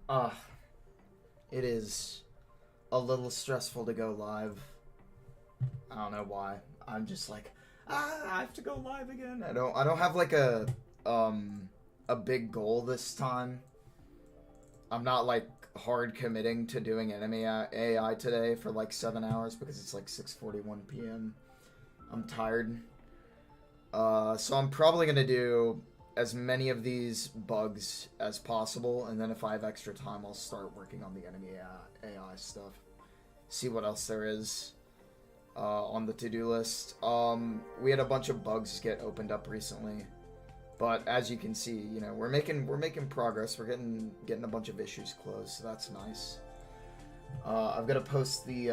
Uh, it is a little stressful to go live. I don't know why. I'm just like, I have to go live again. I don't have like a big goal this time. I'm not like hard committing to doing enemy AI today for like 7 hours because it's like 6:41 p.m. I'm tired. So I'm probably gonna do as many of these bugs as possible, and then if I have extra time, I'll start working on the enemy AI stuff. See what else there is on the to-do list. We had a bunch of bugs get opened up recently, but as you can see, you know, we're making progress. We're getting a bunch of issues closed, so that's nice. I've got to post the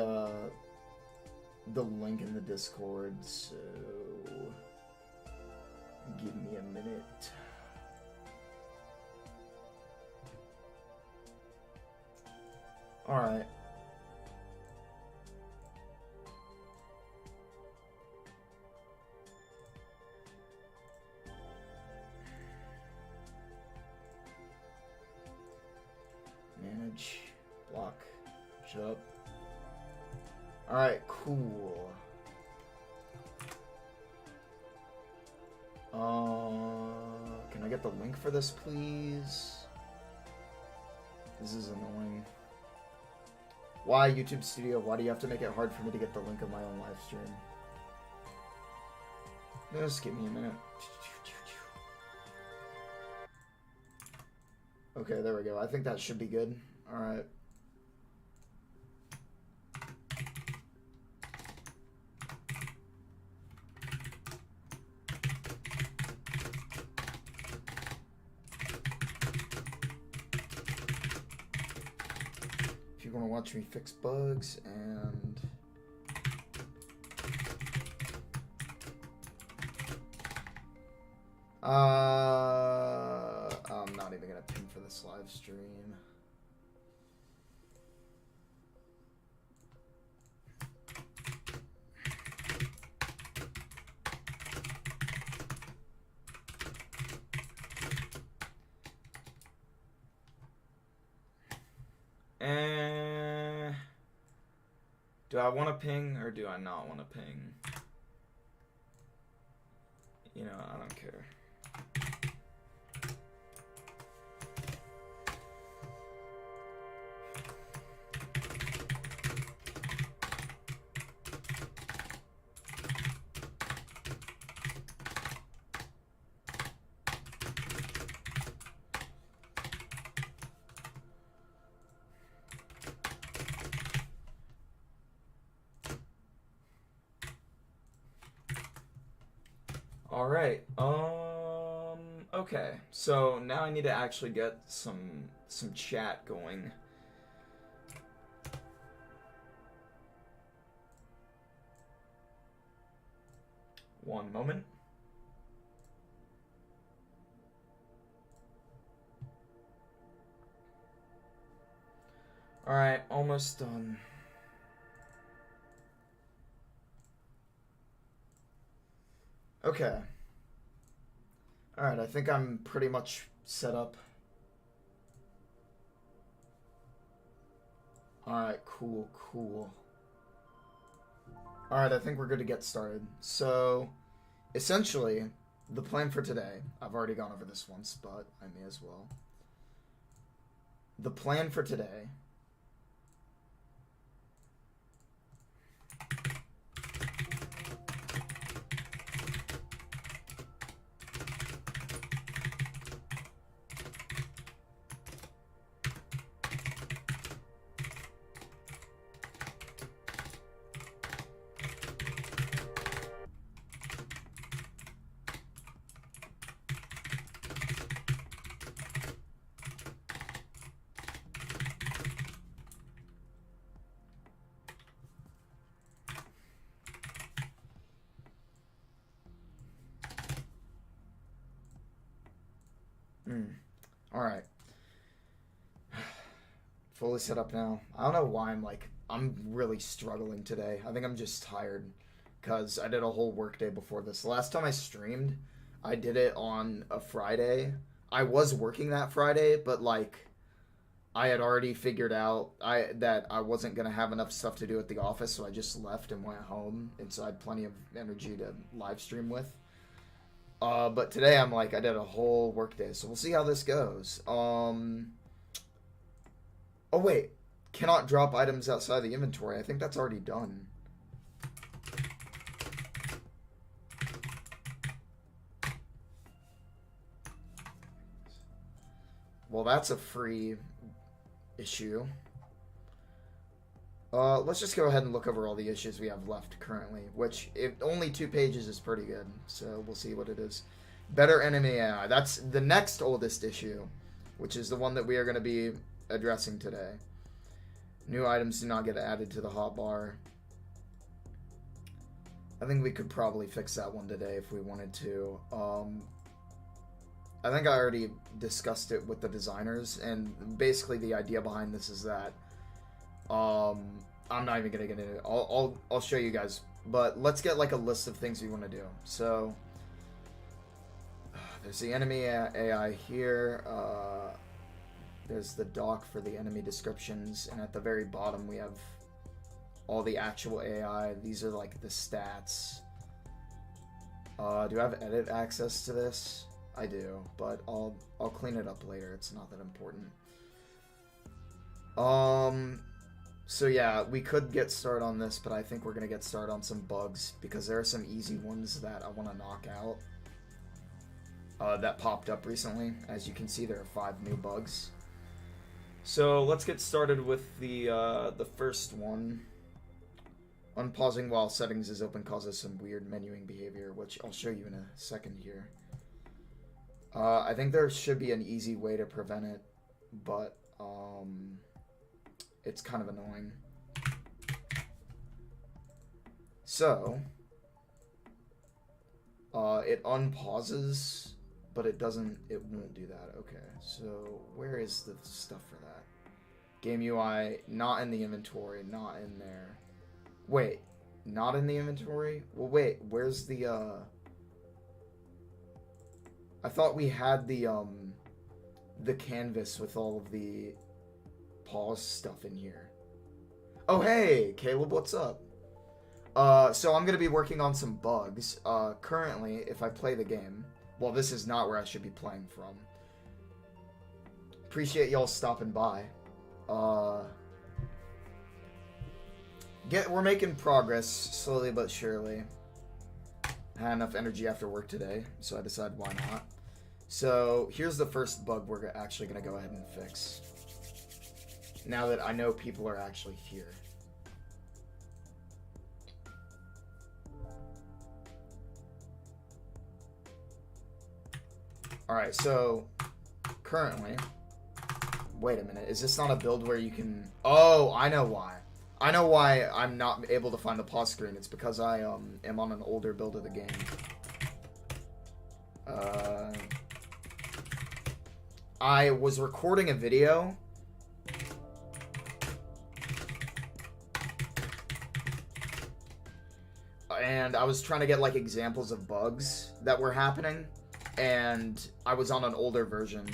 link in the Discord, so give me a minute. All right. Manage, block, shut up. Alright, cool. Can I get the link for this, please? This is annoying. Why, YouTube Studio? Why do you have to make it hard for me to get the link of my own live stream? Just give me a minute. Okay, there we go. I think that should be good. Alright. If you want to watch me fix bugs and... I'm not even gonna pin for this live stream. Do I want to ping or do I not want to ping? You know, I don't care. All right. Okay. So now I need to actually get some chat going. One moment. All right, almost done. Okay. Alright, I think I'm pretty much set up. Alright, cool. Alright, I think we're good to get started. So, essentially, the plan for today, I've already gone over this once, but I may as well. The plan for today... Alright. Fully set up now. I don't know why I'm really struggling today. I think I'm just tired because I did a whole workday before this. The last time I streamed, I did it on a Friday. I was working that Friday, but like I had already figured out that I wasn't going to have enough stuff to do at the office, so I just left and went home, and so I had plenty of energy to live stream with. But today I'm like, I did a whole work day, so we'll see how this goes. Oh wait, cannot drop items outside the inventory. I think that's already done. Well, that's a free issue. Let's just go ahead and look over all the issues we have left currently, which only 2 pages is pretty good, so we'll see what it is. Better enemy AI. That's the next oldest issue, which is the one that we are going to be addressing today. New items do not get added to the hotbar. I think we could probably fix that one today if we wanted to. I think I already discussed it with the designers, and basically the idea behind this is that I'm not even gonna get into it. I'll show you guys, but let's get like a list of things we want to do. So there's the enemy AI here. There's the doc for the enemy descriptions, and at the very bottom we have all the actual AI. These are like the stats. Do I have edit access to this? I do, but I'll clean it up later. It's not that important. So yeah, we could get started on this, but I think we're gonna get started on some bugs because there are some easy ones that I want to knock out. That popped up recently. As you can see, there are 5 new bugs. So let's get started with the first one. Unpausing while settings is open causes some weird menuing behavior, which I'll show you in a second here. I think there should be an easy way to prevent it, but it's kind of annoying. So it unpauses, but it won't do that. Okay, so where is the stuff for that? Game UI, not in the inventory, not in there. Wait, not in the inventory? Well, wait, where's the I thought we had the canvas with all of the pause stuff in here. Oh, hey, Caleb, what's up? So I'm going to be working on some bugs. Currently, if I play the game, well, this is not where I should be playing from. Appreciate y'all stopping by. We're making progress, slowly but surely. Had enough energy after work today, so I decided why not. So here's the first bug we're actually going to go ahead and fix. Now that I know people are actually here. Alright, so currently, wait a minute, is this not a build where you can, oh, I know why. I know why I'm not able to find the pause screen. It's because I am on an older build of the game. I was recording a video. And I was trying to get like examples of bugs that were happening. And I was on an older version.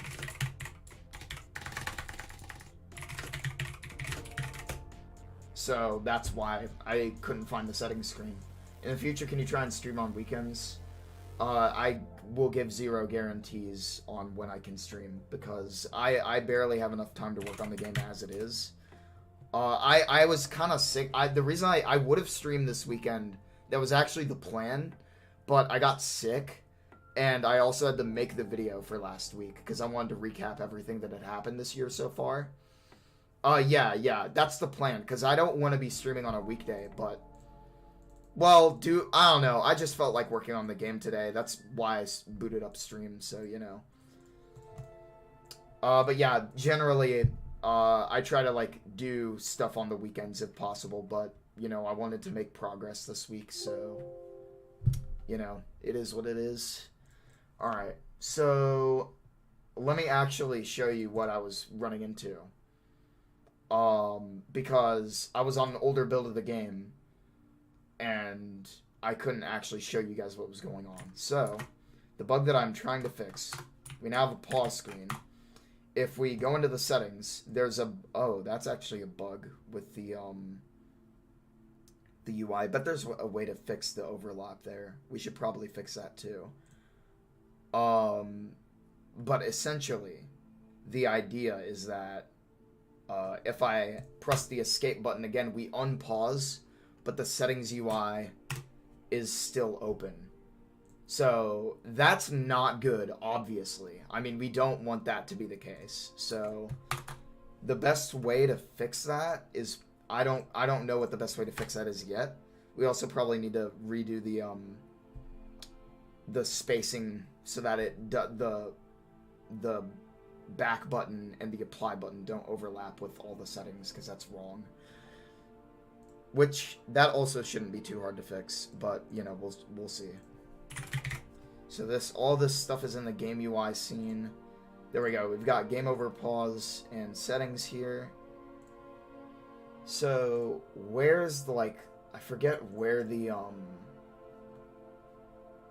So that's why I couldn't find the settings screen. In the future, can you try and stream on weekends? I will give 0 guarantees on when I can stream because I barely have enough time to work on the game as it is. I was kind of sick. The reason I would have streamed this weekend, that was actually the plan, but I got sick, and I also had to make the video for last week because I wanted to recap everything that had happened this year so far. Yeah, that's the plan, because I don't want to be streaming on a weekday, but, well, I don't know, I just felt like working on the game today. That's why I booted up stream, so, you know. But yeah, generally, I try to, like, do stuff on the weekends if possible, but, you know, I wanted to make progress this week, so, you know, it is what it is. Alright, so, let me actually show you what I was running into. Because I was on an older build of the game, and I couldn't actually show you guys what was going on. So, the bug that I'm trying to fix, we now have a pause screen, if we go into the settings, there's a... Oh, that's actually a bug with the UI. But there's a way to fix the overlap there. We should probably fix that too. But essentially, the idea is that if I press the escape button again, we unpause, but the settings UI is still open. So that's not good, obviously. I mean, we don't want that to be the case. So the best way to fix that is... I don't know what the best way to fix that is yet. We also probably need to redo the spacing so that the back button and the apply button don't overlap with all the settings, because that's wrong. Which that also shouldn't be too hard to fix, but you know, we'll see. So all this stuff is in the game UI scene. There we go. We've got game over, pause, and settings here. So where's the, like, I forget where the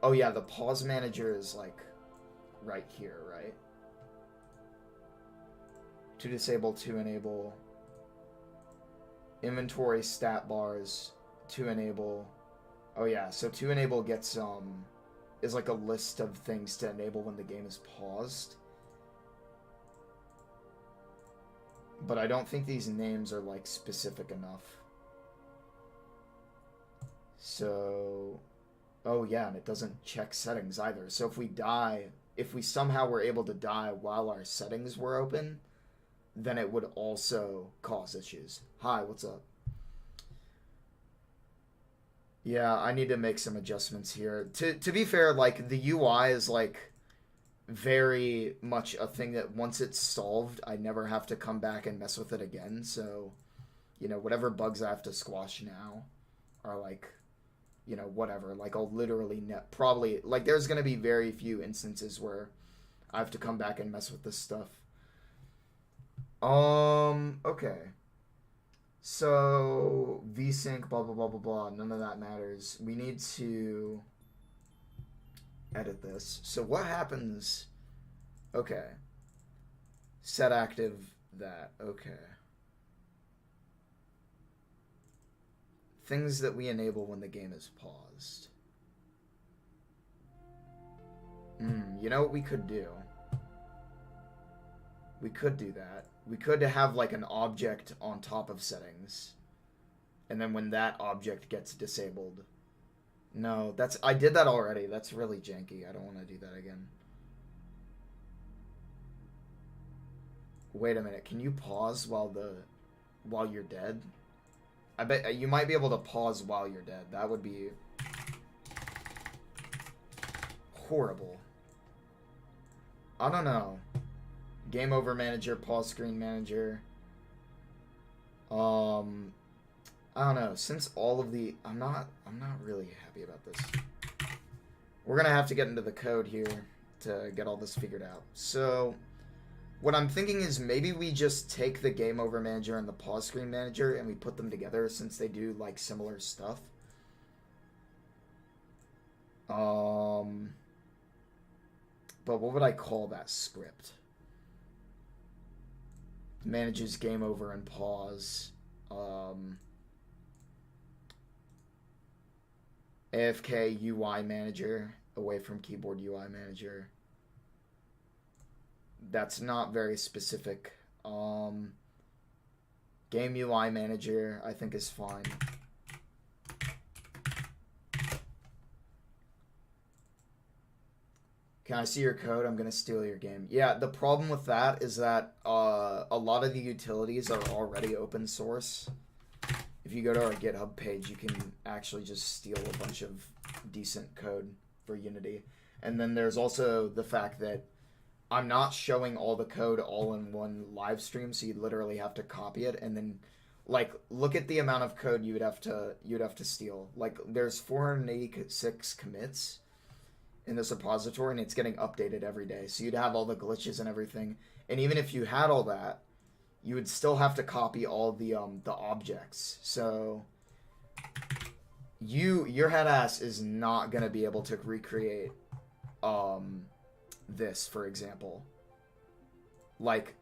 oh yeah, the pause manager is like right here, right? To disable, to enable. Inventory stat bars, to enable. Oh yeah, so to enable gets is like a list of things to enable when the game is paused. But I don't think these names are like specific enough. So, oh yeah, and it doesn't check settings either. So if we die, if we somehow were able to die while our settings were open, then it would also cause issues. Hi, what's up? Yeah, I need to make some adjustments here. To be fair, like, the UI is, like, very much a thing that once it's solved, I never have to come back and mess with it again. So, you know, whatever bugs I have to squash now are, like, you know, whatever. Like, I'll literally probably, like, there's going to be very few instances where I have to come back and mess with this stuff. Okay. So, vsync, blah, blah, blah, blah, blah. None of that matters. We need to edit this. So what happens... Okay. Set active that. Okay. Things that we enable when the game is paused. You know what we could do? We could do that. We could have like an object on top of settings. And then when that object gets disabled. No, I did that already. That's really janky. I don't want to do that again. Wait a minute. Can you pause while you're dead? I bet you might be able to pause while you're dead. That would be horrible. I don't know. Game over manager, pause screen manager. I don't know. Since all of the... I'm not really happy about this. We're gonna have to get into the code here to get all this figured out. So, what I'm thinking is maybe we just take the game over manager and the pause screen manager and we put them together since they do, like, similar stuff. But what would I call that script? Manages game over and pause. AFK UI manager, away from keyboard UI manager. That's not very specific. Game UI manager, I think, is fine. Can I see your code? I'm going to steal your game. Yeah, the problem with that is that a lot of the utilities are already open source. If you go to our GitHub page, you can actually just steal a bunch of decent code for Unity. And then there's also the fact that I'm not showing all the code all in one live stream, so you literally have to copy it and then, like, look at the amount of code you'd have to steal. Like, there's 486 commits in this repository, and it's getting updated every day. So you'd have all the glitches and everything. And even if you had all that, you would still have to copy all the objects. So your head ass is not gonna be able to recreate this, for example. Like,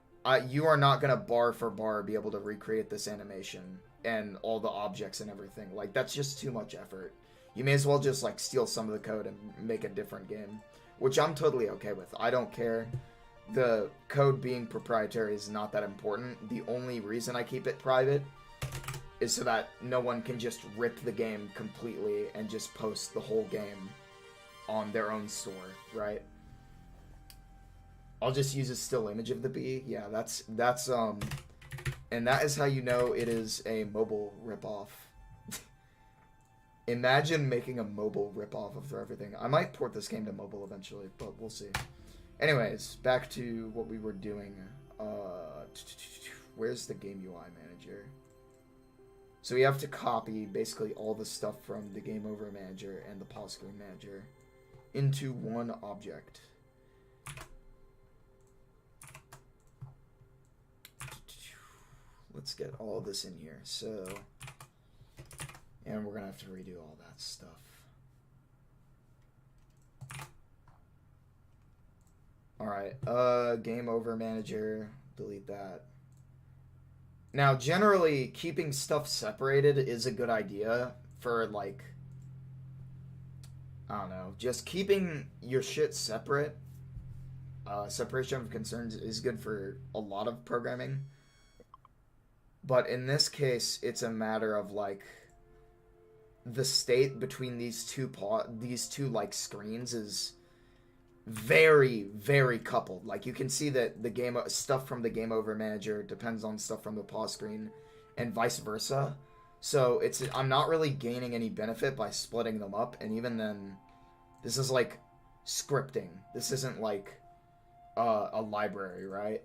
you are not gonna bar for bar be able to recreate this animation and all the objects and everything. Like, that's just too much effort. You may as well just, like, steal some of the code and make a different game, which I'm totally okay with. I don't care. The code being proprietary is not that important. The only reason I keep it private is so that no one can just rip the game completely and just post the whole game on their own store, right? I'll just use a still image of the bee. Yeah, that's and that is how you know it is a mobile ripoff. Imagine making a mobile ripoff of ThrowEverything. I might port this game to mobile eventually, but we'll see. Anyways, back to what we were doing. Where's the game UI manager? So we have to copy basically all the stuff from the Game Over Manager and the pause screen manager into one object. Let's get all this in here. So, and we're gonna have to redo all that stuff. Alright, Game Over Manager, delete that. Now, generally, keeping stuff separated is a good idea for, like, I don't know, just keeping your shit separate. Separation of concerns is good for a lot of programming. But in this case, it's a matter of, like, the state between these two like screens is very, very coupled. Like, you can see that the game stuff from the Game Over Manager depends on stuff from the pause screen, and vice versa. So I'm not really gaining any benefit by splitting them up. And even then, this is like scripting. This isn't like a library, right?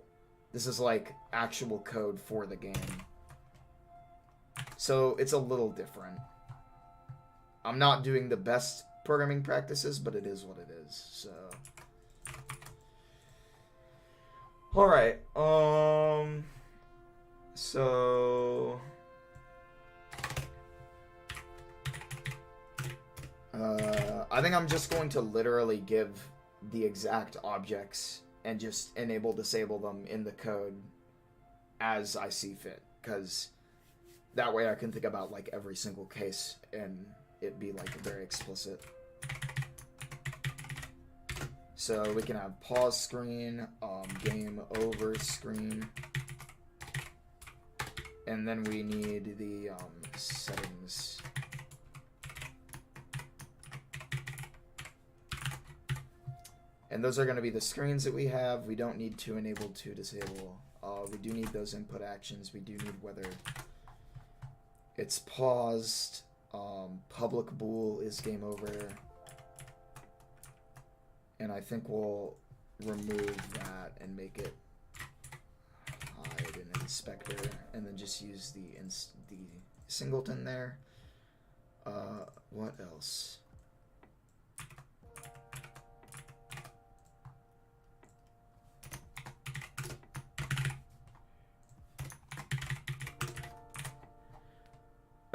This is like actual code for the game. So it's a little different. I'm not doing the best programming practices, but it is what it is. So, all right. So, I think I'm just going to literally give the exact objects and just disable them in the code as I see fit, because that way I can think about like every single case and it be like very explicit. So we can have pause screen, game over screen, and then we need the settings. And those are going to be the screens that we have. We don't need to enable to disable. We do need those input actions. We do need whether it's paused. Public bool is game over. And I think we'll remove that and make it hide in inspector, and then just use the singleton there. What else?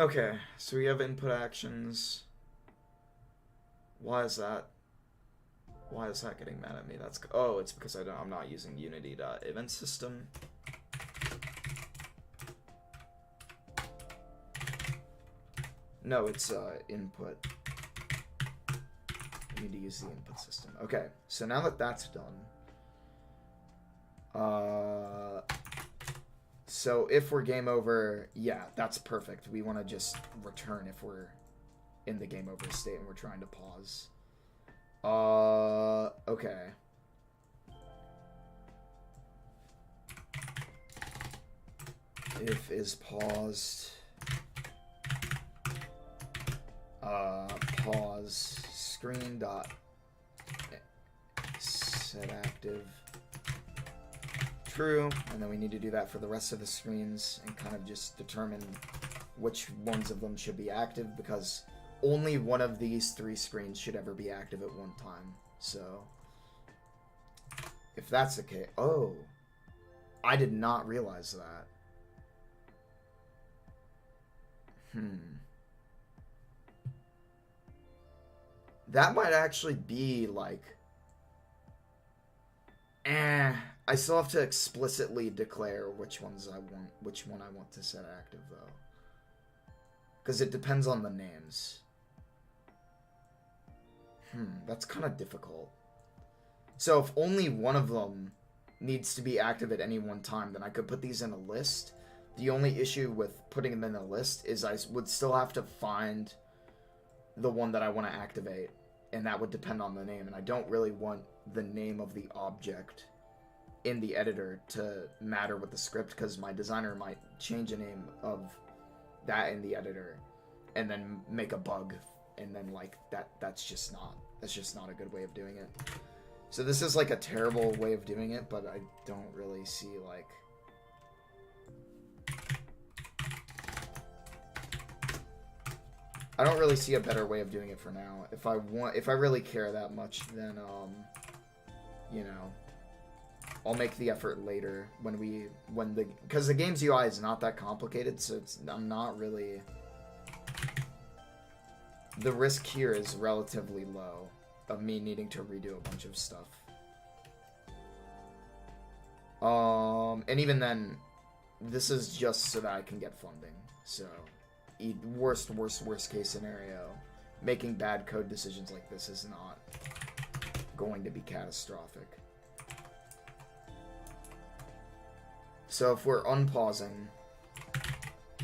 Okay, so we have input actions. Why is that? Why is that getting mad at me? Oh, it's because I'm not using Unity.event system. No, it's input. We need to use the input system. Okay, so now that that's done, so if we're game over, yeah, that's perfect. We want to just return if we're in the game over state and we're trying to pause. Okay. If is paused, pause screen dot set active true, and then we need to do that for the rest of the screens and kind of just determine which ones of them should be active, because only one of these three screens should ever be active at one time. So if that's the case, oh, I did not realize that. That might actually be like, I still have to explicitly declare which one I want to set active, though. Because it depends on the names. That's kind of difficult. So if only one of them needs to be active at any one time, then I could put these in a list. The only issue with putting them in a list is I would still have to find the one that I want to activate, and that would depend on the name, and I don't really want the name of the object in the editor to matter with the script, because my designer might change the name of that in the editor and then make a bug, and then like that's just not a good way of doing it. So this is like a terrible way of doing it, but I don't really see like a better way of doing it for now. If I really care that much, then you know, I'll make the effort later because the game's UI is not that complicated, so I'm not really, the risk here is relatively low of me needing to redo a bunch of stuff. And even then, this is just so that I can get funding. So, worst case scenario, making bad code decisions like this is not going to be catastrophic. So if we're unpausing,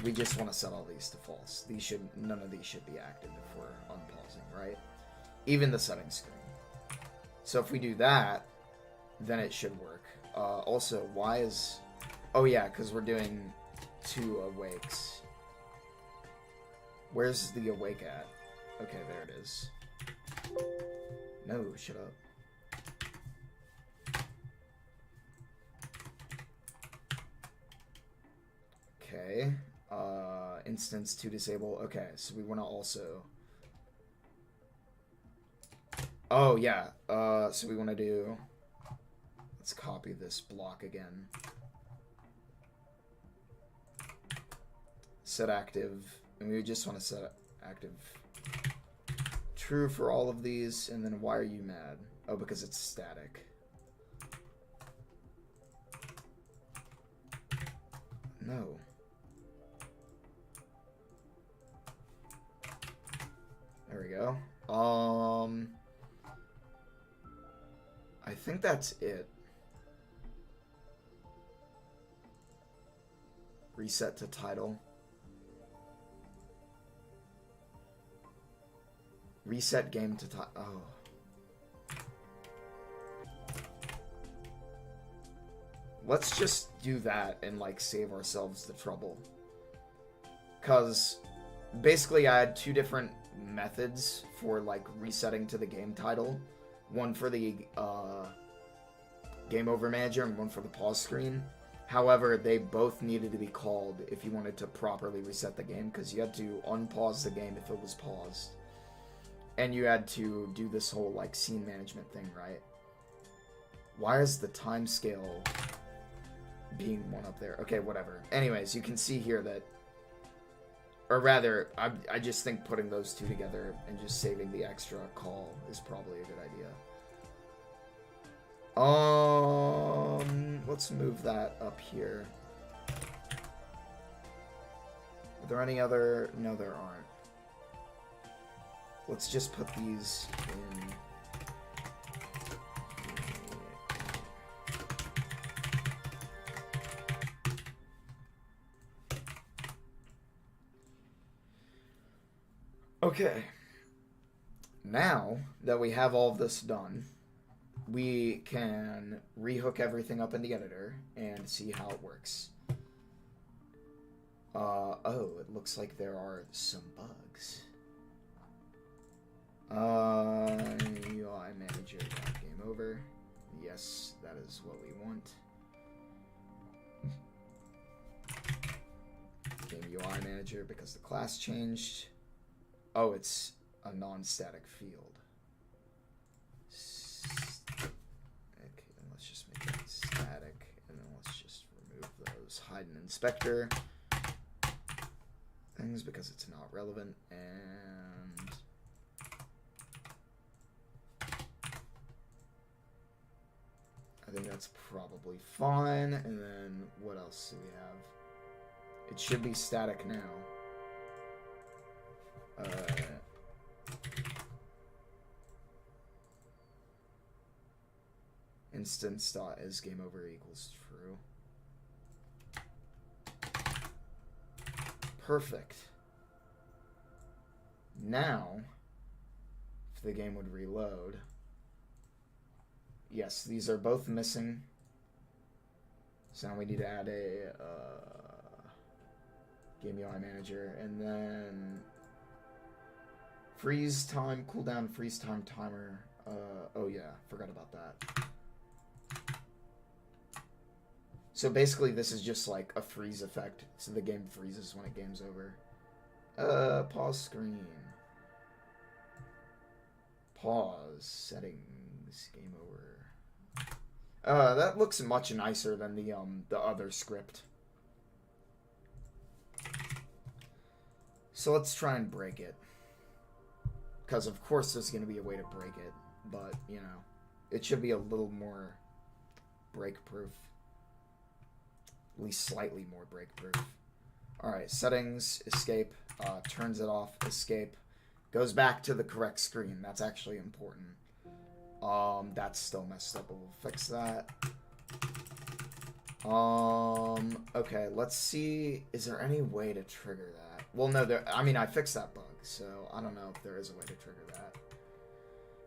we just want to set all these to false. None of these should be active if we're unpausing, right? Even the settings screen. So if we do that, then it should work. Also, why is... Oh yeah, because we're doing 2 awakes. Where's the awake at? Okay, there it is. No, shut up. Okay. Instance to disable. Okay, so we want to also... Oh, yeah. So we want to do... Let's copy this block again. Set active. And we just want to set active true for all of these. And then why are you mad? Oh, because it's static. No. There we go. I think that's it. Reset to title. Reset game to title. Oh. Let's just do that and like save ourselves the trouble. Because basically I had 2 different methods for like resetting to the game title. One for the game over manager and one for the pause screen. However, they both needed to be called if you wanted to properly reset the game, because you had to unpause the game if it was paused. And you had to do this whole like scene management thing, right? Why is the timescale being 1 up there? Okay, whatever. Anyways, you can see here that, or rather, I just think putting those 2 together and just saving the extra call is probably a good idea. Let's move that up here. Are there any other? No, there aren't. Let's just put these in. Okay. Now that we have all of this done, we can rehook everything up in the editor and see how it works. Oh, it looks like there are some bugs. UI manager, game over. Yes, that is what we want. Game UI manager, because the class changed. Oh, it's a non-static field. Okay, and let's just make it static, and then let's just remove those hide and inspector things because it's not relevant, and I think that's probably fine. And then what else do we have? It should be static now. Instance dot is game over equals true. Perfect. Now, if the game would reload, yes, these are both missing. So now we need to add a game UI manager, and then freeze time, cooldown, freeze time timer. Oh yeah, forgot about that. So basically this is just like a freeze effect. So the game freezes when it game's over. Pause screen. Pause. Settings. Game over. That looks much nicer than the other script. So let's try and break it. Because of course there's going to be a way to break it. But, you know, it should be a little more break-proof. At least slightly more break-proof. Alright, settings, escape, turns it off, escape. Goes back to the correct screen. That's actually important. That's still messed up, but we'll fix that. Okay, let's see. Is there any way to trigger that? Well, no, I mean, I fixed that bug, so I don't know if there is a way to trigger that.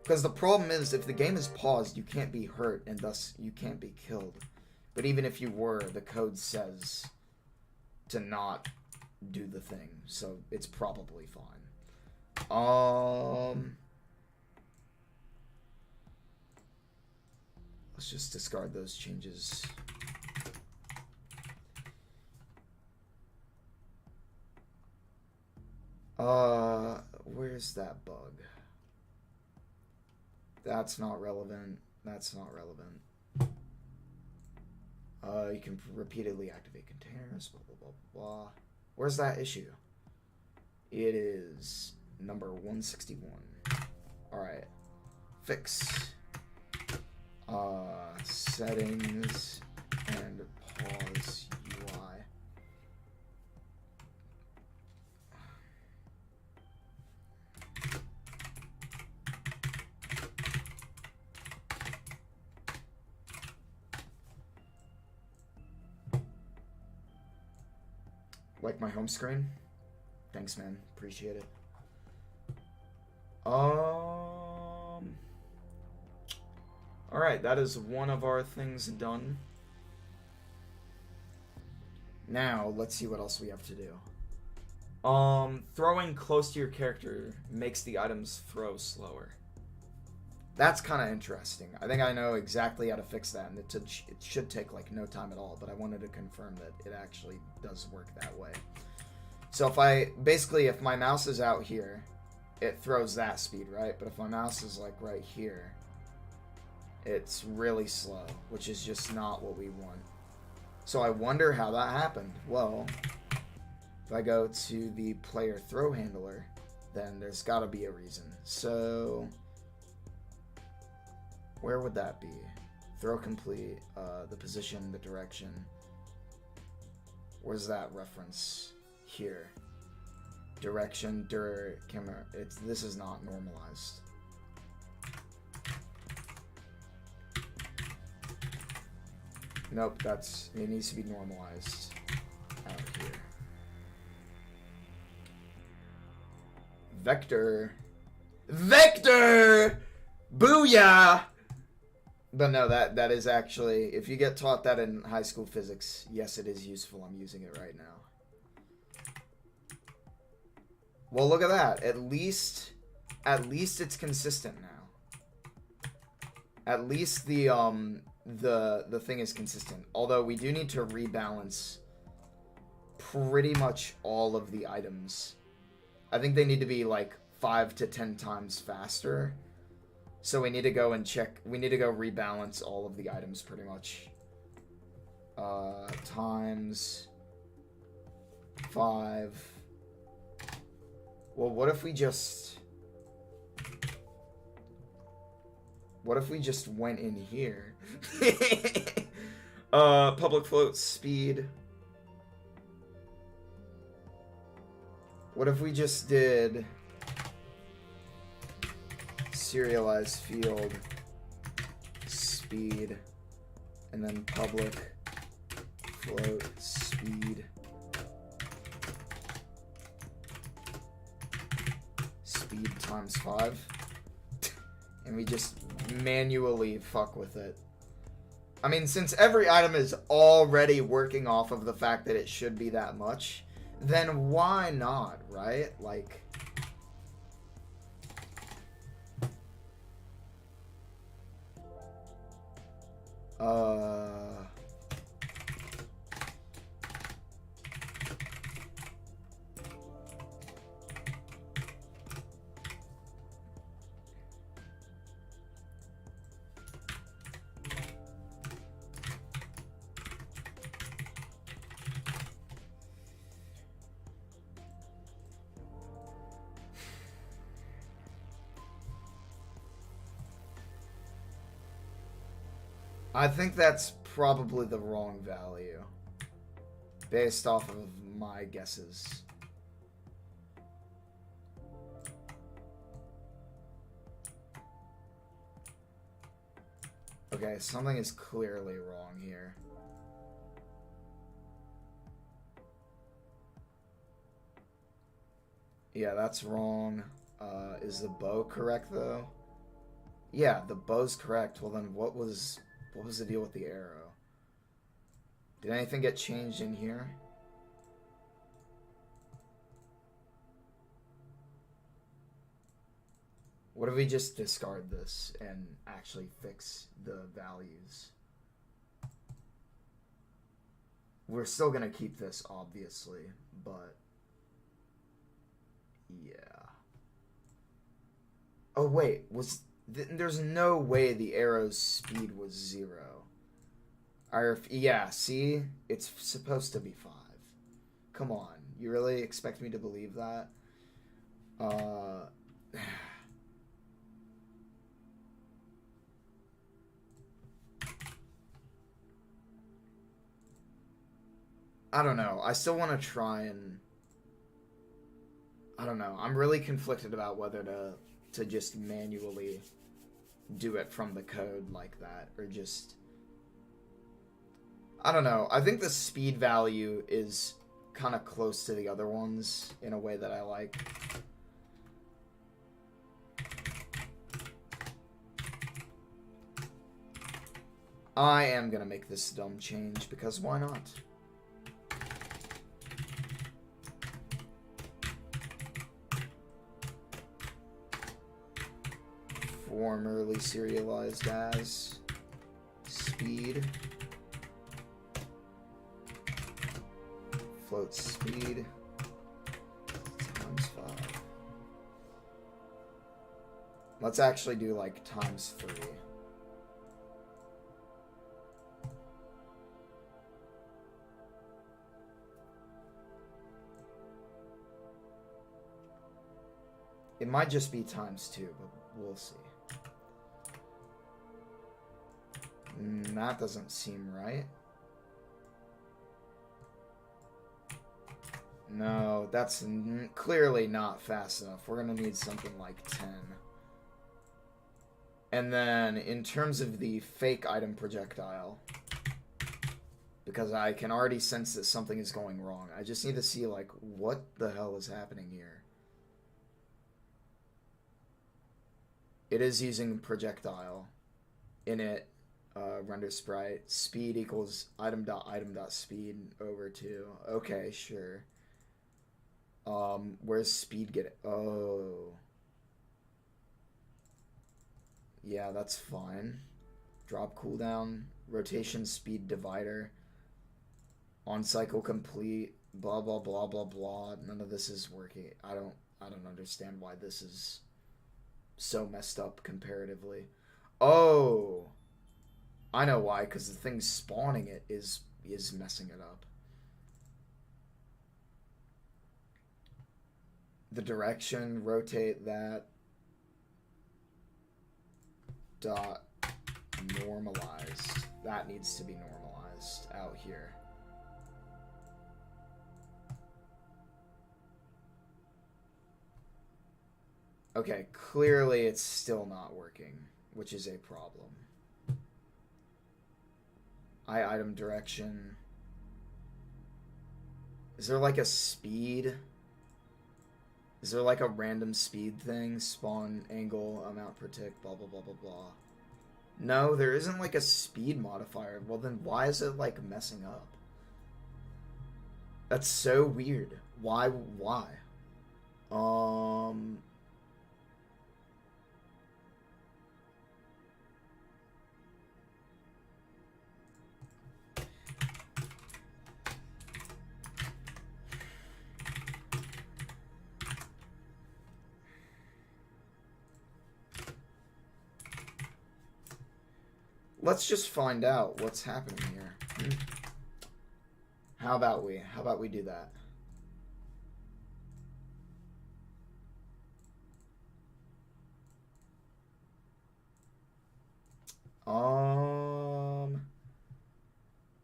Because the problem is, if the game is paused, you can't be hurt, and thus you can't be killed. But even if you were, the code says to not do the thing, so it's probably fine. Let's just discard those changes. Where's that bug? That's not relevant. That's not relevant. You can repeatedly activate containers, blah, blah, blah, blah. Where's that issue? It is number 161. Alright. Fix. Settings and pause UI. Like my home screen? Thanks, man. Appreciate it. Alright, that is one of our things done. Now, let's see what else we have to do. Throwing close to your character makes the items throw slower. That's kind of interesting. I think I know exactly how to fix that, and it should take like no time at all, but I wanted to confirm that it actually does work that way. So if my mouse is out here, it throws that speed, right? But if my mouse is like right here, it's really slow, which is just not what we want. So I wonder how that happened. Well, if I go to the player throw handler, then there's got to be a reason. So where would that be? Throw complete, the position, the direction. Where's that reference? Here. Direction, camera. This is not normalized. Nope, it needs to be normalized out here. Vector. Booyah! But no, that is actually, if you get taught that in high school physics, yes, it is useful. I'm using it right now. Well, look at that. At least it's consistent now. At least the thing is consistent. Although we do need to rebalance pretty much all of the items. I think they need to be like 5 to 10 times faster. So we need to go and check. We need to go rebalance all of the items pretty much. Times 5. Well, what if we just What if we just went in here? Public float speed. What if we just did serialized field speed and then public float speed times 5 and we just manually fuck with it. I mean, since every item is already working off of the fact that it should be that much, then why not, right? Like, I think that's probably the wrong value based off of my guesses. Okay, something is clearly wrong here. Yeah, that's wrong. Is the bow correct though? Yeah, the bow's correct. Well then what was the deal with the arrow? Did anything get changed in here? What if we just discard this and actually fix the values? We're still gonna keep this, obviously, but yeah. Oh wait, there's no way the arrow's speed was 0. Yeah, see? It's supposed to be 5. Come on, you really expect me to believe that? I don't know. I still want to try and... I don't know. I'm really conflicted about whether to just manually do it from the code like that, or just... I don't know. I think the speed value is kind of close to the other ones in a way that I like. I am gonna make this dumb change, because why not? Formerly serialized as speed float speed times 5. Let's actually do like times 3. It might just be times 2, but we'll see. That doesn't seem right. No, that's clearly not fast enough. We're gonna need something like 10. And then, in terms of the fake item projectile, because I can already sense that something is going wrong, I just need to see, like, what the hell is happening here. It is using projectile. Init, render sprite, speed equals item.item.speed over 2. Okay, sure. Where's speed get it? Oh. Yeah, that's fine. Drop cooldown, rotation speed divider, on cycle complete, blah blah blah blah blah. None of this is working. I don't understand why this is so messed up comparatively. Oh, I know why, because the thing spawning it is messing it up. The direction, rotate that. dot normalized. That needs to be normalized out here. Okay, clearly it's still not working, which is a problem. Item direction. Is there like a speed? Is there like a random speed thing? Spawn angle, amount per tick, blah blah blah blah blah. No, there isn't like a speed modifier. Well then why is it like messing up? That's so weird. Why? Let's just find out what's happening here. How about we do that?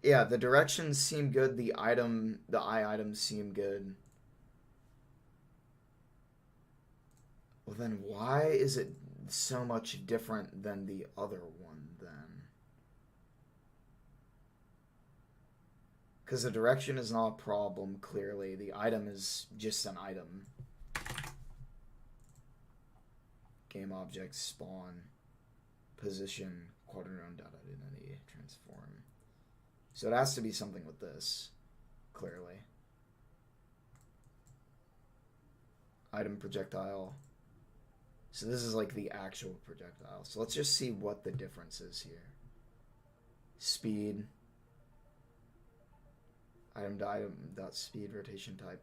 Yeah, the directions seem good, the items seem good. Well then why is it so much different than the other one then? Because the direction is not a problem, clearly. The item is just an item. Game object, spawn, position, quadrone dot identity, transform. So it has to be something with this, clearly. Item projectile. So this is like the actual projectile. So let's just see what the difference is here. Speed. Item dot speed rotation type.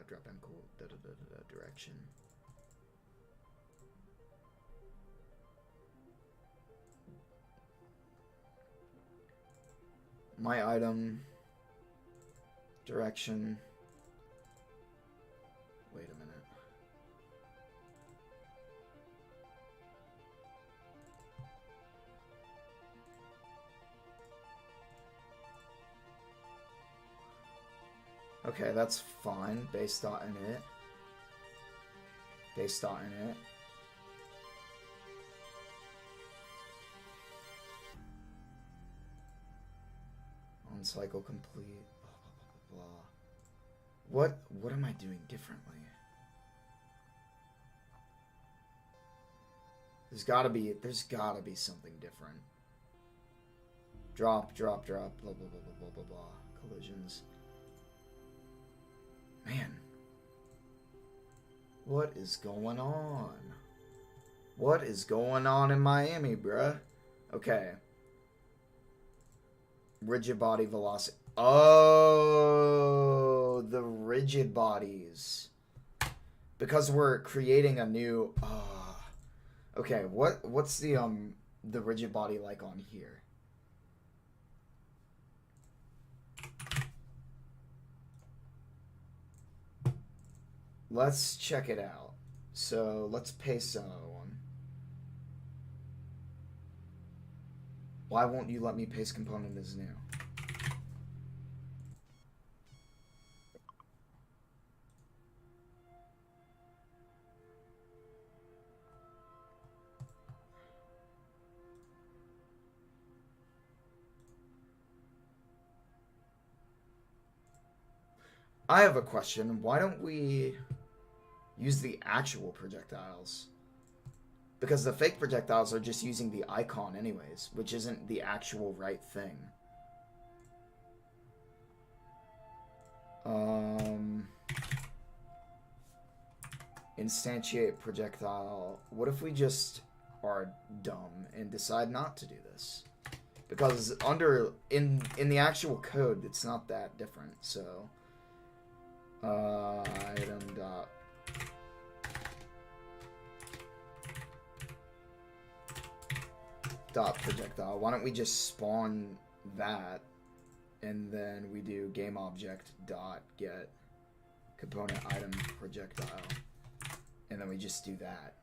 Drop and cool direction. My item direction. Wait a minute. Okay, that's fine. Base dot init. Base dot init. On cycle complete. Blah blah blah blah blah. What am I doing differently? There's gotta be something different. Drop, drop, drop, blah blah blah blah blah blah blah. Collisions. Man. What is going on? What is going on in Miami, bruh? Okay. Rigid body velocity. Oh, the rigid bodies. Because we're creating a new... okay, what's the rigid body like on here? Let's check it out. So let's paste another one. Why won't you let me paste component as new? I have a question. Why don't we use the actual projectiles? Because the fake projectiles are just using the icon anyways, which isn't the actual right thing. Instantiate projectile. What if we just are dumb and decide not to do this? Because in the actual code, it's not that different, so... item dot projectile. Why don't we just spawn that, and then we do game object dot get component item projectile, and then we just do that.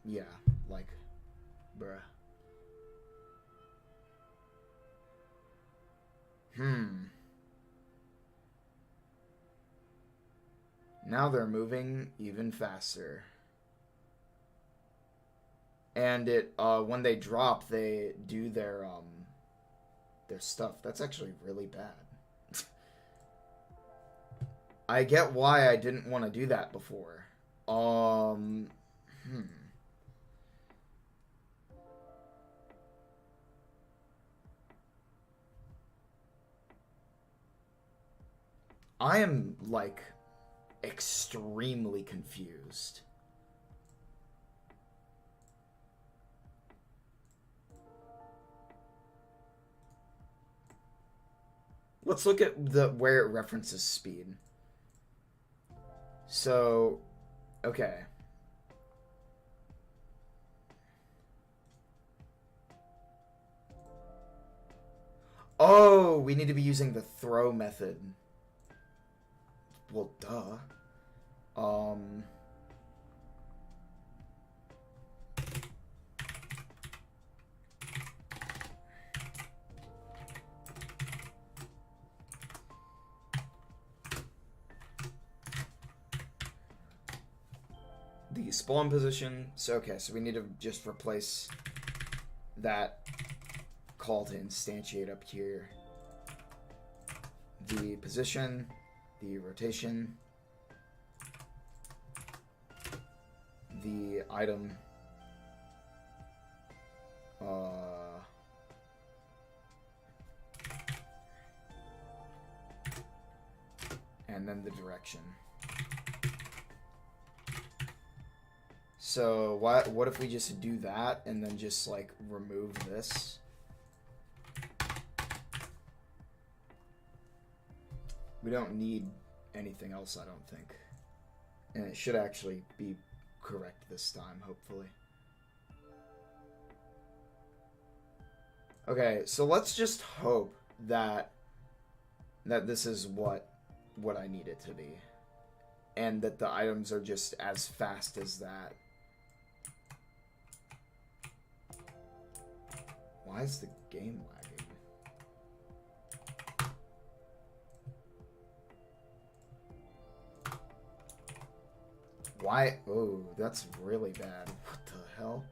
Yeah, like, bruh. Now they're moving even faster. And when they drop, they do their stuff. That's actually really bad. I get why I didn't want to do that before. I am, like, extremely confused. Let's look at where it references speed. So, okay. Oh, we need to be using the throw method. Well, duh. The spawn position. So, okay, so we need to just replace that call to instantiate up here. The position, the rotation, the item, and then the direction. So what if we just do that and then just, like, remove this? We don't need anything else, I don't think. And it should actually be correct this time, hopefully. Okay, so let's just hope that this is what I need it to be. And that the items are just as fast as that. Why is the game lagging? Why? Oh, that's really bad. What the hell?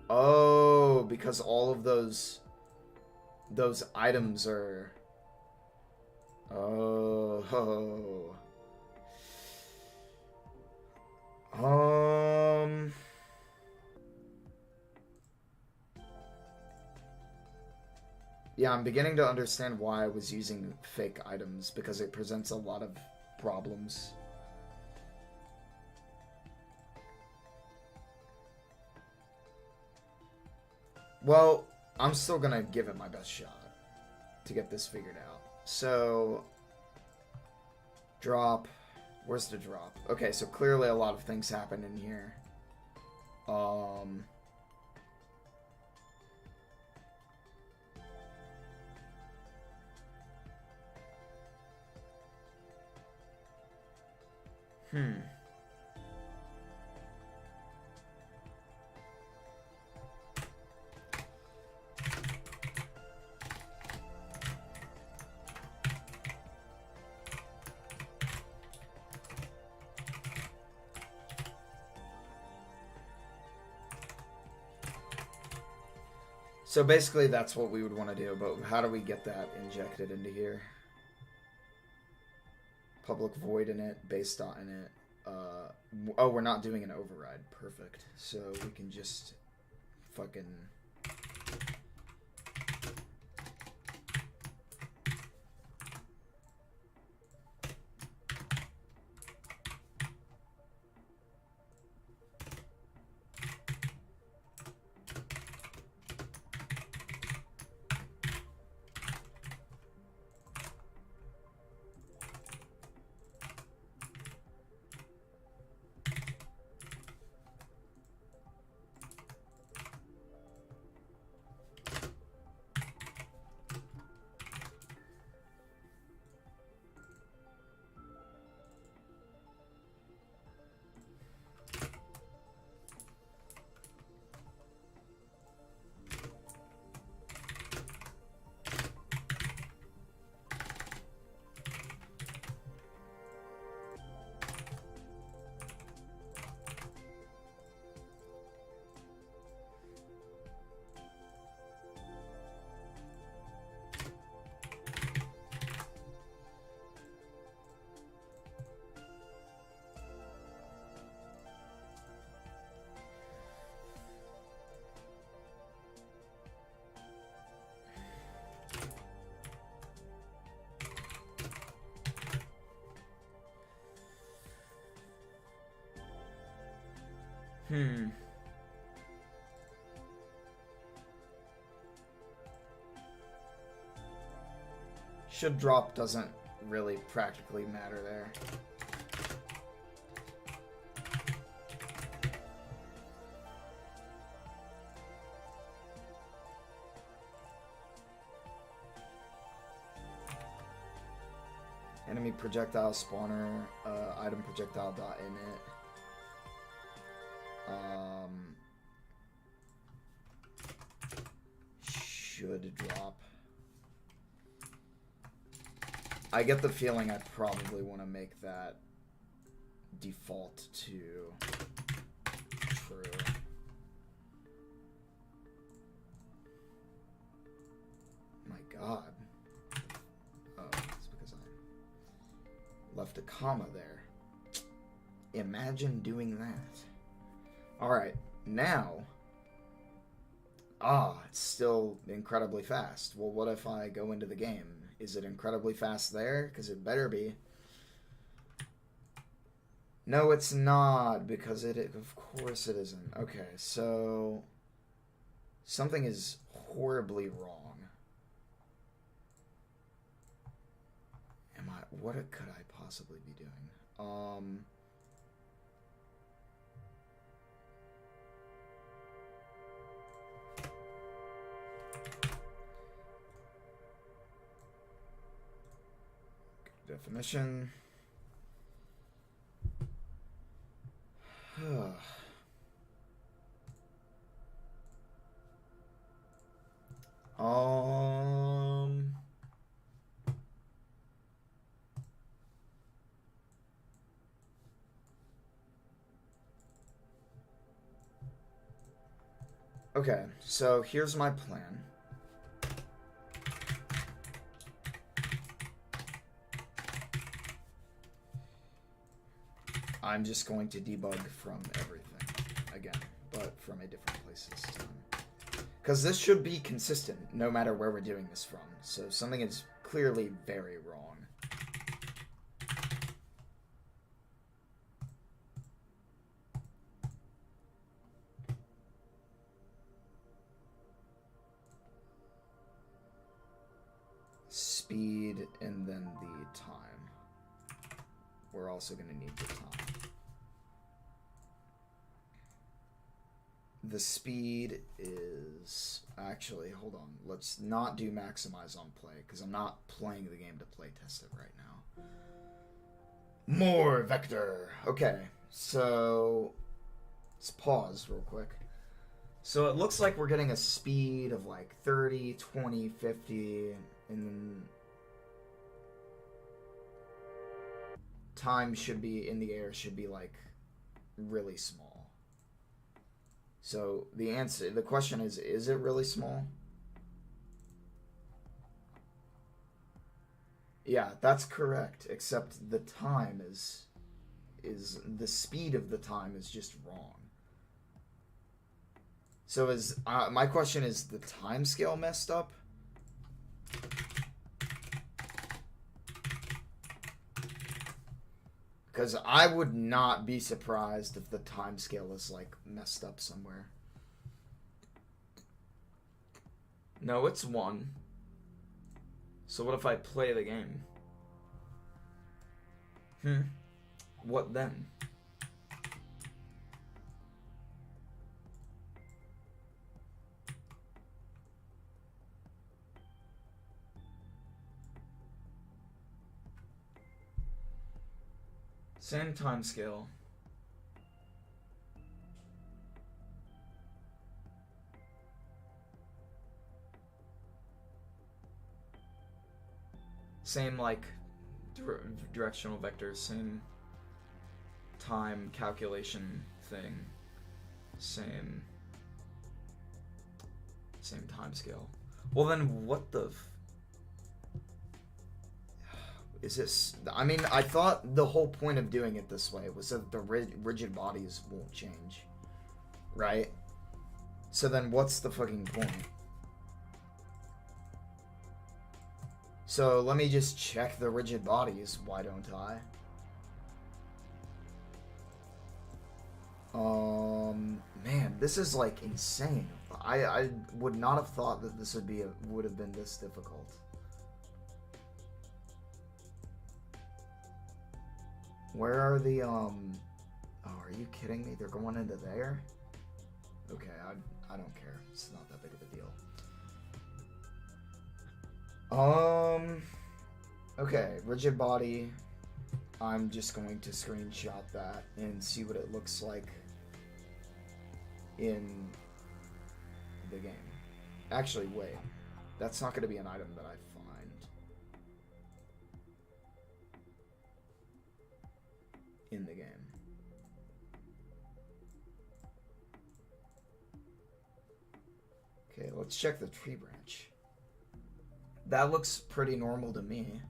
Oh, because all of those items are... Oh. Yeah, I'm beginning to understand why I was using fake items, because it presents a lot of problems. Well, I'm still gonna give it my best shot to get this figured out. So, drop. Where's the drop? Okay, so clearly a lot of things happen in here. So basically that's what we would want to do, but how do we get that injected into here? Public void in it, based on it. Oh, we're not doing an override. Perfect. So we can just fucking... Should drop doesn't really practically matter there. Enemy projectile spawner, item projectile dot init. Should drop. I get the feeling I probably want to make that default to true. My God. Oh, it's because I left a comma there. Imagine doing that. Alright, now... it's still incredibly fast. Well, what if I go into the game? Is it incredibly fast there? Because it better be. No, it's not, because of course it isn't. Okay, so... something is horribly wrong. What could I possibly be doing? Definition. Okay, so here's my plan. I'm just going to debug from everything again, but from a different place this time. Because this should be consistent no matter where we're doing this from. So something is clearly very wrong. Speed and then the time. We're also going to need the time. The speed is... actually, hold on. Let's not do maximize on play, because I'm not playing the game to play test it right now. More vector. Okay, so... let's pause real quick. So it looks like we're getting a speed of like 30, 20, 50, and then... time should be in the air should be like really small. So the question is it really small? Yeah, that's correct, except the time is the speed of the time is just wrong. So my question is the time scale messed up? Because I would not be surprised if the time scale is, like, messed up somewhere. No, it's 1. So what if I play the game? What then? Same time scale. Same, like, directional vectors, same time calculation thing, same time scale. Well then, what the... is this... I mean, I thought the whole point of doing it this way was that the rigid bodies won't change. Right? So then what's the fucking point? So let me just check the rigid bodies. Why don't I? This is like insane. I would not have thought that this would have been this difficult. Where are the Oh, are you kidding me? They're going into there? Okay, I don't care. It's not that big of a deal. Okay, rigid body. I'm just going to screenshot that and see what it looks like in the game. Actually, wait. That's not going to be an item that I find in the game. Okay, let's check the tree branch. That looks pretty normal to me.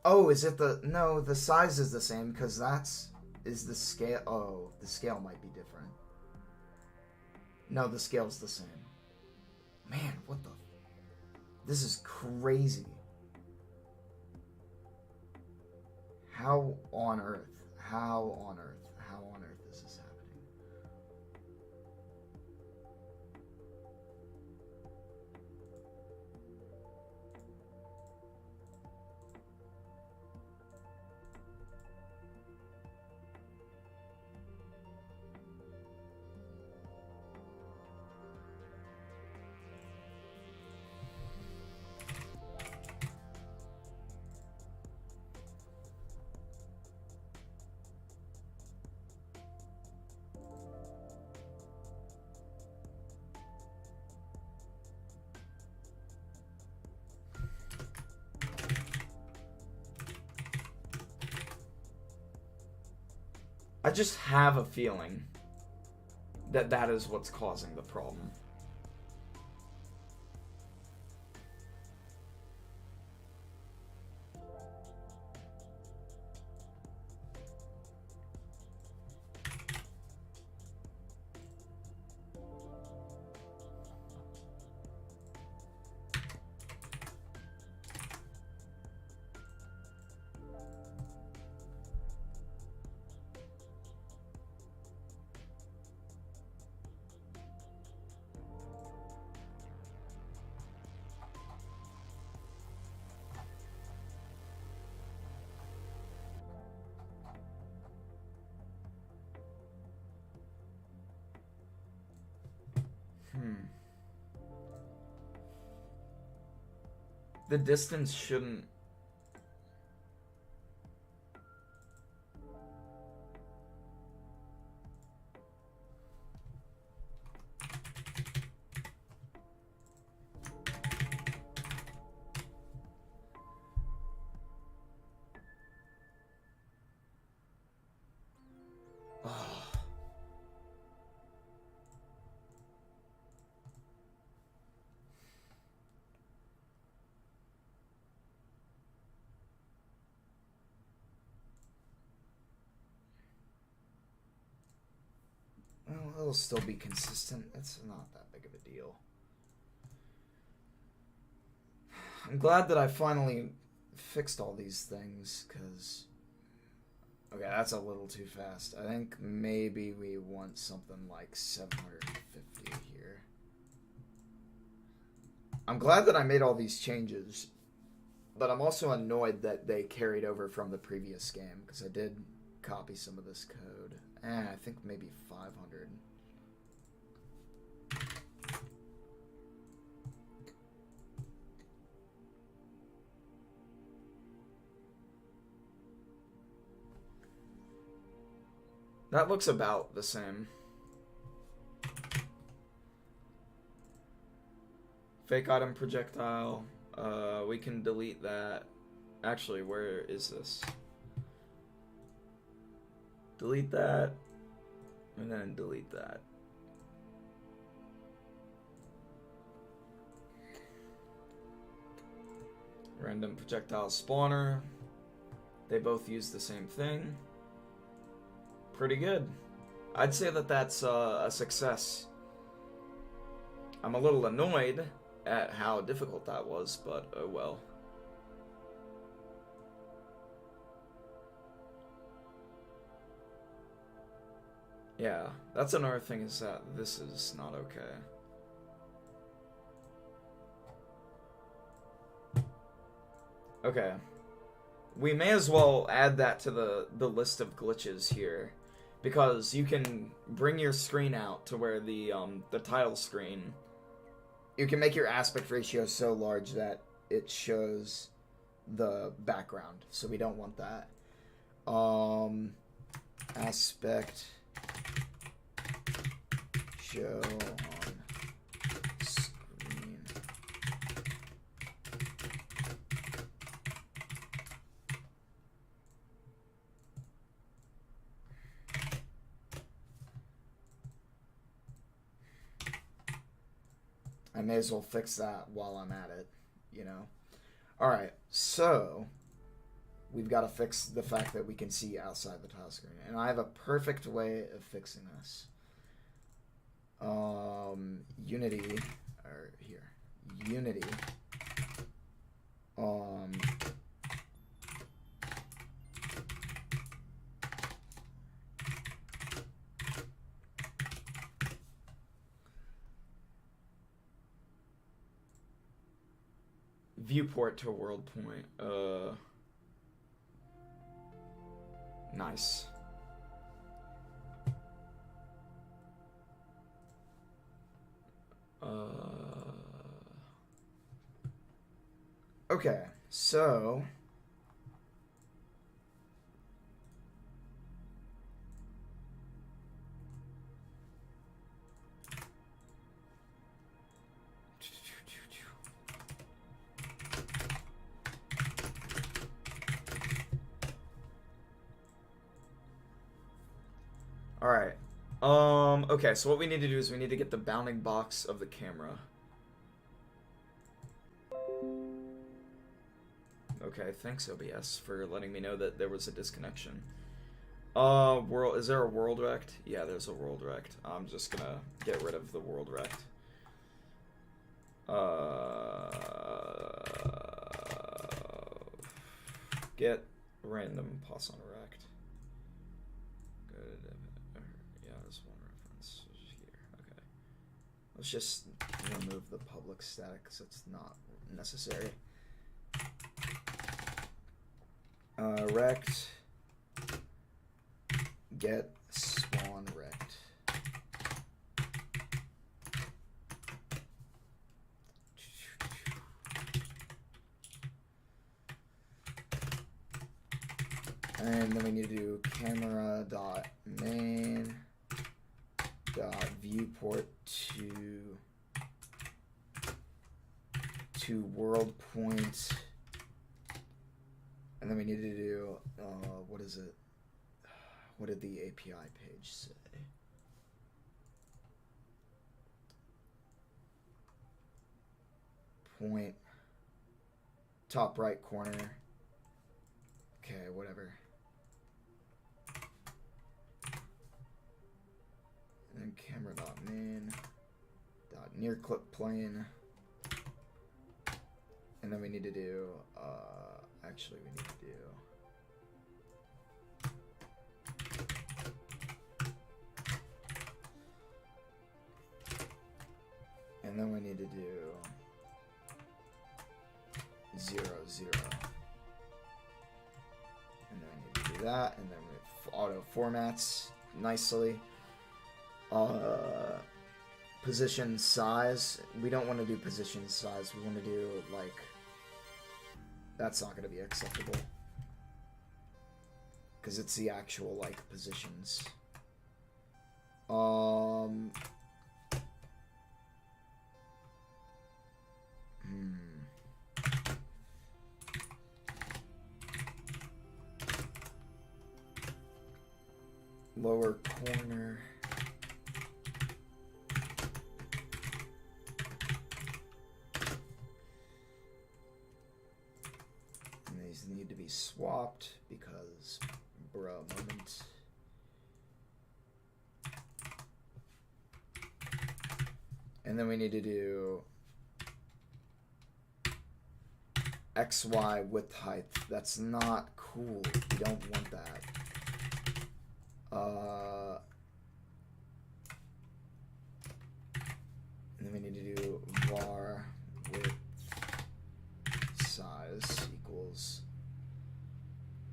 Oh, is it the... No, the size is the same, because is the scale... Oh, the scale might be different. No, the scale's the same. Man, what the... This is crazy. How on earth? How on earth? How on earth is this happening? I just have a feeling that that is what's causing the problem. The distance shouldn't... Well, it'll still be consistent. It's not that big of a deal. I'm glad that I finally fixed all these things, because... Okay, that's a little too fast. I think maybe we want something like 750 here. I'm glad that I made all these changes, but I'm also annoyed that they carried over from the previous game, because I did copy some of this code. I think maybe 500. That looks about the same. Fake item projectile. We can delete that. Actually, where is this? Delete that. And then delete that. Random projectile spawner. They both use the same thing. Pretty good. I'd say that that's a success. I'm a little annoyed at how difficult that was, but oh well. Yeah, that's another thing, is that this is not okay. Okay. We may as well add that to the list of glitches here, because you can bring your screen out to where the title screen, you can make your aspect ratio so large that it shows the background, so we don't want that. Aspect show on screen. I may as well fix that while I'm at it, you know? Alright, so we've got to fix the fact that we can see outside the tile screen. And I have a perfect way of fixing this. Unity, or here, Unity, viewport to world point, nice. Okay, so alright. Okay, so what we need to do is we need to get the bounding box of the camera. Okay, thanks OBS for letting me know that there was a disconnection. World, is there a world rect? Yeah, there's a world rect. I'm just gonna get rid of the world rect. Get random pos on rect. Good. Yeah, there's one reference here. Okay. Let's just remove the public static because it's not necessary. Rect. Get spawn rect. And then we need to do camera dot main dot viewport to world point. And then we need to do, what is it? What did the API page say? Point, top right corner. Okay, whatever. And then camera.main dot near clip plane. And then we need to do, actually we need to do and then we need to do 0, 0. And then we need to do that, and then we auto formats nicely. Position size. We don't want to do position size. We want to do, like, that's not going to be acceptable. Because it's the actual, like, positions. Lower corner. And these need to be swapped because, bro, moment. And then we need to do XY width height. That's not cool. We don't want that.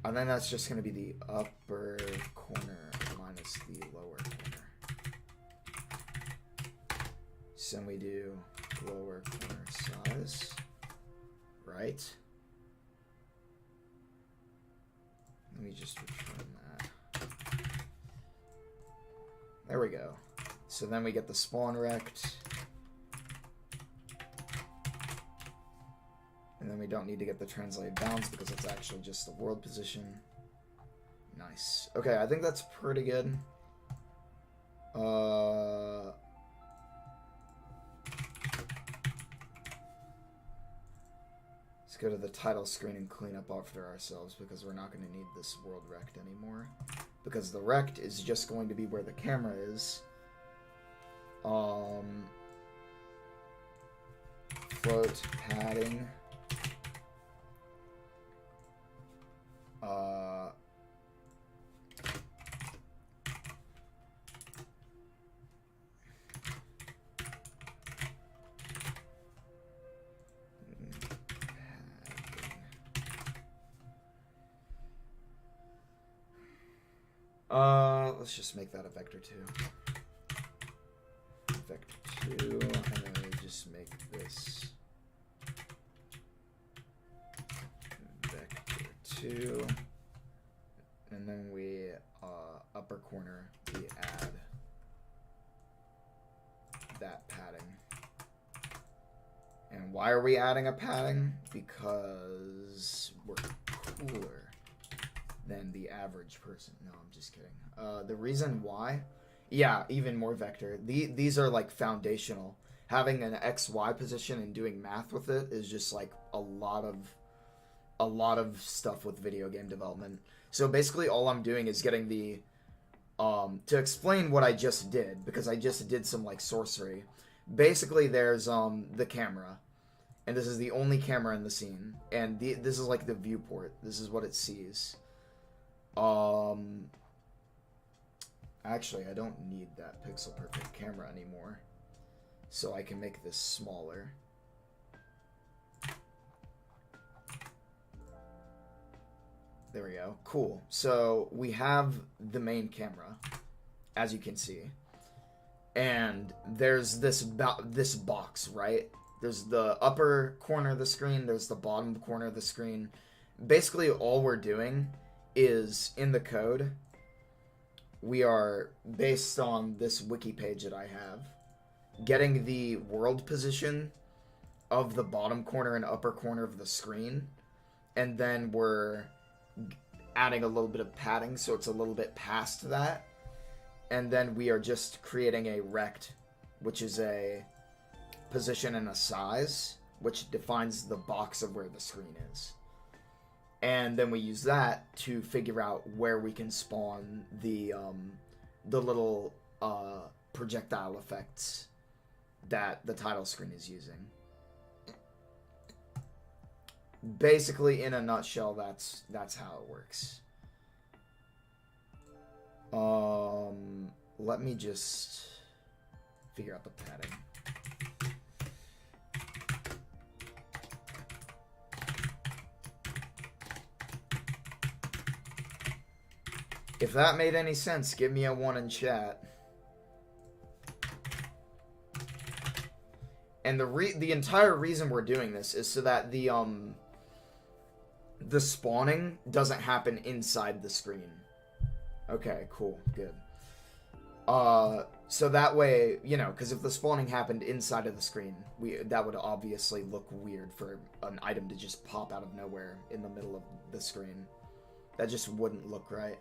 I think that's just going to be the upper corner minus the lower corner. So we do lower corner size, right? Let me just return that. There we go. So then we get the spawn rect. And then we don't need to get the translated bounds because it's actually just the world position. Nice. Okay, I think that's pretty good. Let's go to the title screen and clean up after ourselves because we're not going to need this world rect anymore. Because the rect is just going to be where the camera is. Float padding. Let's just make that a vector 2. Vector 2, and then we just make this vector 2, and then we upper corner we add that padding. And why are we adding a padding? Because we're cooler than the average person. No, I'm just kidding. The reason why, yeah, even more vector. These are like foundational. Having an XY position and doing math with it is just like a lot of stuff with video game development. So basically all I'm doing is getting the to explain what I just did, because I just did some like sorcery. Basically there's the camera, and this is the only camera in the scene, and this is like the viewport. This is what it sees. Actually, I don't need that pixel perfect camera anymore, so I can make this smaller. There we go. Cool. So we have the main camera, as you can see, and there's this box, right? There's the upper corner of the screen, there's the bottom corner of the screen. Basically, all we're doing is, in the code, we are, based on this wiki page that I have, getting the world position of the bottom corner and upper corner of the screen, and then we're adding a little bit of padding so it's a little bit past that, and then we are just creating a rect, which is a position and a size, which defines the box of where the screen is. And then we use that to figure out where we can spawn the little projectile effects that the title screen is using. Basically, in a nutshell, that's how it works. Let me just figure out the padding. If that made any sense, give me a 1 in chat. And the entire reason we're doing this is so that the spawning doesn't happen inside the screen. Okay, cool, good. So that way, you know, because if the spawning happened inside of the screen, that would obviously look weird for an item to just pop out of nowhere in the middle of the screen. That just wouldn't look right.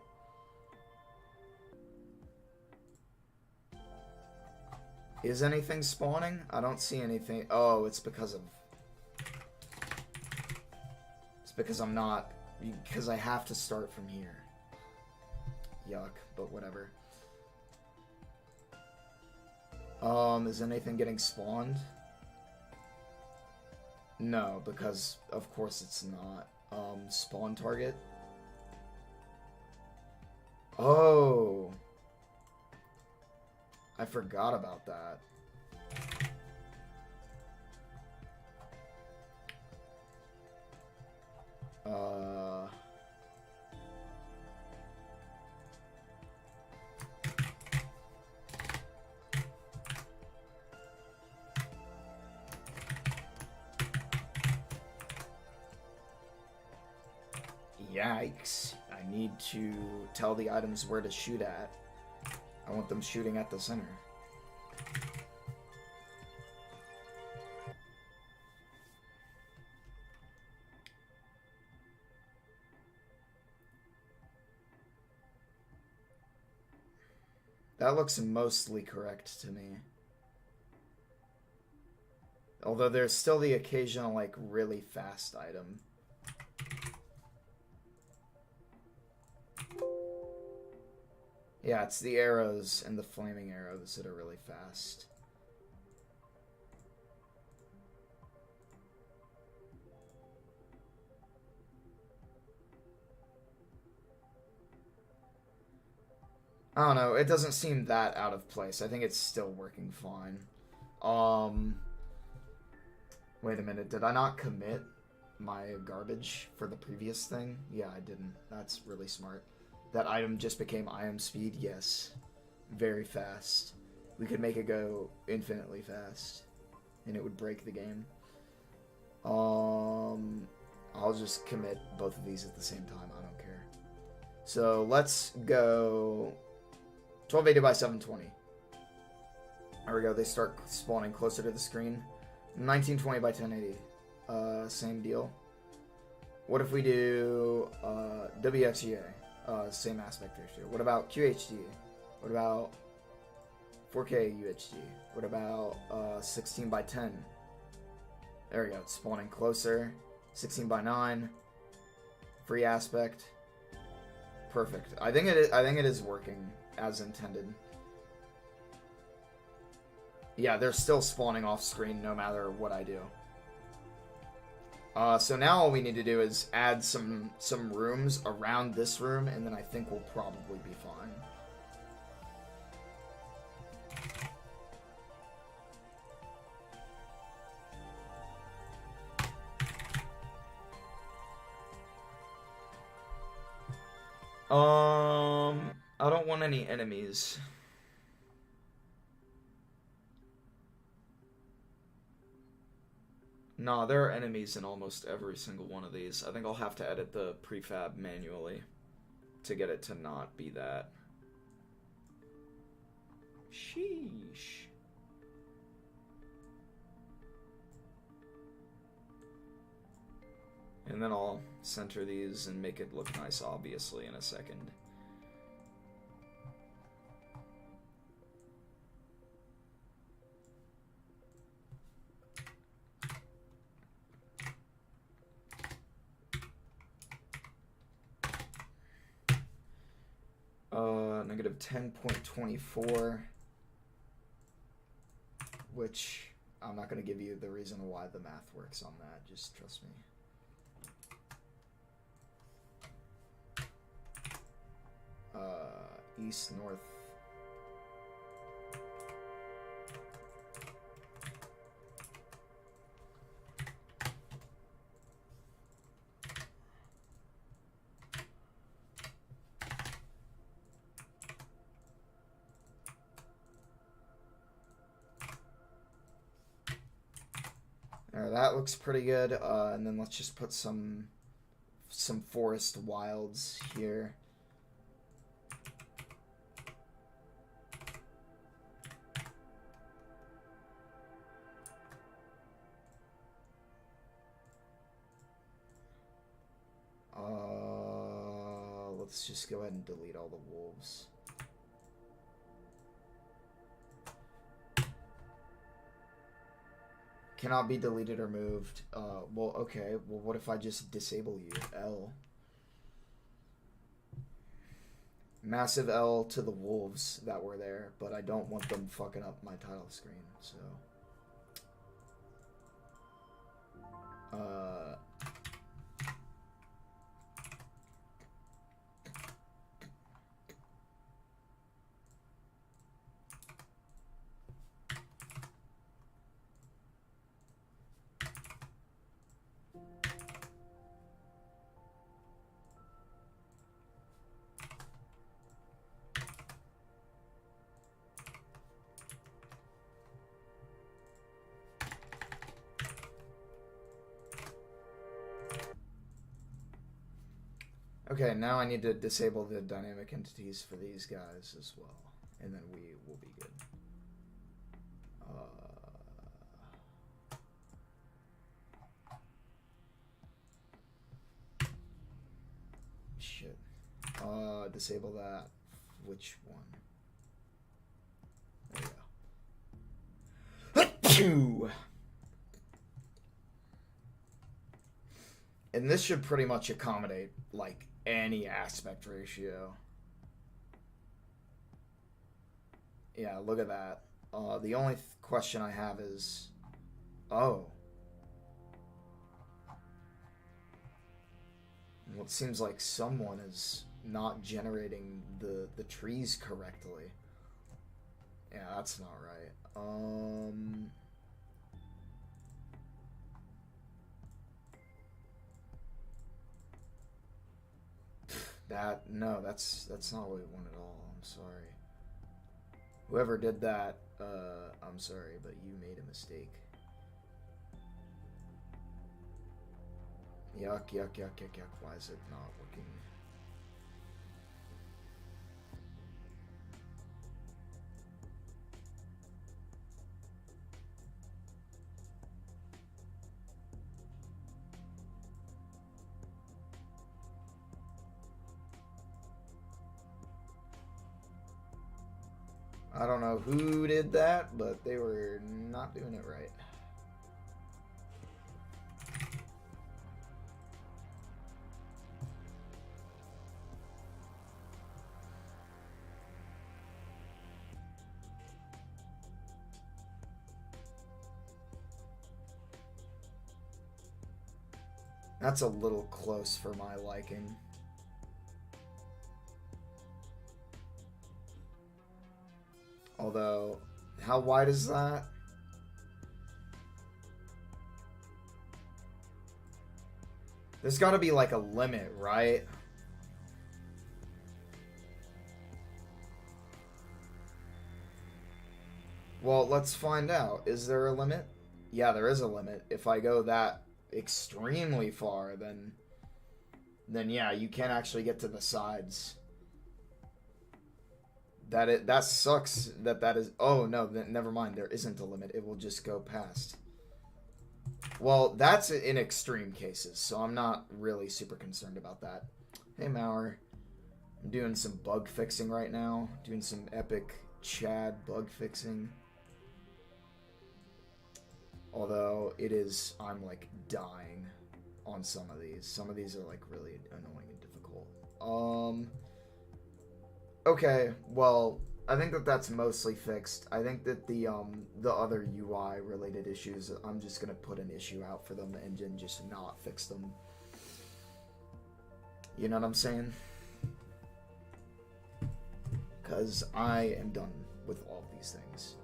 Is anything spawning? I don't see anything. Oh, it's because I'm not, because I have to start from here. Yuck, but whatever. Is anything getting spawned? No, because of course it's not. Spawn target. Oh, I forgot about that. Yikes. I need to tell the items where to shoot at. I want them shooting at the center. That looks mostly correct to me. Although there's still the occasional, like, really fast item. Yeah, it's the arrows and the flaming arrows that are really fast. I don't know, it doesn't seem that out of place. I think it's still working fine. Wait a minute, did I not commit my garbage for the previous thing? Yeah, I didn't. That's really smart. That item just became IM speed? Yes. Very fast. We could make it go infinitely fast, and it would break the game. I'll just commit both of these at the same time. I don't care. So let's go 1280 by 720. There we go. They start spawning closer to the screen. 1920 by 1080. Same deal. What if we do WXGA? Same aspect ratio. What about QHD? What about 4K UHD? What about 16 by 10? There we go. It's spawning closer. 16 by 9. Free aspect. Perfect. I think it is working as intended. Yeah, they're still spawning off screen no matter what I do. So now all we need to do is add some rooms around this room, and then I think we'll probably be fine. I don't want any enemies. Nah, there are enemies in almost every single one of these. I think I'll have to edit the prefab manually to get it to not be that. Sheesh. And then I'll center these and make it look nice, obviously, in a second. Negative 10.24, which I'm not going to give you the reason why the math works on that, just trust me. East, north. That looks pretty good, and then let's just put some forest wilds here. Let's just go ahead and delete all the wolves. Cannot be deleted or moved. Well, okay. Well, what if I just disable you? L. Massive L to the wolves that were there, but I don't want them fucking up my title screen, so... Okay, now I need to disable the dynamic entities for these guys as well. And then we will be good. Shit. Disable that. Which one? There we go. And this should pretty much accommodate, like, any aspect ratio. Yeah, look at that. The only question I have is... Oh. Well, it seems like someone is not generating the trees correctly. Yeah, that's not right. No, that's not what we want at all. I'm sorry. Whoever did that, I'm sorry, but you made a mistake. Yuck, yuck, yuck, yuck, yuck. Why is it not working? I don't know who did that, but they were not doing it right. That's a little close for my liking. Although, how wide is that? There's got to be like a limit, right? Well, let's find out. Is there a limit? Yeah, there is a limit. If I go that extremely far, then yeah, you can't actually get to the sides. That sucks that is... Oh, no, never mind. There isn't a limit. It will just go past. Well, that's in extreme cases, so I'm not really super concerned about that. Hey, Mauer. I'm doing some bug fixing right now. Doing some epic Chad bug fixing. Although, I'm, like, dying on some of these. Some of these are, like, really annoying and difficult. Okay, well, I think that's mostly fixed. I think that the other UI related issues, I'm just gonna put an issue out for them and then just not fix them. You know what I'm saying? Because I am done with all of these things.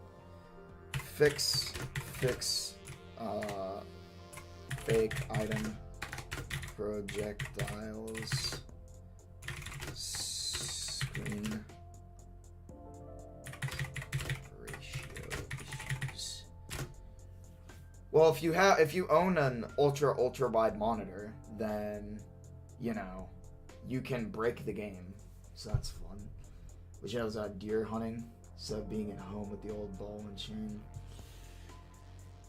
Fix, fake item projectiles. Screen ratio issues. Well, if you own an ultra wide monitor, then you know you can break the game, so that's fun. Which has deer hunting instead of being at home with the old ball and chain.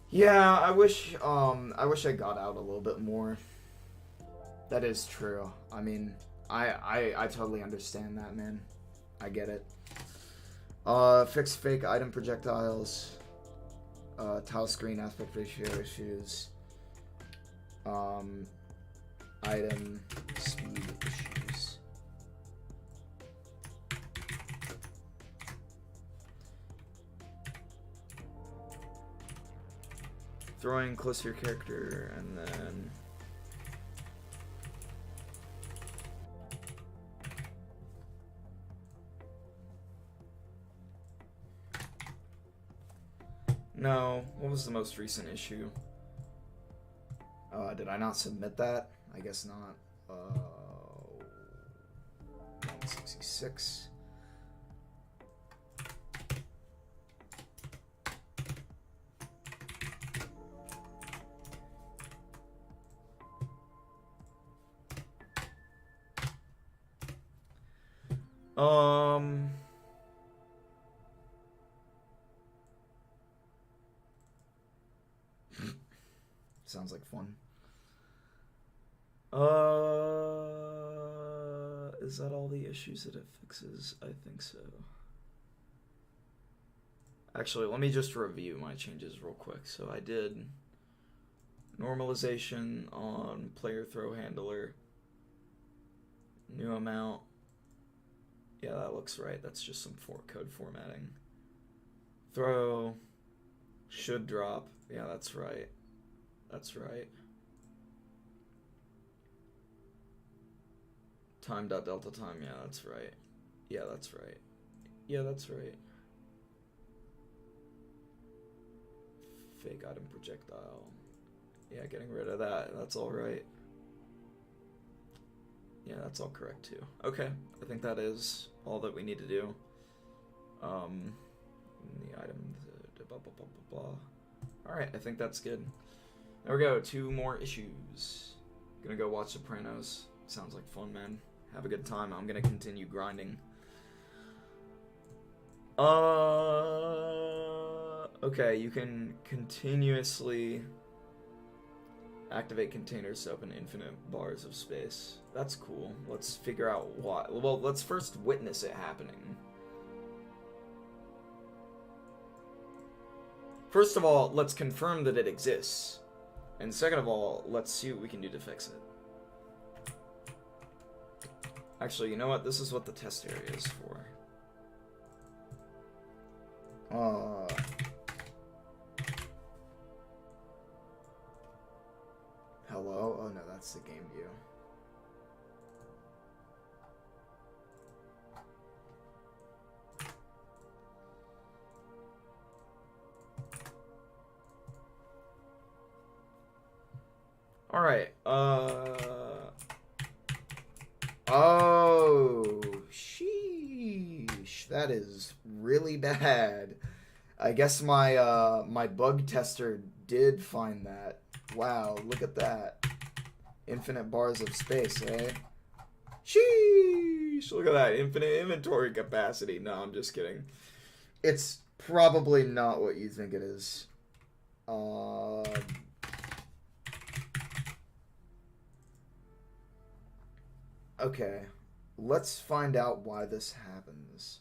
Yeah, I wish I got out a little bit more. That is true. I mean, I totally understand that, man. I get it. Fix fake item projectiles. Tile screen aspect ratio issues. Item speed issues. Throwing close to your character, and then... No, what was the most recent issue? Did I not submit that? I guess not. 166. Um... Sounds like fun. Is that all the issues that it fixes? I think so. Actually, let me just review my changes real quick. So I did normalization on player throw handler. New amount. Yeah, that looks right. That's just some code formatting. Throw. Should drop. Yeah, that's right. That's right. Time.delta time. Yeah, that's right. Yeah, that's right. Yeah, that's right. Fake item projectile. Yeah, getting rid of that. That's all right. Yeah, that's all correct too. Okay, I think that is all that we need to do. The item, blah, blah, blah, blah, blah. All right, I think that's good. There we go. 2 more issues. Gonna go watch Sopranos. Sounds like fun, man. Have a good time. I'm gonna continue grinding. Okay, you can continuously activate containers to open infinite bars of space. That's cool. Let's figure out why. Well, let's first witness it happening. First of all, let's confirm that it exists. And second of all, let's see what we can do to fix it. Actually, you know what? This is what the test area is for. Hello? Oh no, that's the game view. Alright, oh, sheesh. That is really bad. I guess my, my bug tester did find that. Wow, look at that. Infinite bars of space, eh? Sheesh! Look at that. Infinite inventory capacity. No, I'm just kidding. It's probably not what you think it is. Okay. Let's find out why this happens.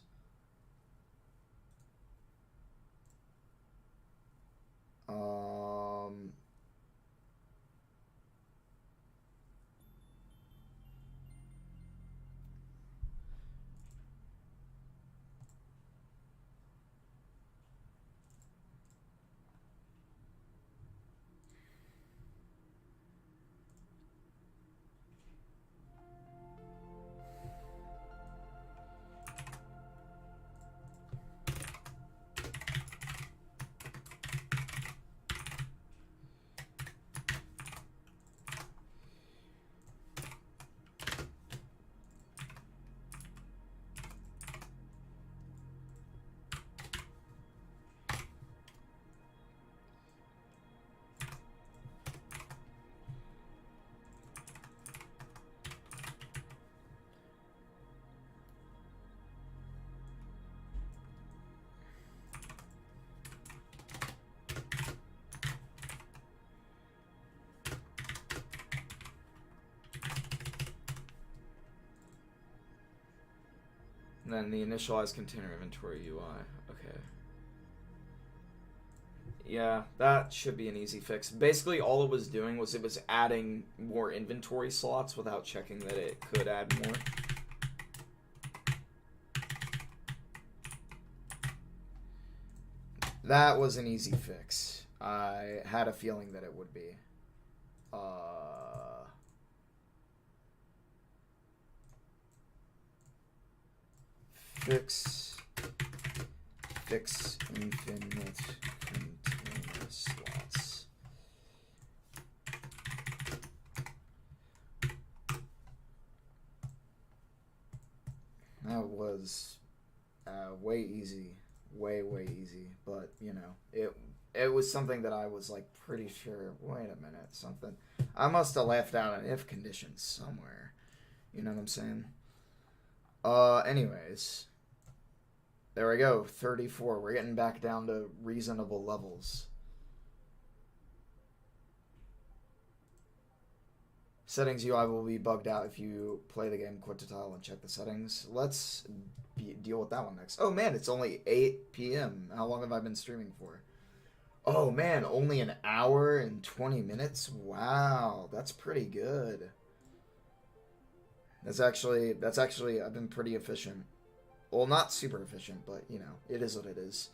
And then the initialize container inventory UI. Okay. Yeah, that should be an easy fix. Basically, all it was doing was it was adding more inventory slots without checking that it could add more. That was an easy fix. I had a feeling that it would be. Fix infinite container slots. That was way easy, way easy. But you know, it was something that I was like pretty sure. Wait a minute, something. I must have left out an if condition somewhere. You know what I'm saying? Anyways. There we go, 34. We're getting back down to reasonable levels. Settings UI will be bugged out if you play the game, quit to tile, and check the settings. Let's deal with that one next. Oh man, it's only 8 p.m. How long have I been streaming for? Oh man, only an hour and 20 minutes? Wow, that's pretty good. That's actually, I've been pretty efficient. Well, not super efficient, but, you know, it is what it is.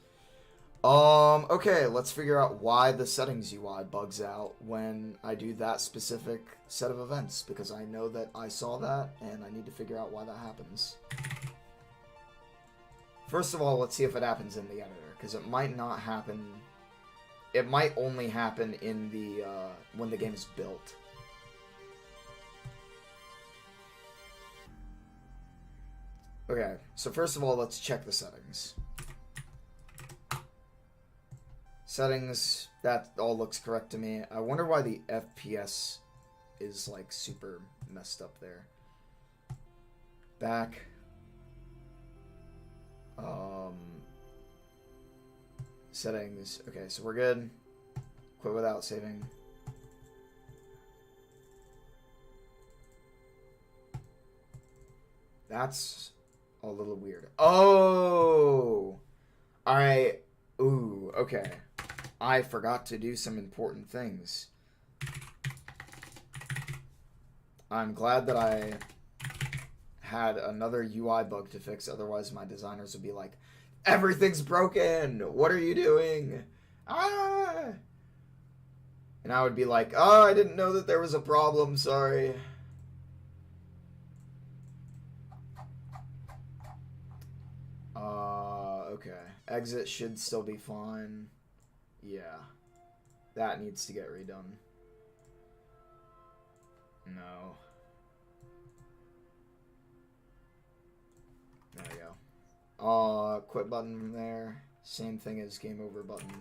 Okay, let's figure out why the settings UI bugs out when I do that specific set of events, because I know that I saw that, and I need to figure out why that happens. First of all, let's see if it happens in the editor, because it might not happen... It might only happen in the, when the game is built. Okay, so first of all, let's check the settings. Settings, that all looks correct to me. I wonder why the FPS is, like, super messed up there. Back. Settings. Okay, so we're good. Quit without saving. That's a little weird. Oh! Alright. Ooh, okay. I forgot to do some important things. I'm glad that I had another UI bug to fix, otherwise my designers would be like, everything's broken! What are you doing? Ah! And I would be like, oh, I didn't know that there was a problem, sorry. Okay. Exit should still be fine. Yeah. That needs to get redone. No. There we go. Quit button from there. Same thing as game over button.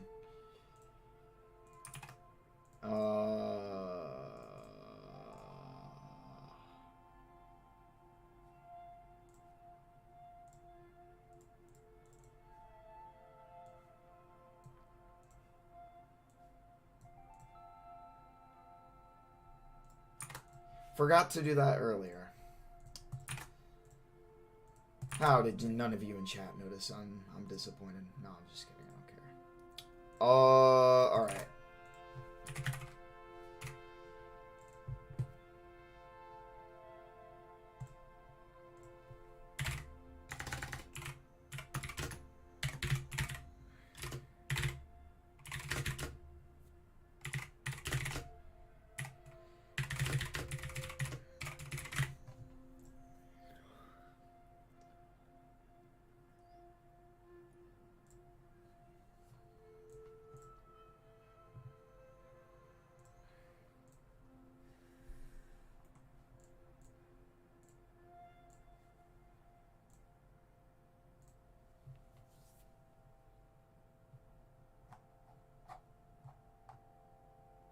Forgot to do that earlier. How did none of you in chat notice? I'm disappointed. No, I'm just kidding. I don't care. Alright.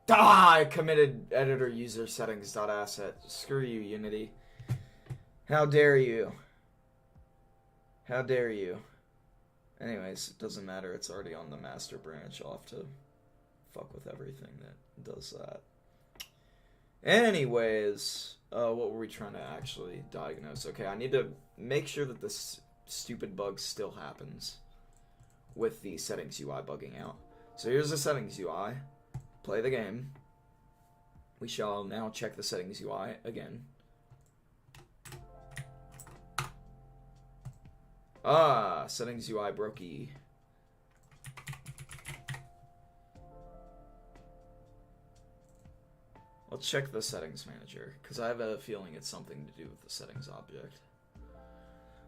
Ah, I committed editor user settings.asset. Screw you, Unity. How dare you? How dare you? Anyways, it doesn't matter. It's already on the master branch. I'll have to fuck with everything that does that. Anyways, what were we trying to actually diagnose? Okay, I need to make sure that this stupid bug still happens with the settings UI bugging out. So here's the settings UI. Play the game. We shall now check the settings UI again. Ah, settings UI brokey. Let's check the settings manager, because I have a feeling it's something to do with the settings object.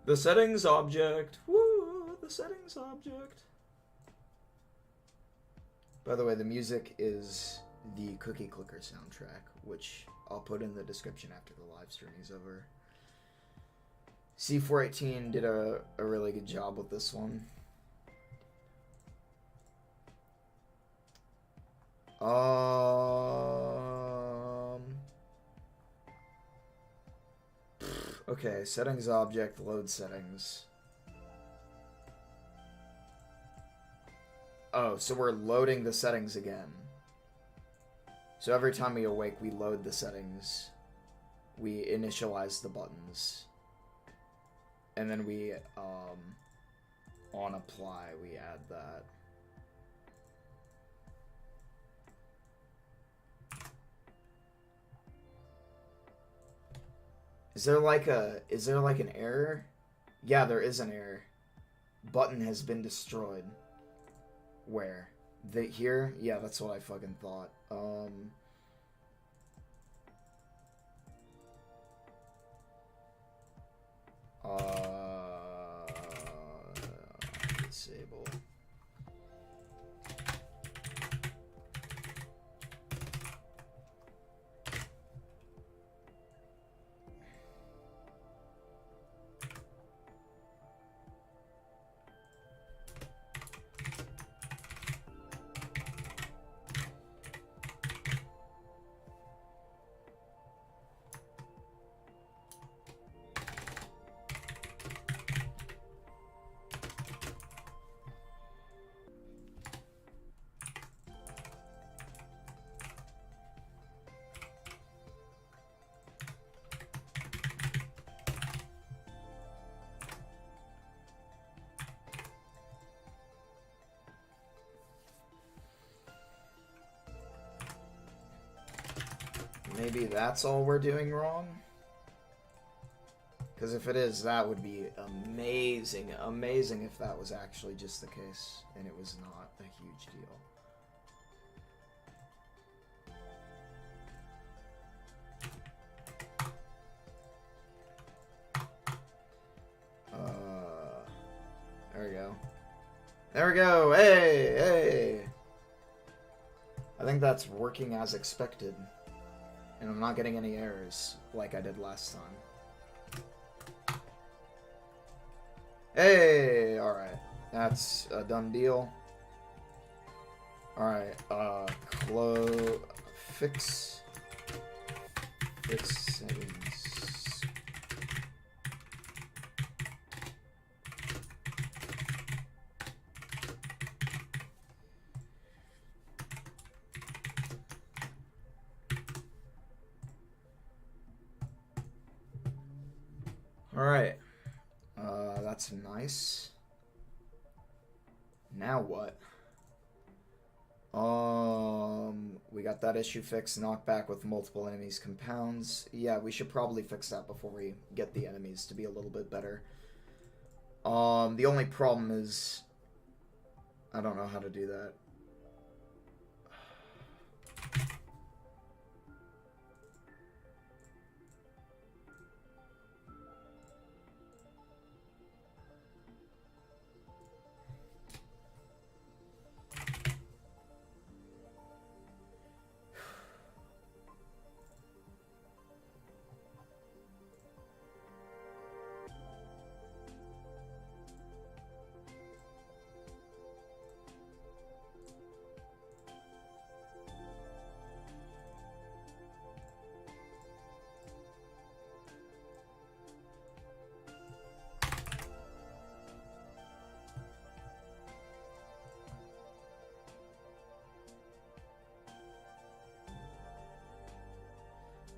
The settings object! Woo! The settings object! By the way, the music is the Cookie Clicker soundtrack, which I'll put in the description after the live stream is over. C418 did a really good job with this one. Okay, settings object, load settings. Oh, so we're loading the settings again. So every time we awake, we load the settings. We initialize the buttons. And then we, on apply, we add that. Is there like an error? Yeah, there is an error. Button has been destroyed. Where? Here? Yeah, that's what I fucking thought. Disable. Maybe that's all we're doing wrong? Because if it is, that would be amazing. Amazing if that was actually just the case, and it was not a huge deal. There we go. There we go! Hey! Hey! I think that's working as expected. And I'm not getting any errors like I did last time. Hey! Alright. That's a done deal. Alright, fix settings. Alright. That's nice. Now what? We got that issue fixed. Knockback with multiple enemies compounds. Yeah, we should probably fix that before we get the enemies to be a little bit better. The only problem is I don't know how to do that.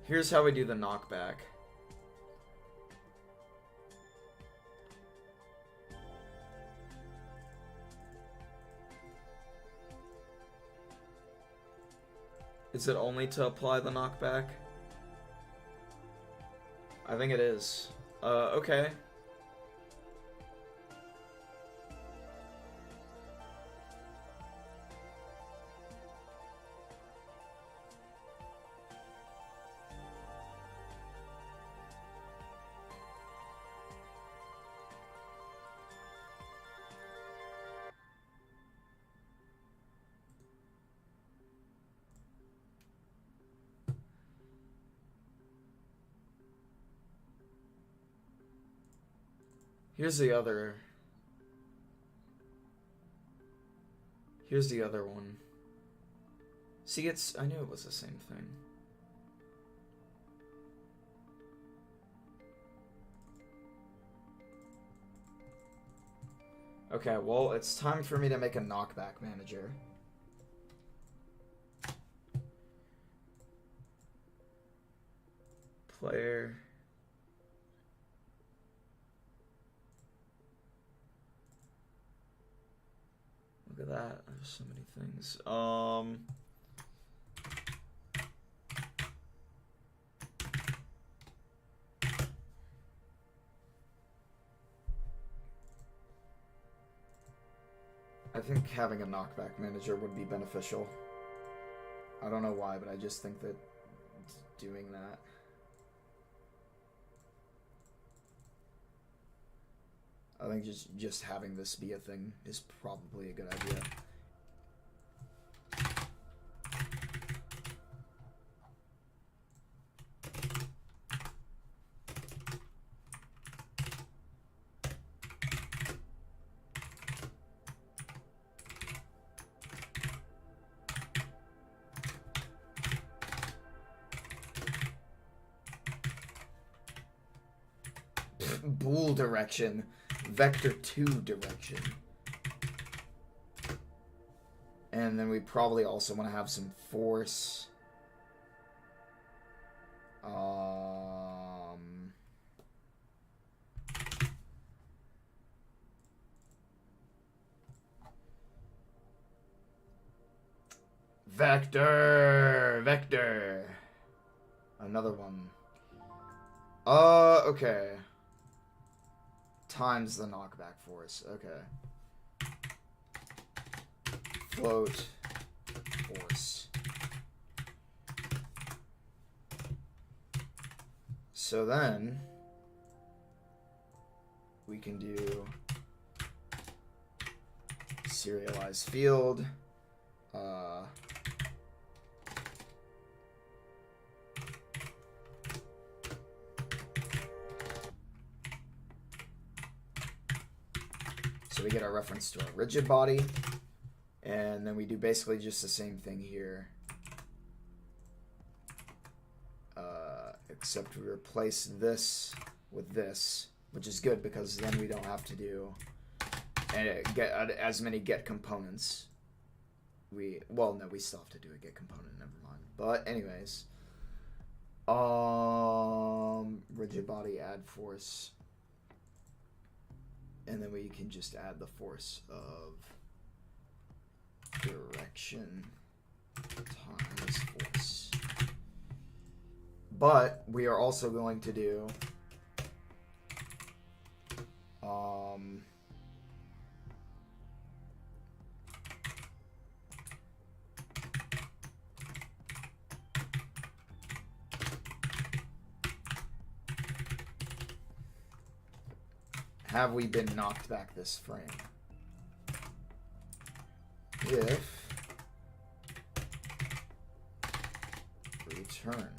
Here's how we do the knockback. Is it only to apply the knockback? I think it is. Okay. Here's the other one. See, I knew it was the same thing. Okay, well, it's time for me to make a knockback manager. Player. Look at that. There's so many things. I think having a knockback manager would be beneficial. I don't know why, but I just think that doing that. I think just having this be a thing is probably a good idea. Bool direction. Vector 2 direction. And then we probably also want to have some force. Vector. Another one. Okay. Times the knockback force. Okay. Float force. So then we can do serialized field. So we get our reference to our rigid body, and then we do basically just the same thing here, except we replace this with this, which is good because then we don't have to do get as many get components. Well, no, we still have to do a get component. Never mind. But anyways, rigid body add force. And then we can just add the force of direction times force. But we are also going to do have we been knocked back this frame? If return.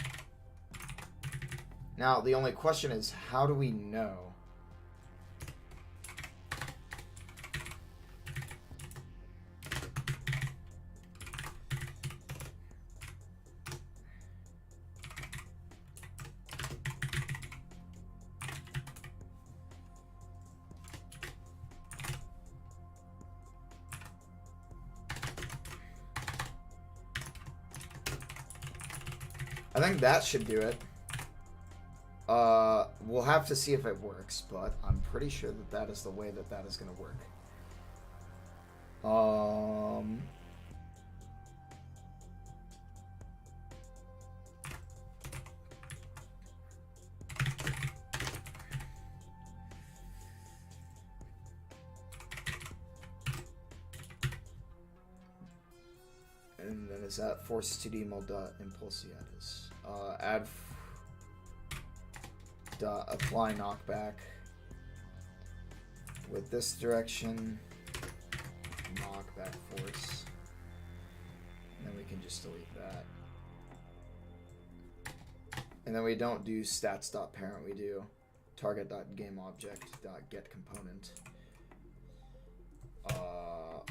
Now, the only question is, how do we know? I think that should do it. We'll have to see if it works, but I'm pretty sure that that is the way that that is going to work. And then is that force 2D mode dot impulse? Yeah, it is. Add dot apply knockback with this direction, knockback force, and then we can just delete that. And then we don't do stats.parent, we do target.gameObject.getComponent. Var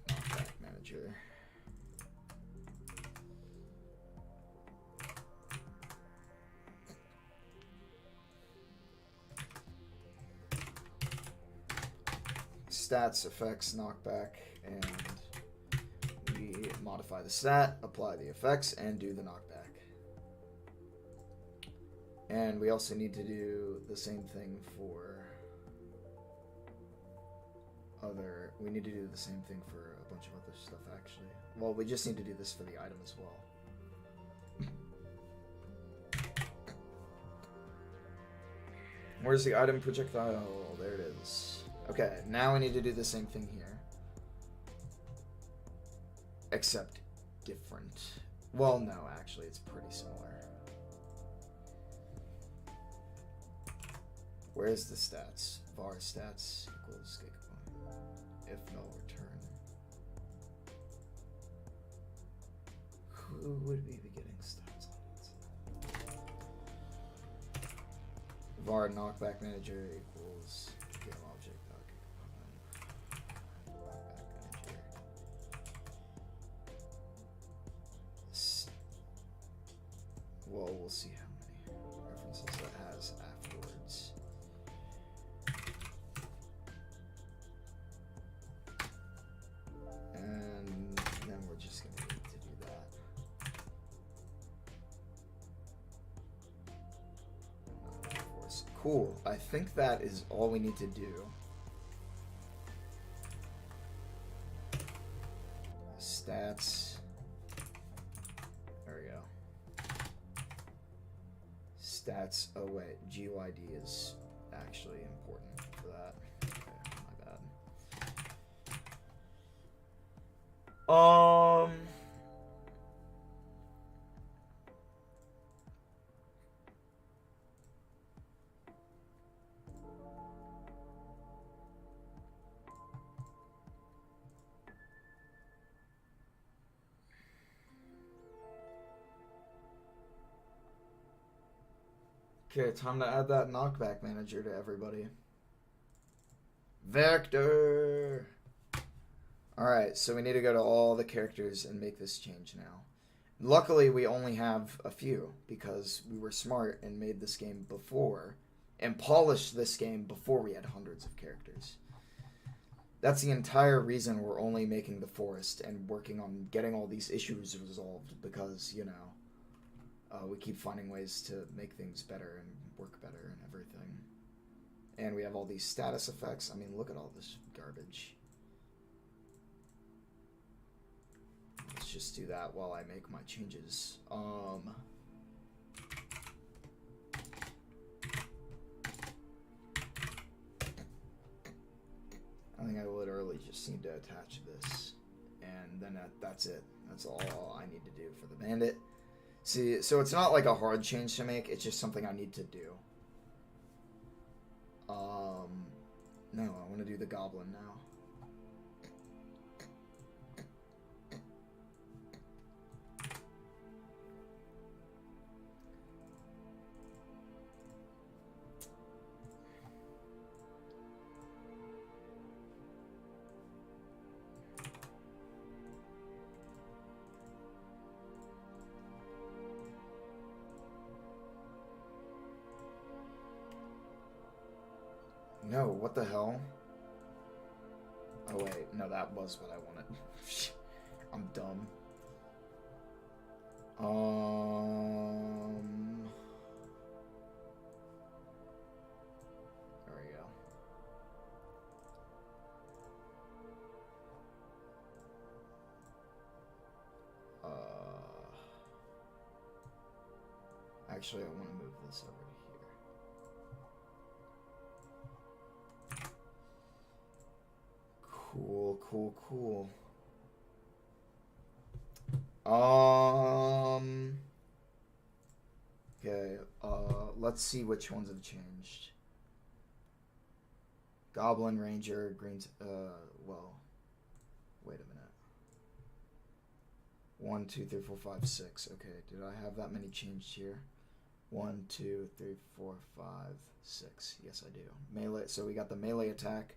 knockback manager. stats, effects, knockback, and we modify the stat, apply the effects, and do the knockback. And we also need to do the same thing for we need to do the same thing for a bunch of other stuff, actually. Well, we just need to do this for the item as well. Where's the item projectile? There it is. Okay, now we need to do the same thing here. Except different. Well, no, actually, it's pretty similar. Where's the stats? Var stats equals gigabyte. If null, return. Who would we be getting stats on? Var knockback manager equals game object knockback manager. Well, we'll see how many references that has afterwards. And then we're just going to need to do that. Cool. I think that is all we need to do. Stats. There we go. Stats. Oh wait, GUID is actually important for that. Okay, my bad. Okay, time to add that knockback manager to everybody. Vector! Alright, so we need to go to all the characters and make this change now. Luckily, we only have a few, because we were smart and made this game before, and polished this game before we had hundreds of characters. That's the entire reason we're only making the forest and working on getting all these issues resolved, because, you know, we keep finding ways to make things better and work better and everything. And we have all these status effects. I mean, look at all this garbage. Let's just do that while I make my changes. I think I literally just need to attach this. And then that's it. That's all I need to do for the bandit. See, so it's not like a hard change to make, it's just something I need to do. No, I want to do the goblin now. No, what the hell? Oh wait, no, that was what I wanted. I'm dumb. There we go. Actually, I want to move this over to here. Cool. Okay, let's see which ones have changed. Goblin, Ranger, Greens, well, wait a minute. 1, 2, 3, 4, 5, 6. Okay, did I have that many changed here? 1, 2, 3, 4, 5, 6. Yes, I do. Melee, so we got the melee attack.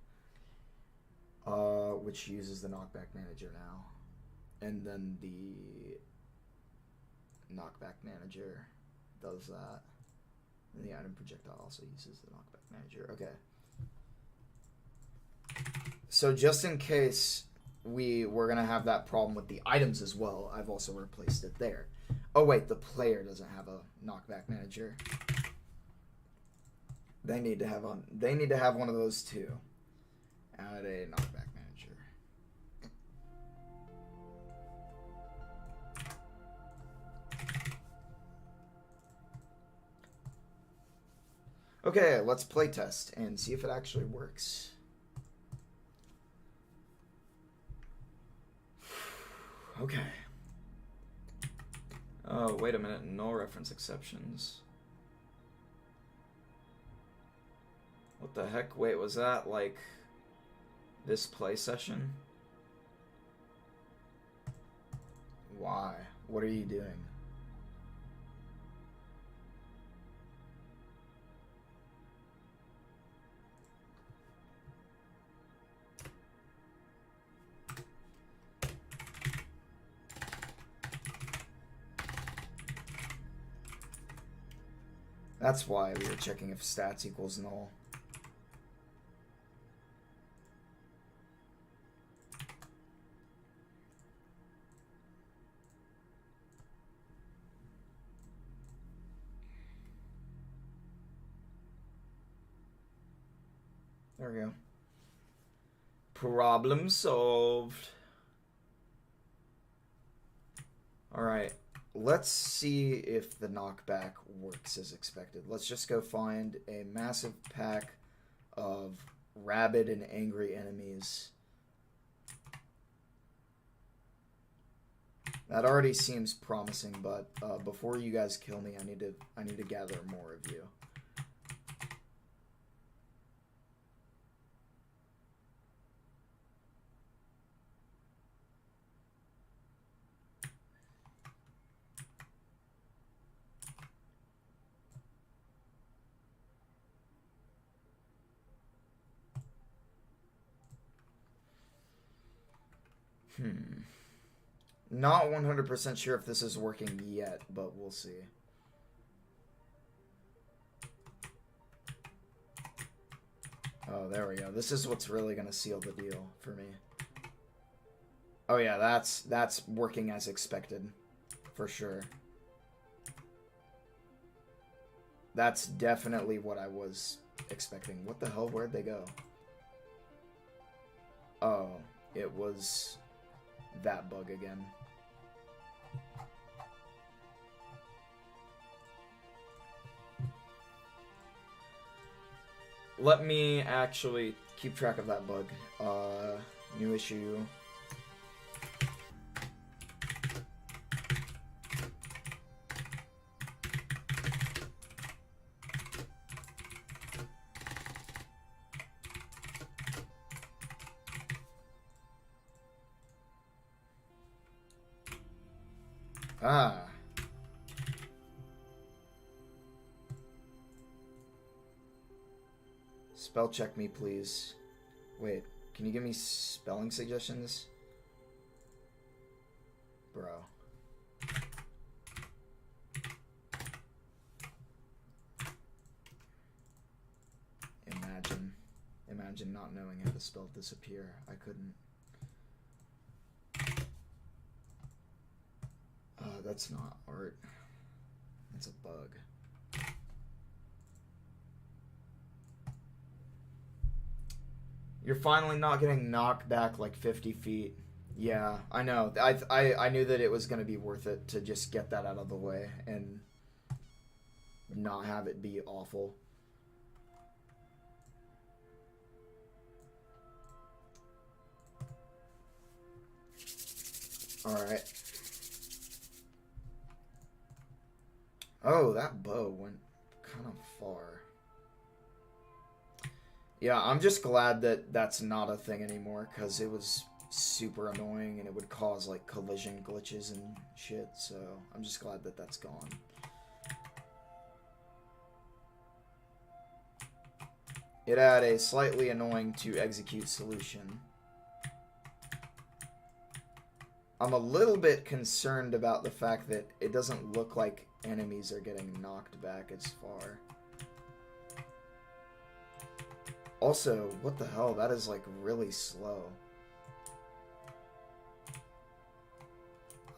Which uses the knockback manager now. And then the knockback manager does that. And the item projectile also uses the knockback manager. Okay. So just in case we're going to have that problem with the items as well, I've also replaced it there. Oh wait, the player doesn't have a knockback manager. They need to have one of those too. Add a knockback manager. Okay, let's play test and see if it actually works. Okay. Oh, wait a minute. No reference exceptions. What the heck? Wait, was that like this play session? Why? What are you doing? That's why we were checking if stats equals null. There we go. Problem solved. Alright, let's see if the knockback works as expected. Let's just go find a massive pack of rabid and angry enemies. That already seems promising, but before you guys kill me, I need to gather more of you. Not 100% sure if this is working yet, but we'll see. Oh, there we go. This is what's really going to seal the deal for me. Oh yeah, that's working as expected, for sure. That's definitely what I was expecting. What the hell? Where'd they go? Oh, it was that bug again. Let me actually keep track of that bug. New issue. Ah. Spell check me, please. Wait, can you give me spelling suggestions? Bro. Imagine not knowing how to spell disappear. I couldn't. That's not art. That's a bug. You're finally not getting knocked back like 50 feet. Yeah, I know. I knew that it was going to be worth it to just get that out of the way and not have it be awful. Alright. Oh, that bow went kind of far. Yeah, I'm just glad that that's not a thing anymore, because it was super annoying and it would cause like collision glitches and shit, so I'm just glad that that's gone. It had a slightly annoying to execute solution. I'm a little bit concerned about the fact that it doesn't look like enemies are getting knocked back as far. Also, what the hell? That is like really slow.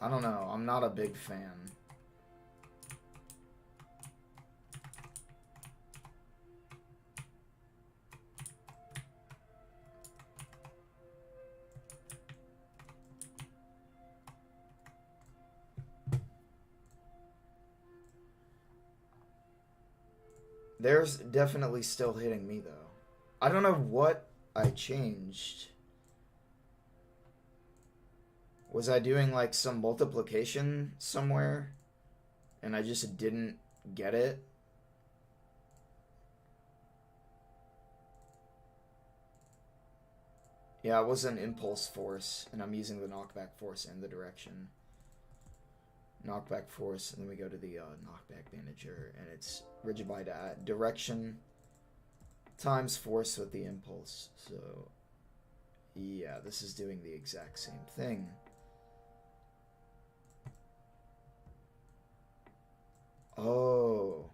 I don't know. I'm not a big fan. There's definitely still hitting me, though. I don't know what I changed. Was I doing, like, some multiplication somewhere? And I just didn't get it? Yeah, it was an impulse force, and I'm using the knockback force and the direction. Knockback force, and then we go to the knockback manager, and it's rigid by direction times force with the impulse. So, yeah, this is doing the exact same thing. Oh.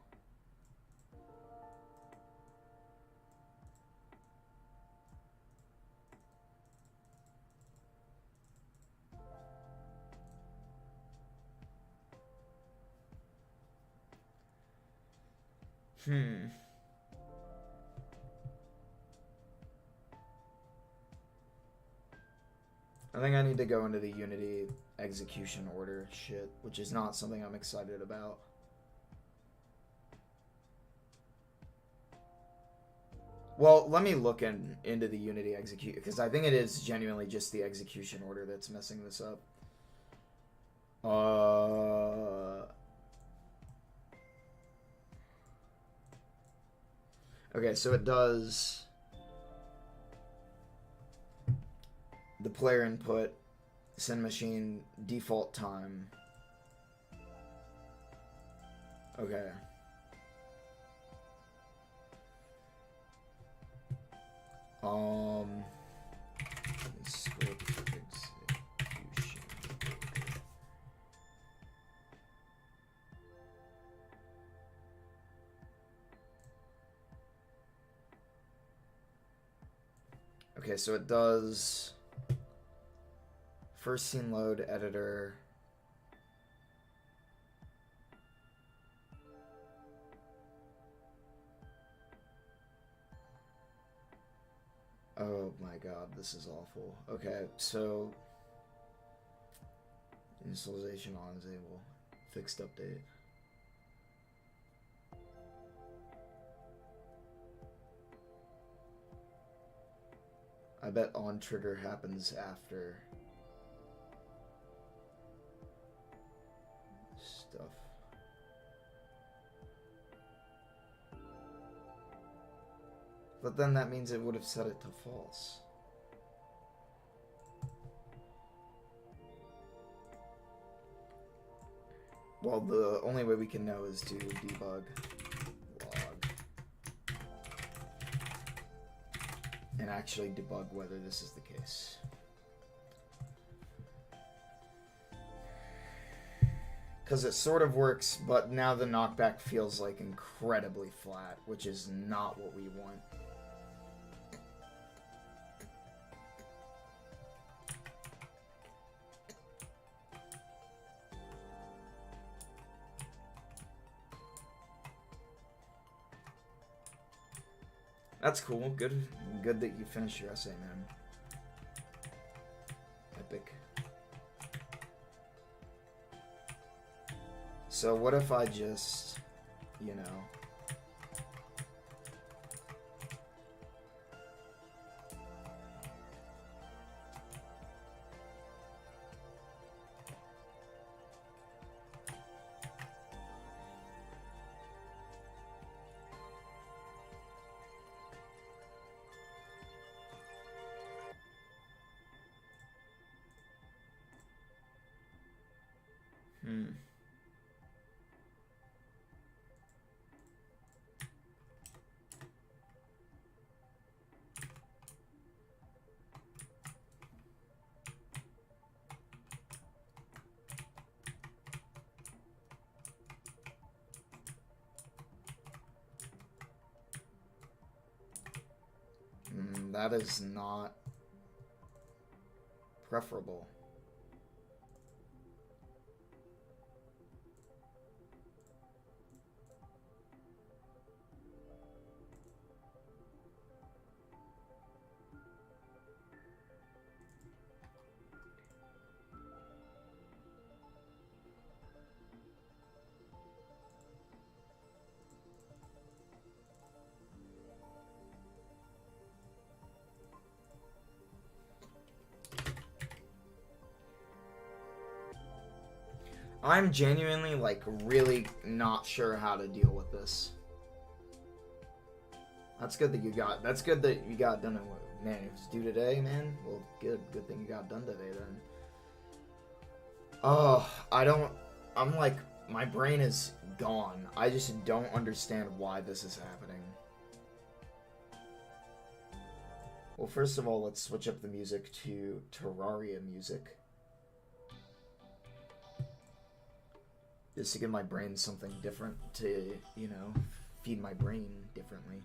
I think I need to go into the Unity execution order shit, which is not something I'm excited about. Well, let me look into the Unity execute, because I think it is genuinely just the execution order that's messing this up. Okay, so it does the player input, send machine, default time. Okay. Script execution. Okay, so it does first scene load editor. Oh my god, this is awful. Okay, so initialization on is able. Fixed update. I bet on trigger happens after stuff. But then that means it would have set it to false. Well, the only way we can know is to debug log and actually debug whether this is the case. Because it sort of works, but now the knockback feels like incredibly flat, which is not what we want. That's cool. Good that you finished your essay, man. Epic. So what if I just, you know... that is not preferable. I'm genuinely, like, really not sure how to deal with this. That's good that you got done in, man, if it's due today, man, well, good thing you got done today, then. Oh, I'm like, my brain is gone. I just don't understand why this is happening. Well, first of all, let's switch up the music to Terraria music. Just to give my brain something different to, you know, feed my brain differently.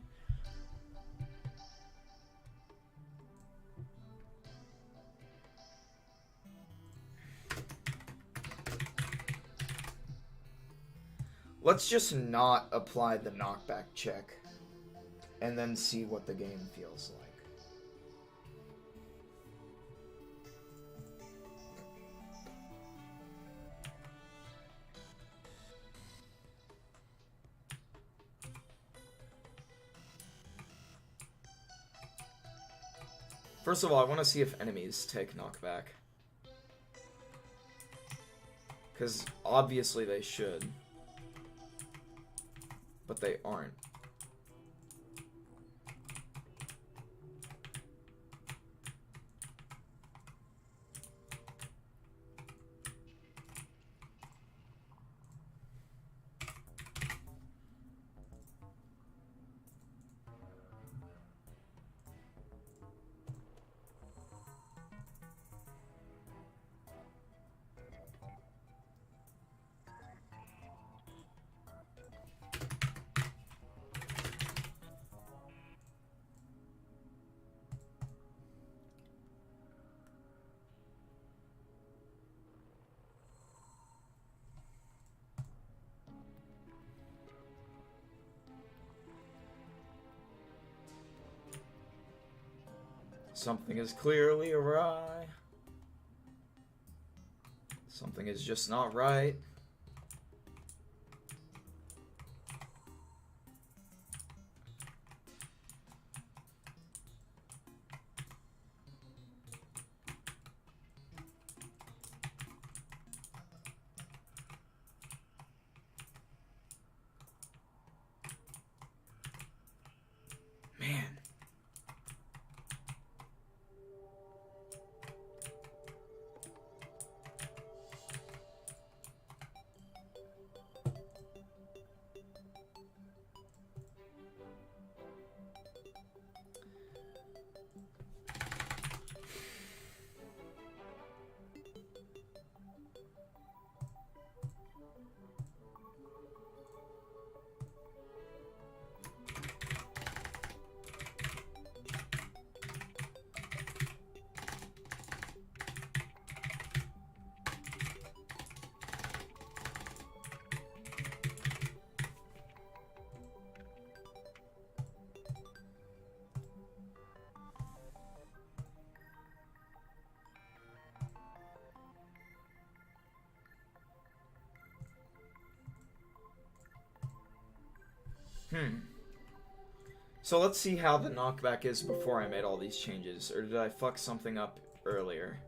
Let's just not apply the knockback check and then see what the game feels like. First of all, I want to see if enemies take knockback. Because obviously they should. But they aren't. Something is clearly awry. Something is just not right. Man. So let's see how the knockback is before I made all these changes. Or did I fuck something up earlier?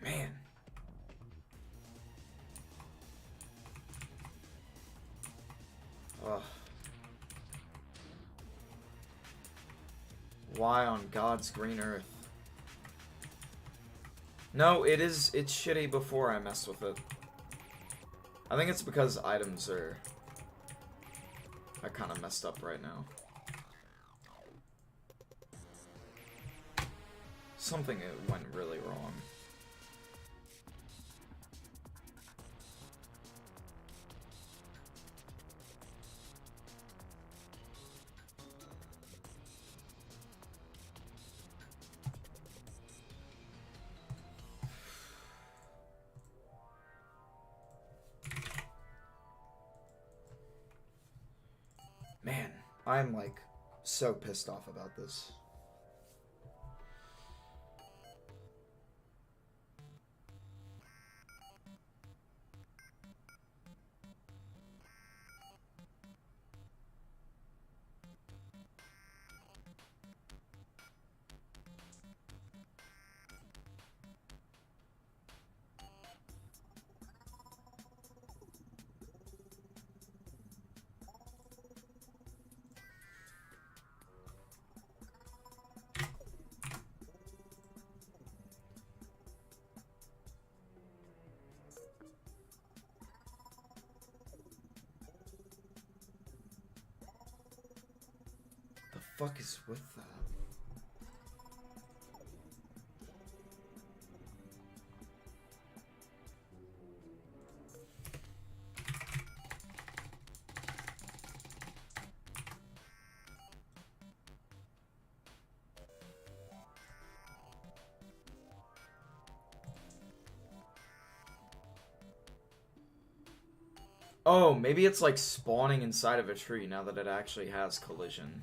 Man. Ugh. Why on God's green earth? No, it's shitty before I mess with it. I think it's because items are I kind of messed up right now. Something went really wrong. Man, I'm like so pissed off about this. The fuck is with that? Oh, maybe it's like spawning inside of a tree now that it actually has collision.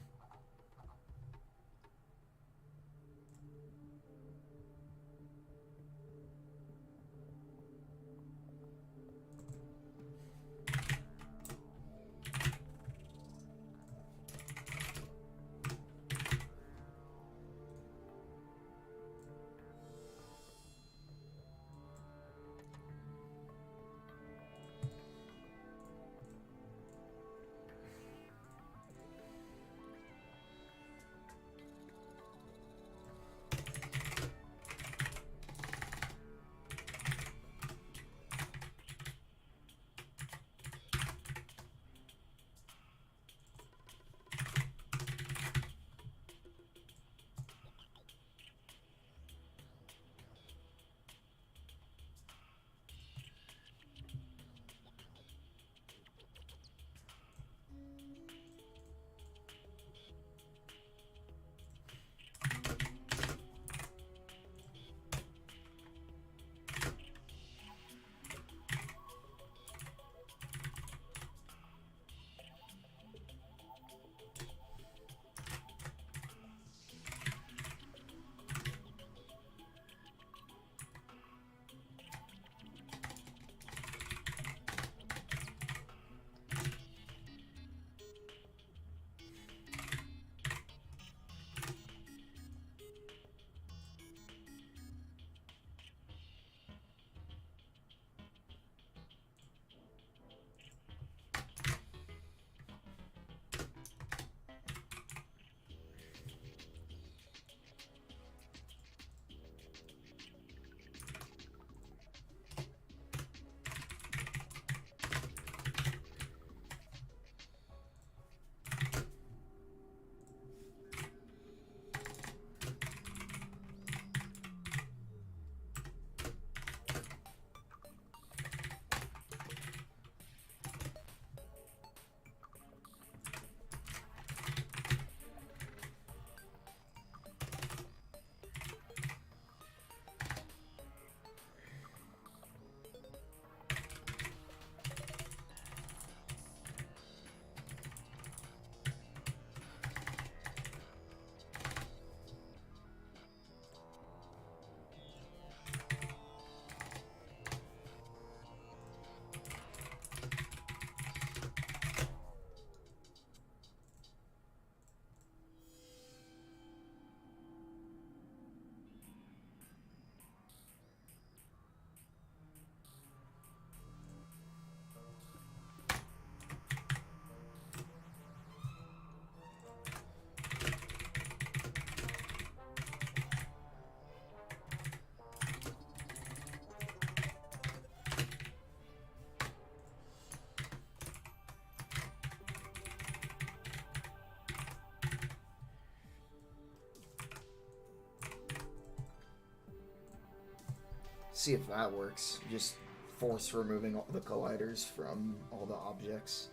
See if that works. Just force removing all the colliders from all the objects.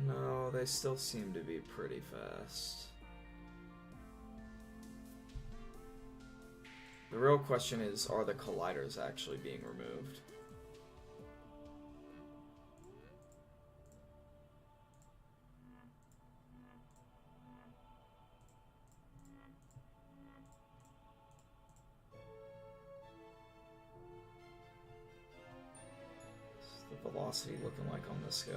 No, they still seem to be pretty fast. The real question is, are the colliders actually being removed? What's the velocity looking like on this guy?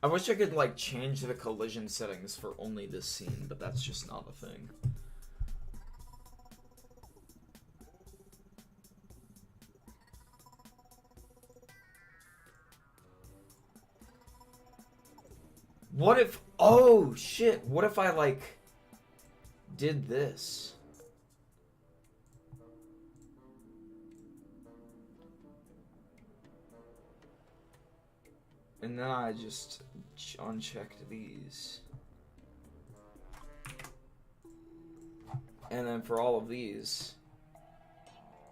I wish I could, like, change the collision settings for only this scene, but that's just not a thing. What if... Oh, shit. What if I, like, did this? And then I just unchecked these. And then for all of these,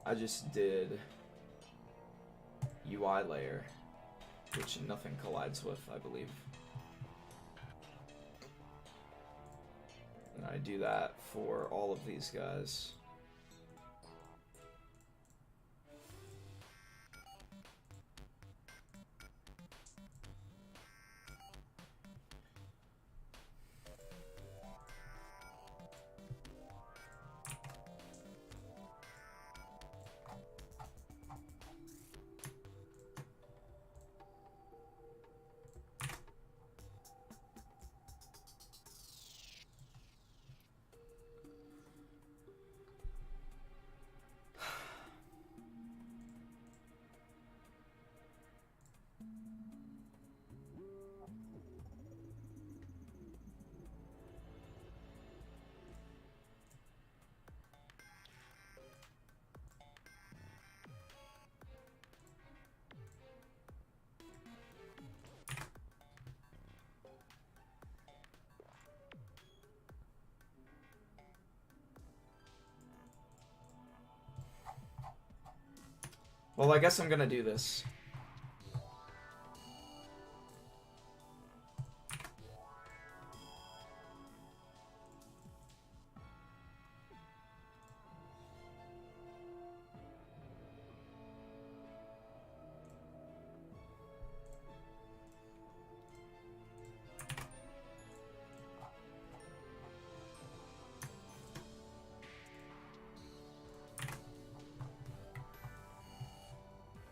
I just did UI layer, which nothing collides with, I believe. And I do that for all of these guys. Well, I guess I'm gonna do this.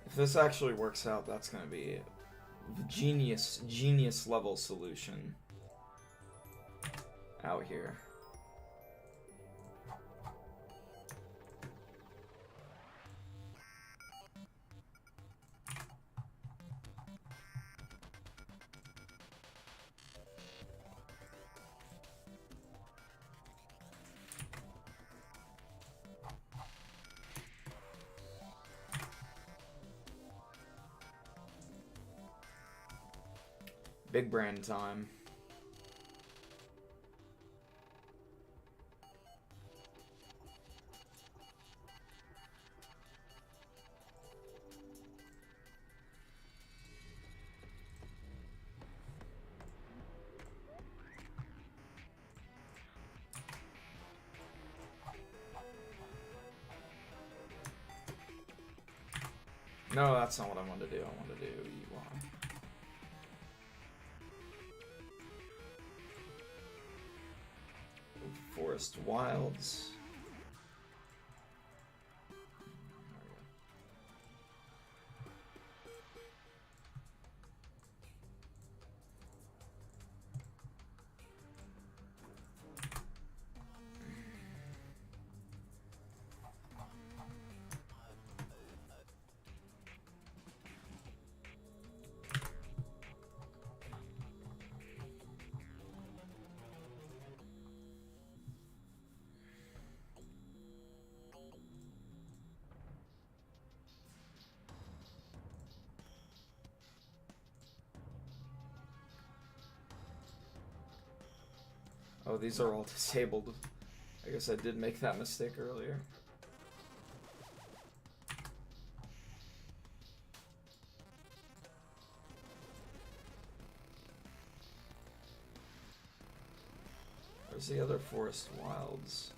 If this actually works out, that's gonna be a genius level solution out here. Big brain time. No, that's not what I want to do. I want to do UI. Forest Wilds. There we go. Oh, these are all disabled. I guess I did make that mistake earlier. Where's the other forest wilds?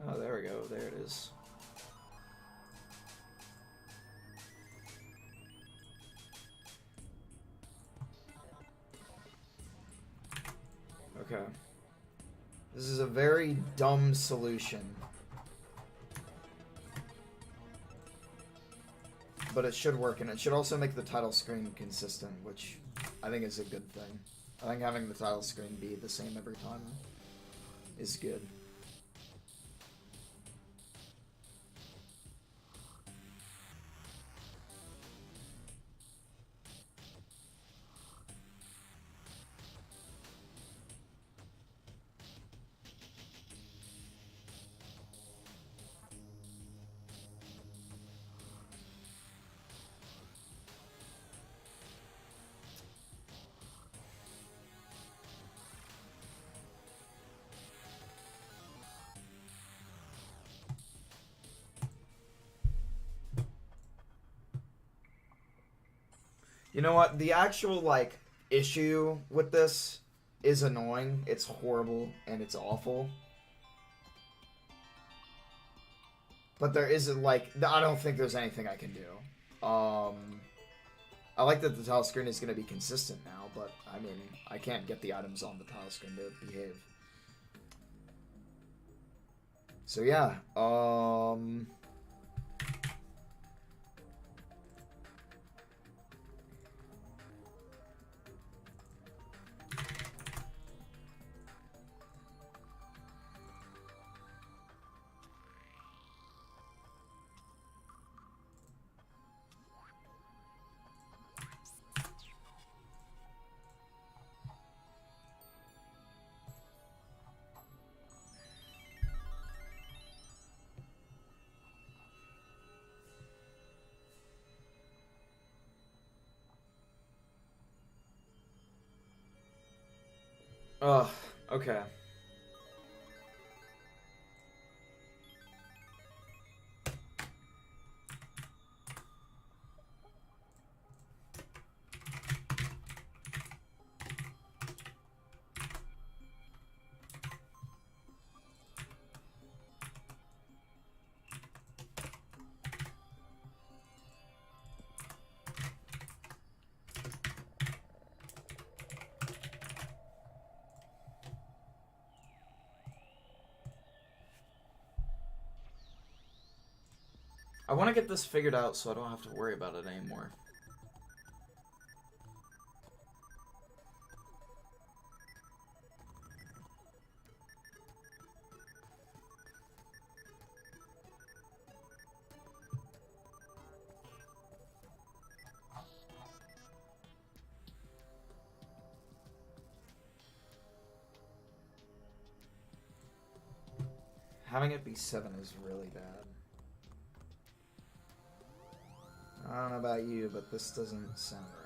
Oh, there we go. There it is. Okay. This is a very dumb solution. But it should work, and it should also make the title screen consistent, which I think is a good thing. I think having the title screen be the same every time is good. You know what? The actual, like, issue with this is annoying. It's horrible, and it's awful. But there isn't, like... I don't think there's anything I can do. I like that the tile screen is going to be consistent now, but, I mean, I can't get the items on the tile screen to behave. So, yeah. Ugh, okay. I want to get this figured out so I don't have to worry about it anymore. Having it be 7 is really bad. I don't know about you, but this doesn't sound right.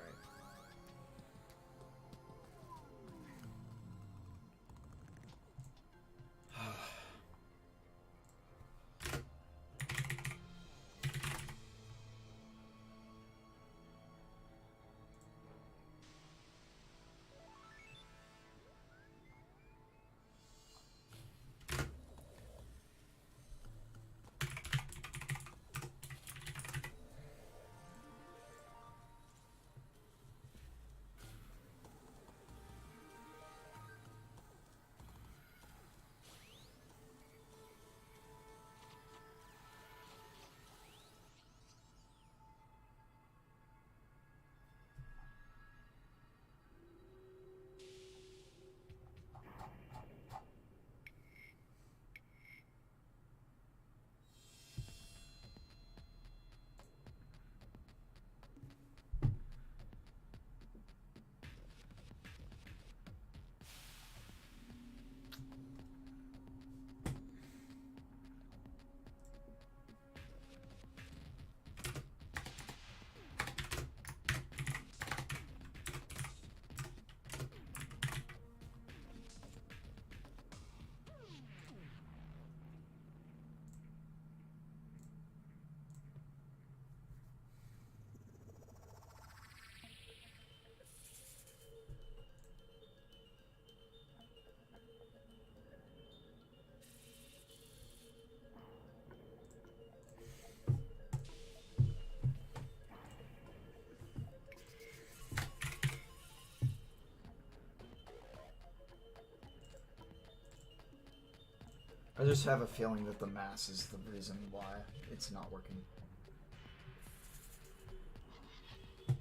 I just have a feeling that the mass is the reason why it's not working.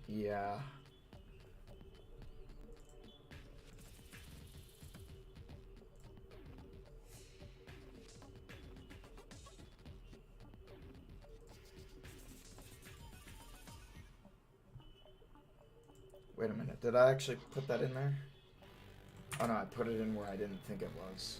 Yeah. Wait a minute, did I actually put that in there? Oh no, I put it in where I didn't think it was.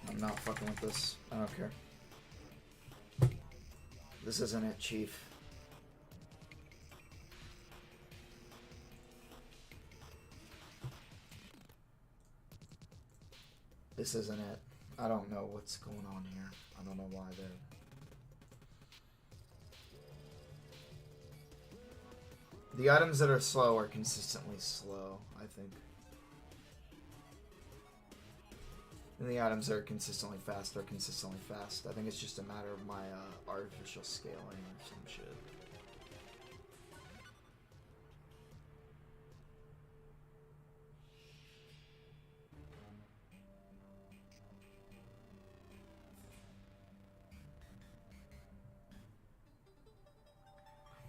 I'm not fucking with this. I don't care. This isn't it, Chief. This isn't it. I don't know what's going on here. I don't know why they're... The items that are slow are consistently slow, I think. And the items that are consistently fast are consistently fast. I think it's just a matter of my artificial scaling or some shit.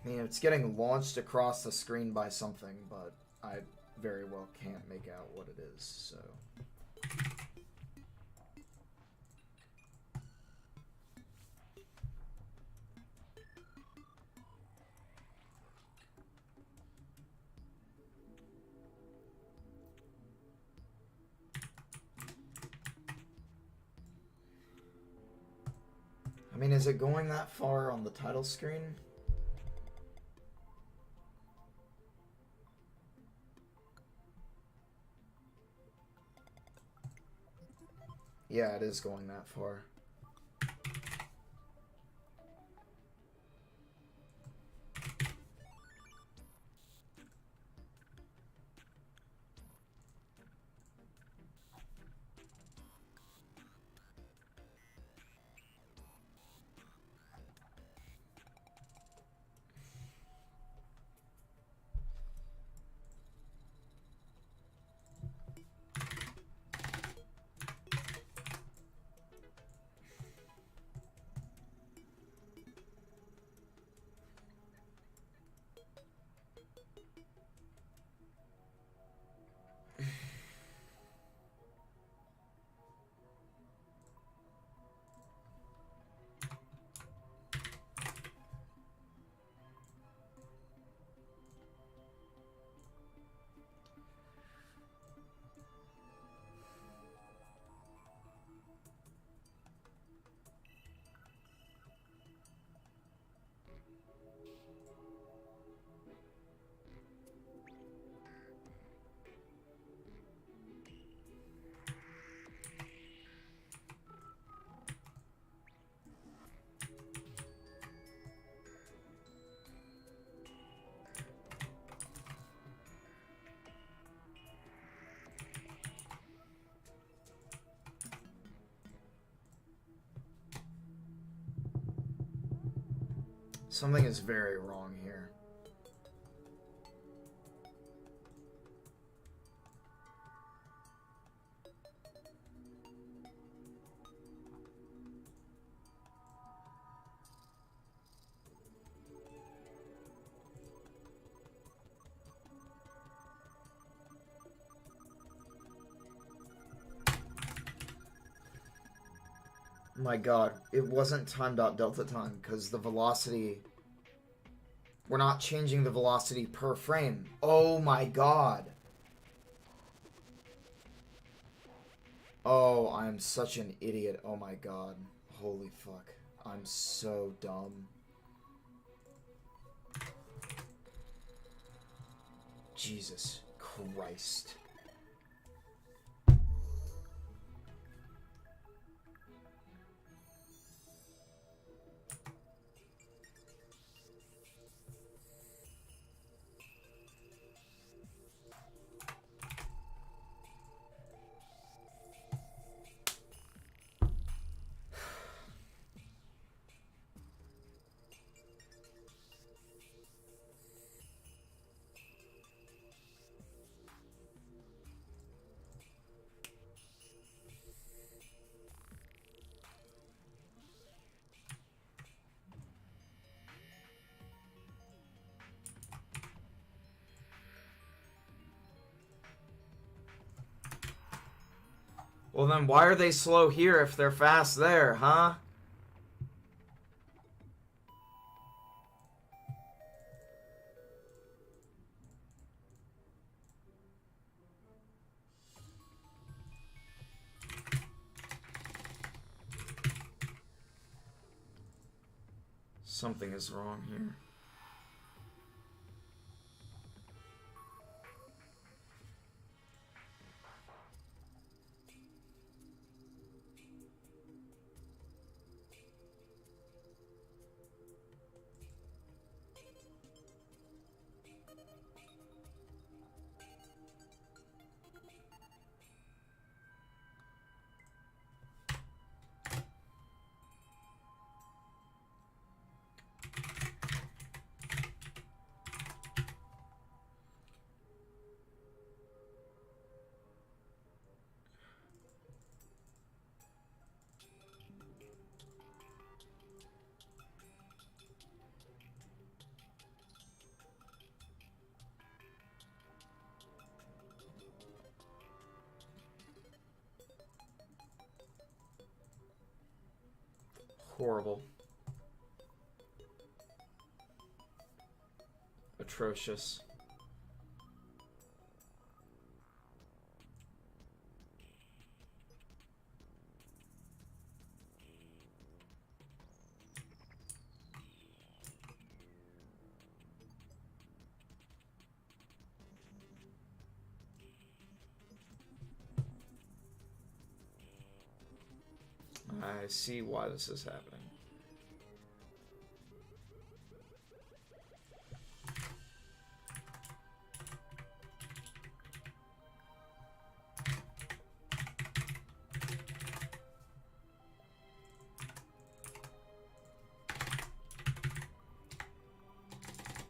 I mean, it's getting launched across the screen by something, but I very well can't make out what it is, so... I mean, is it going that far on the title screen? Yeah, it is going that far. Something is very wrong here. My god, it wasn't time.delta time, because the velocity... We're not changing the velocity per frame. Oh my god. Oh, I'm such an idiot. Oh my god. Holy fuck. I'm so dumb. Jesus Christ. Well then, why are they slow here if they're fast there, huh? Something is wrong here. Horrible. Atrocious. I see why this is happening.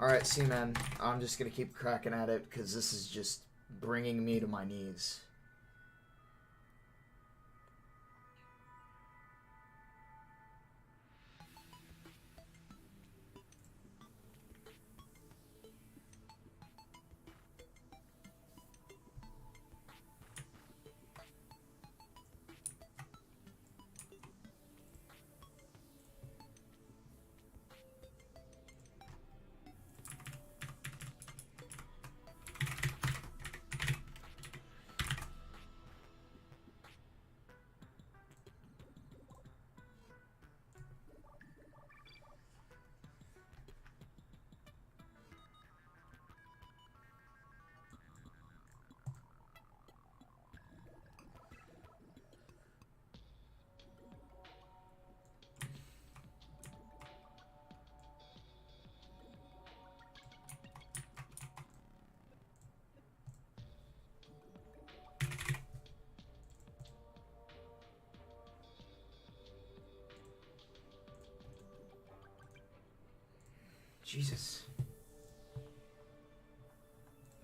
Alright, C-Man, I'm just gonna keep cracking at it because this is just bringing me to my knees. Jesus.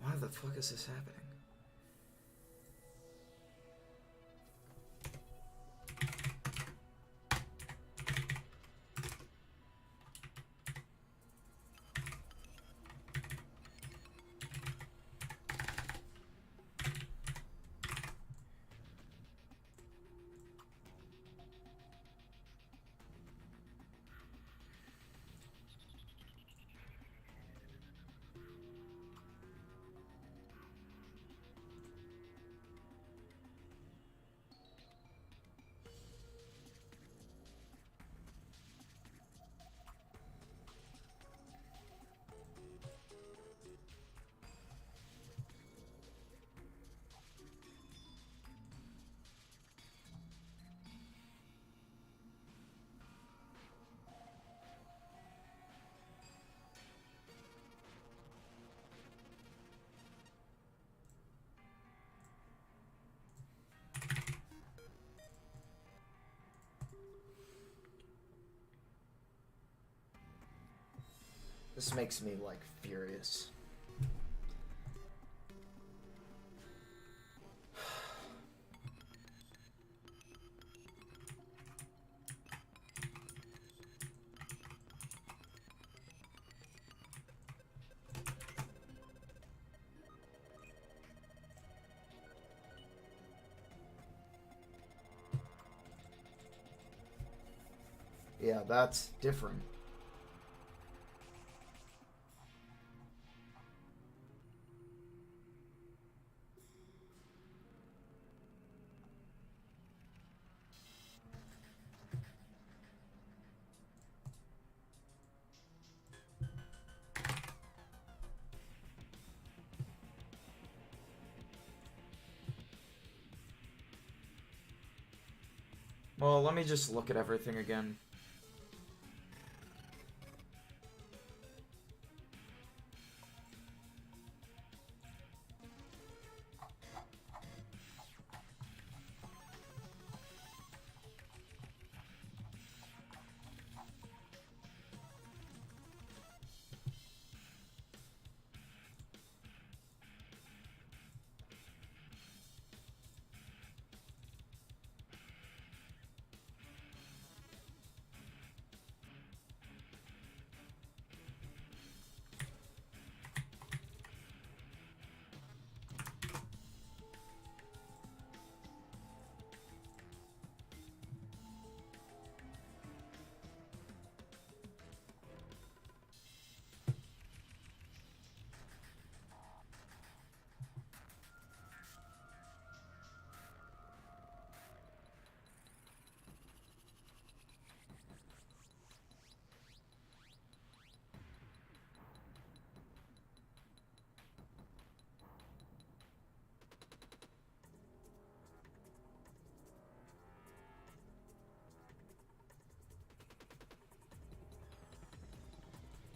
Why the fuck is this happening? This makes me, like, furious. Yeah, that's different. Well, let me just look at everything again.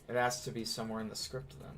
It has to be somewhere in the script then.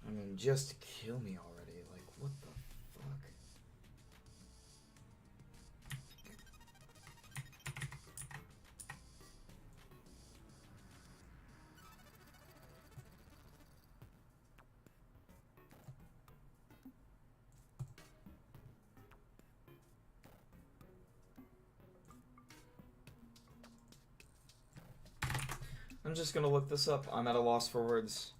I mean, just kill me already. Like, what the fuck? I'm just gonna look this up. I'm at a loss for words.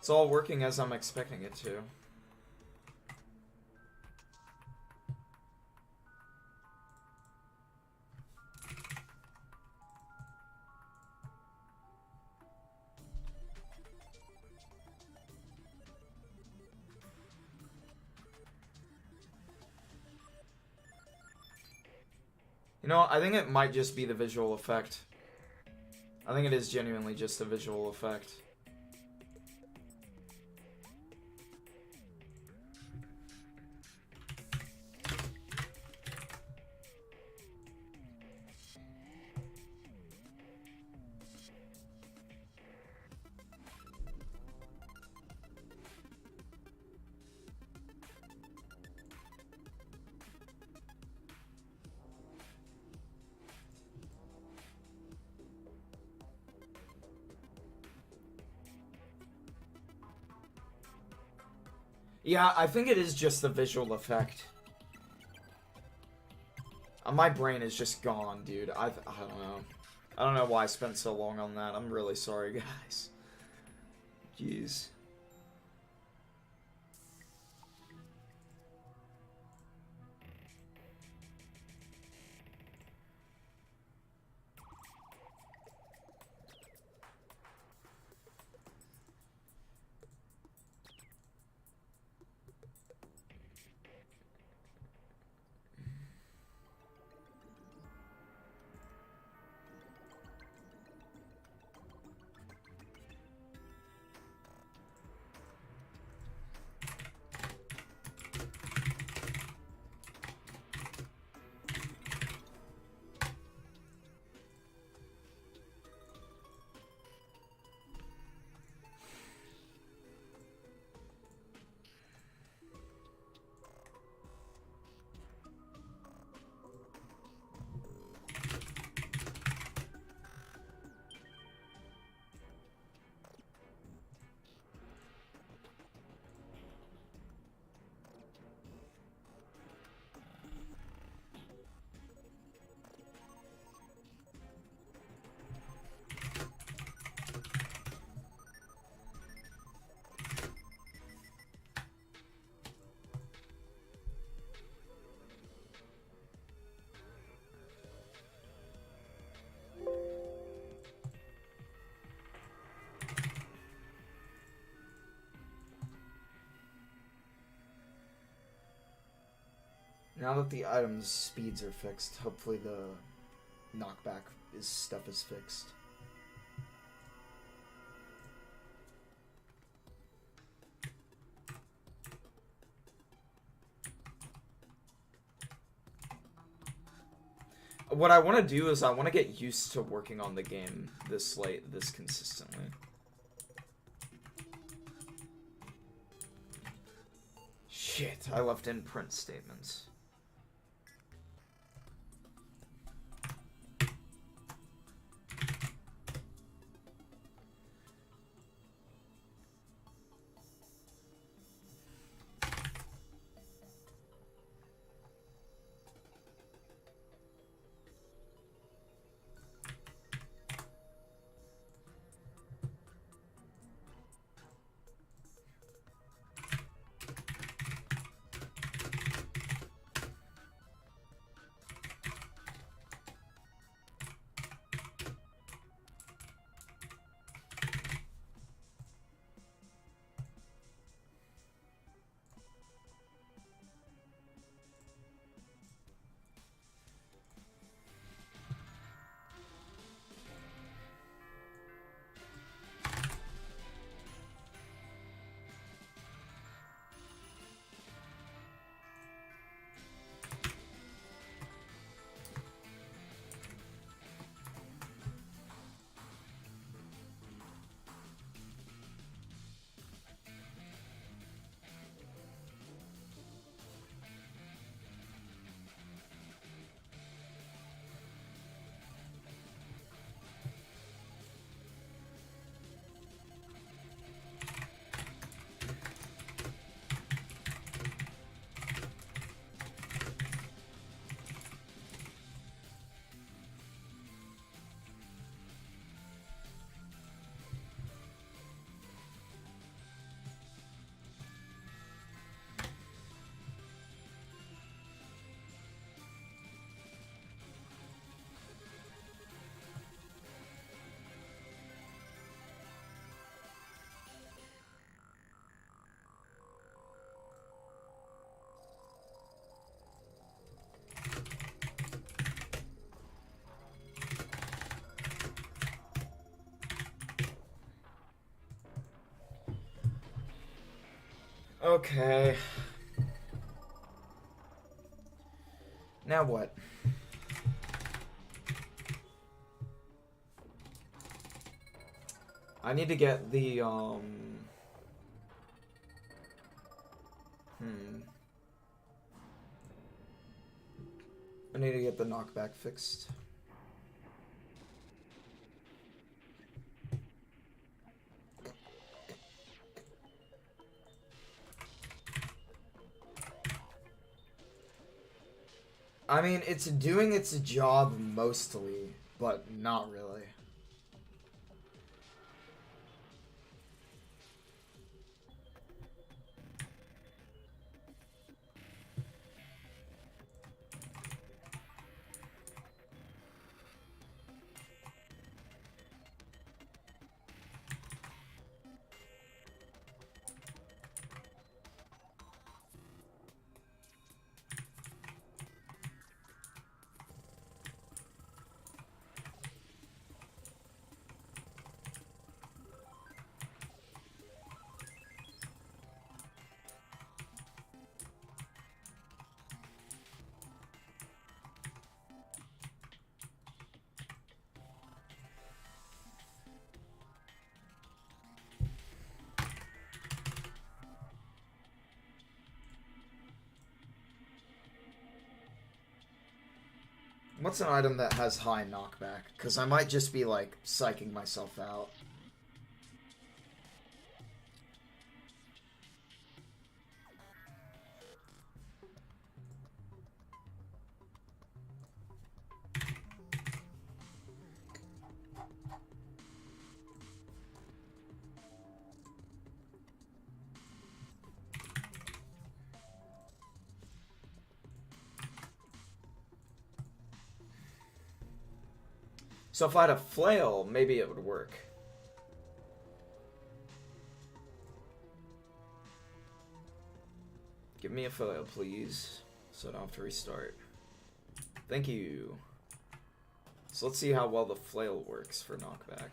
It's all working as I'm expecting it to. You know, I think it might just be the visual effect. I think it is genuinely just a visual effect. Yeah, I think it is just the visual effect. My brain is just gone, dude. I don't know. I don't know why I spent so long on that. I'm really sorry, guys. Jeez. Now that the items' speeds are fixed, hopefully the knockback stuff is fixed. What I want to do is I want to get used to working on the game this consistently. Shit, I left in print statements. Okay. Now what? I need to get the, I need to get the knockback fixed. I mean, it's doing its job mostly, but not really. What's an item that has high knockback? Because I might just be, like, psyching myself out. So if I had a flail, maybe it would work. Give me a flail, please, so I don't have to restart. Thank you. So let's see how well the flail works for knockback.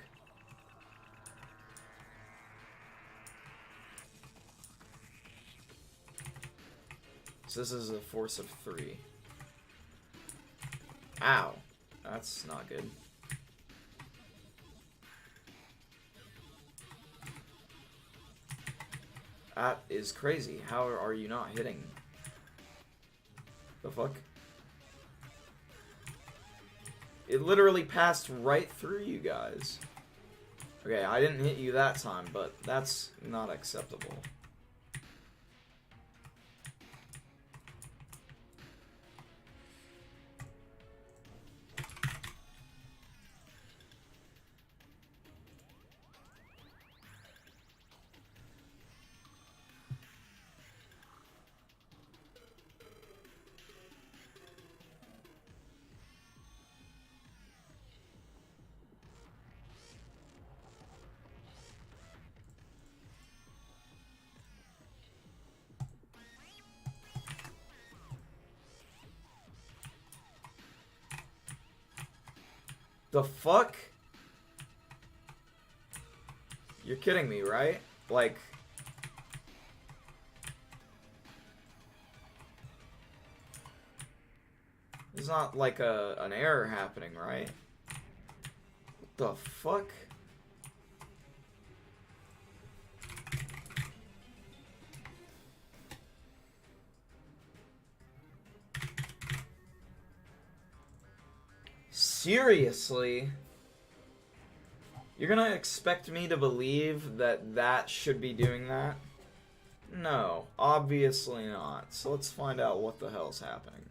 So this is a force of 3. Ow. That's not good. That is crazy. How are you not hitting? The fuck? It literally passed right through you guys. Okay, I didn't hit you that time, but that's not acceptable. The fuck? You're kidding me, right? Like... There's not like an error happening, right? What the fuck? Seriously? You're gonna expect me to believe that that should be doing that? No, obviously not. So let's find out what the hell's happening.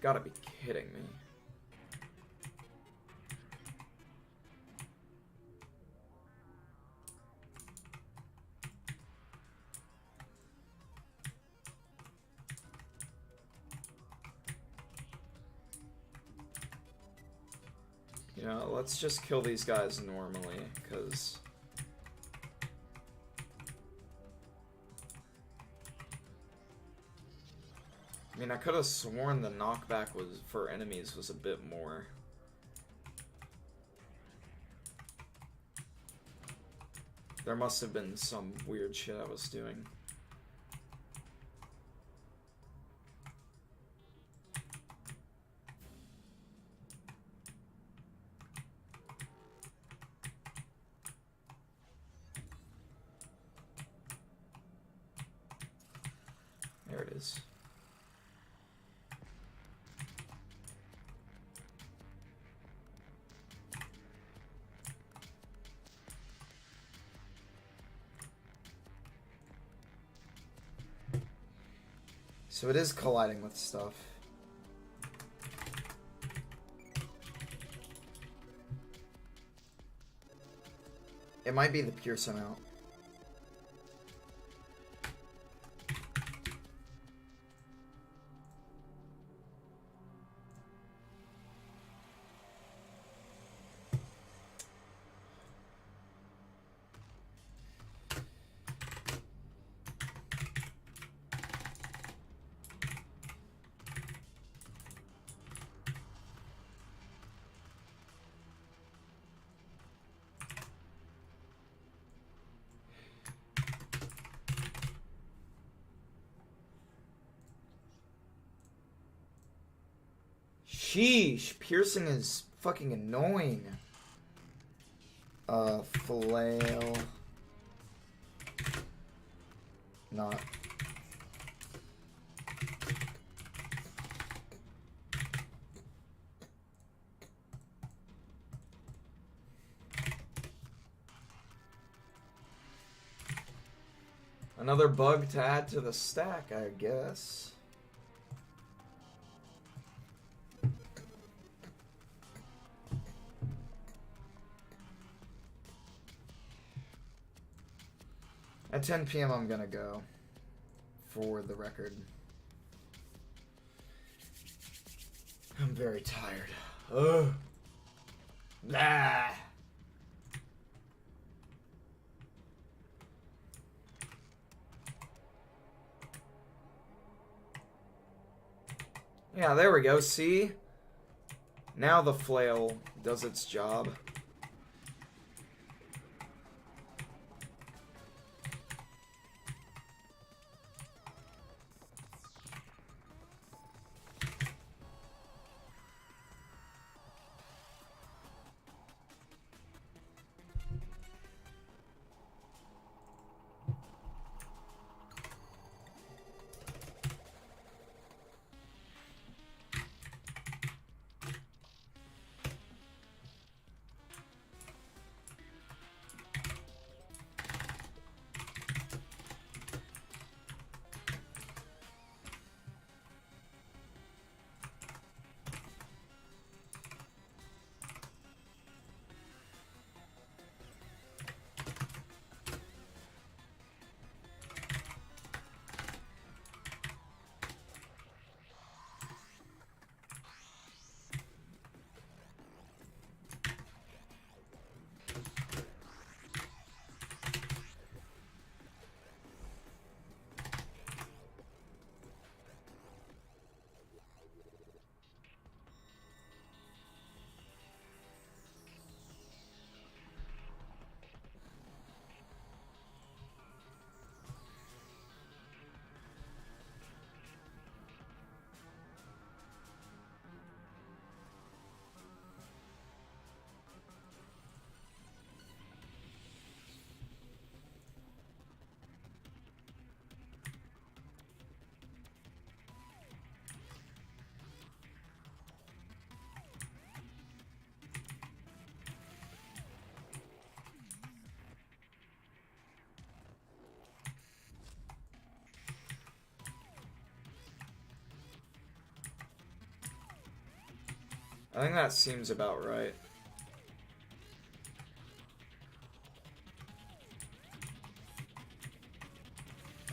Gotta be kidding me. You know, let's just kill these guys normally, because... I mean, I could have sworn the knockback was for enemies was a bit more. There must have been some weird shit I was doing. There it is. So it is colliding with stuff. It might be the Pierce amount. Sheesh, piercing is fucking annoying. Flail. Not. Another bug to add to the stack, I guess. At 10 p.m. I'm gonna go, for the record. I'm very tired. Ugh. Blah. Yeah, there we go, see? Now the flail does its job. I think that seems about right.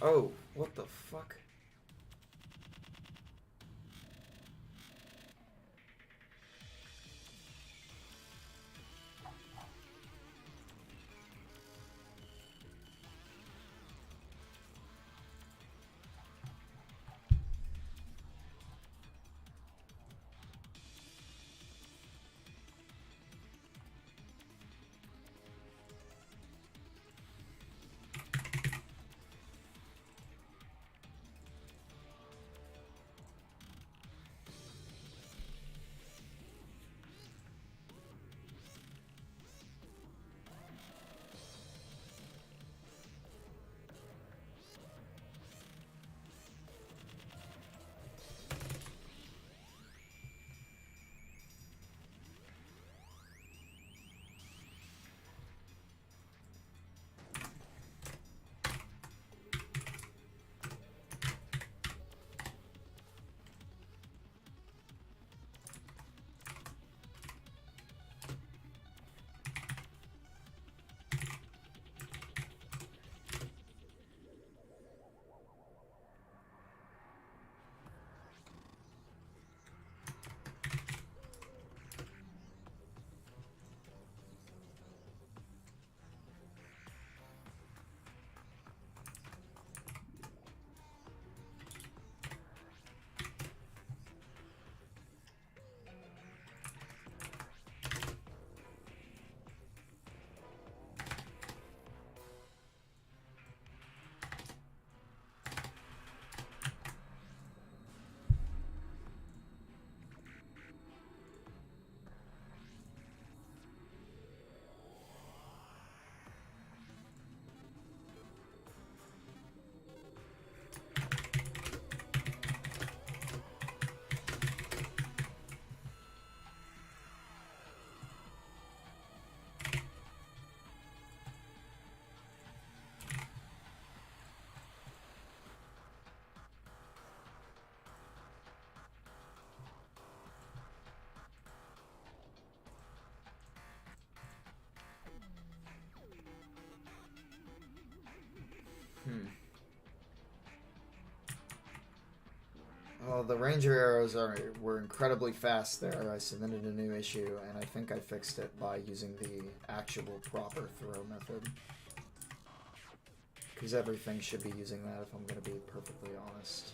Oh, what the fuck? Oh, the ranger arrows were incredibly fast there. I submitted a new issue, and I think I fixed it by using the actual proper throw method. Because everything should be using that if I'm going to be perfectly honest.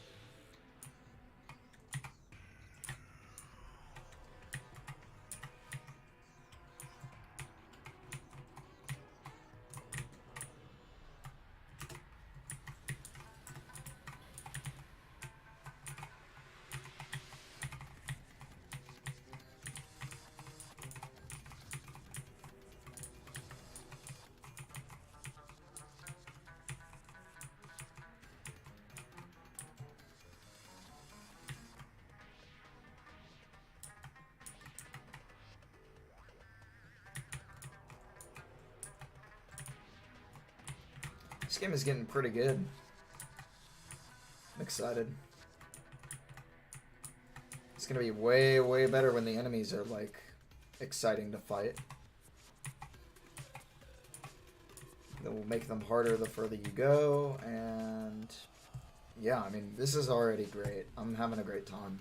This game is getting pretty good. I'm excited. It's gonna be way, way better when the enemies are, like, exciting to fight. That will make them harder the further you go, and yeah, I mean, this is already great. I'm having a great time.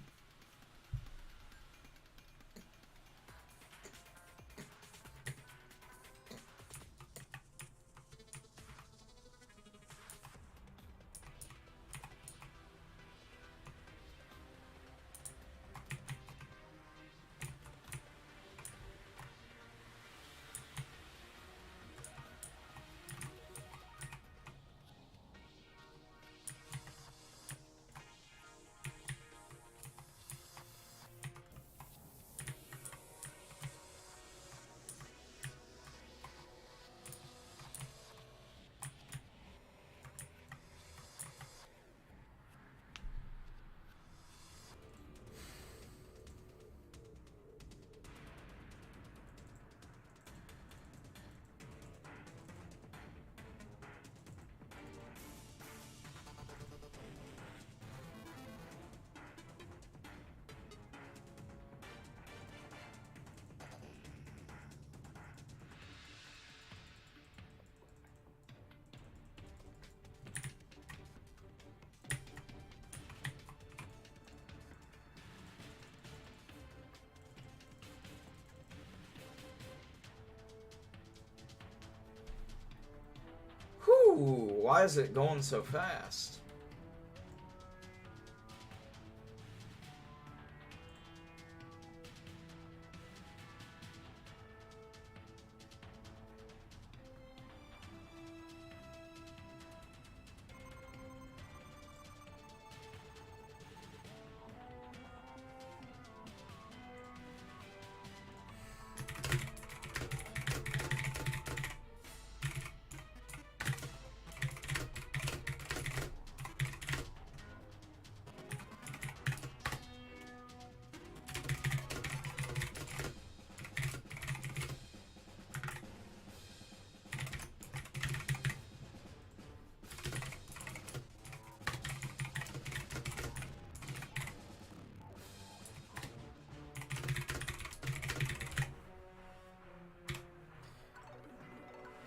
Whew, why is it going so fast?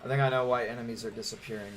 I think I know why enemies are disappearing.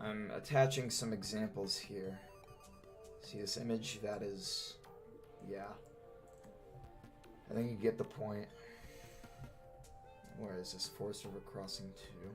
I'm attaching some examples here. See this image? That is... yeah. I think you get the point. Where is this? Forest River Crossing 2.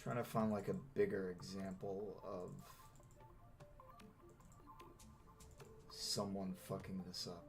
Trying to find like a bigger example of someone fucking this up.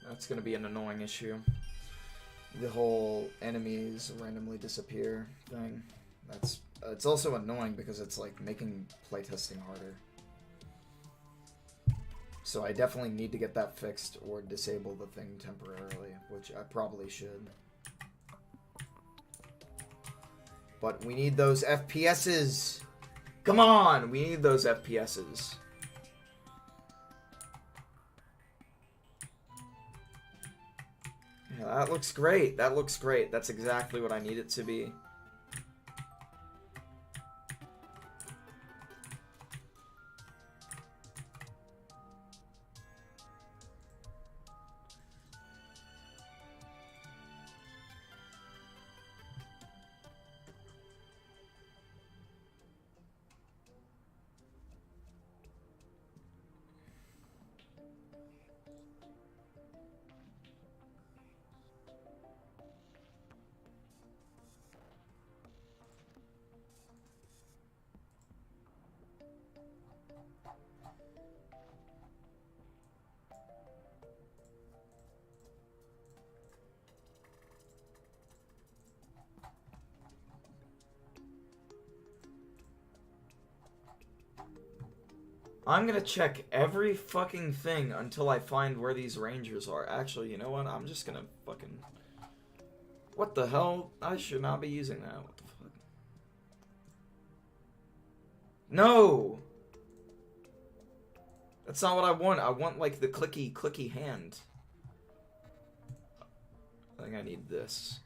That's gonna be an annoying issue. The whole enemies randomly disappear thing. It's also annoying because it's like making playtesting harder. So I definitely need to get that fixed or disable the thing temporarily, which I probably should. But we need those FPSs! Come on! We need those FPSs. Yeah, that looks great. That looks great. That's exactly what I need it to be. I'm gonna check every fucking thing until I find where these rangers are. Actually, you know what? I'm just gonna fucking... What the hell? I should not be using that. What the fuck? No! That's not what I want. I want, like, the clicky hand. I think I need this.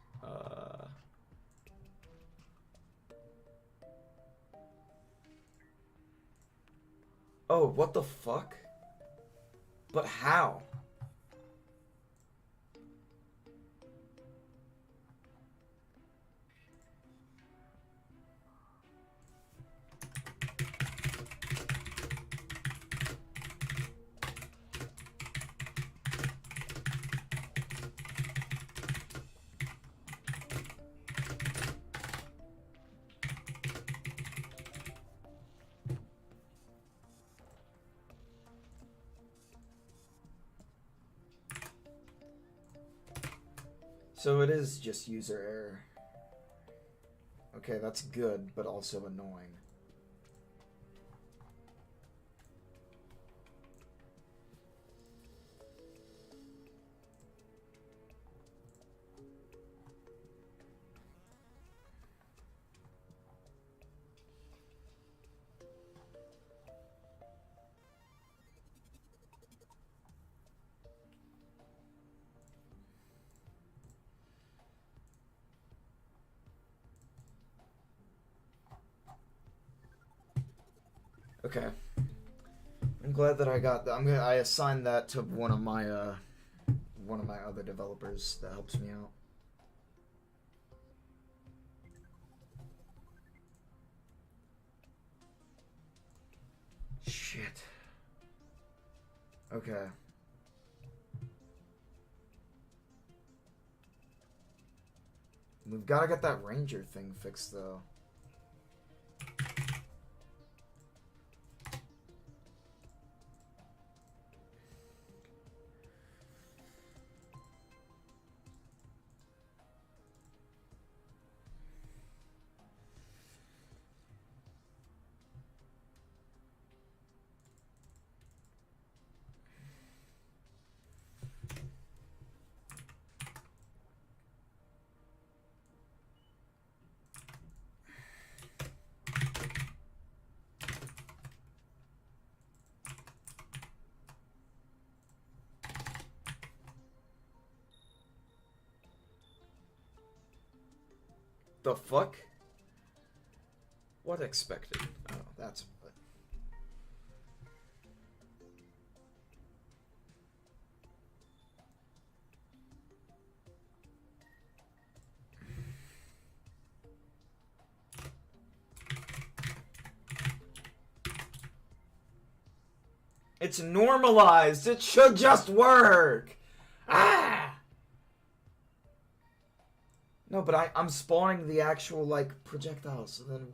Oh, what the fuck? But how? So it is just user error. Okay, that's good, but also annoying. Okay. I'm glad that I got that. I assigned that to one of my other developers that helps me out. Shit. Okay. We've got to get that ranger thing fixed, though. The fuck? What expected? Oh, that's what. It's normalized. It should just work. Ah! No, but I'm spawning the actual, like, projectiles. So then,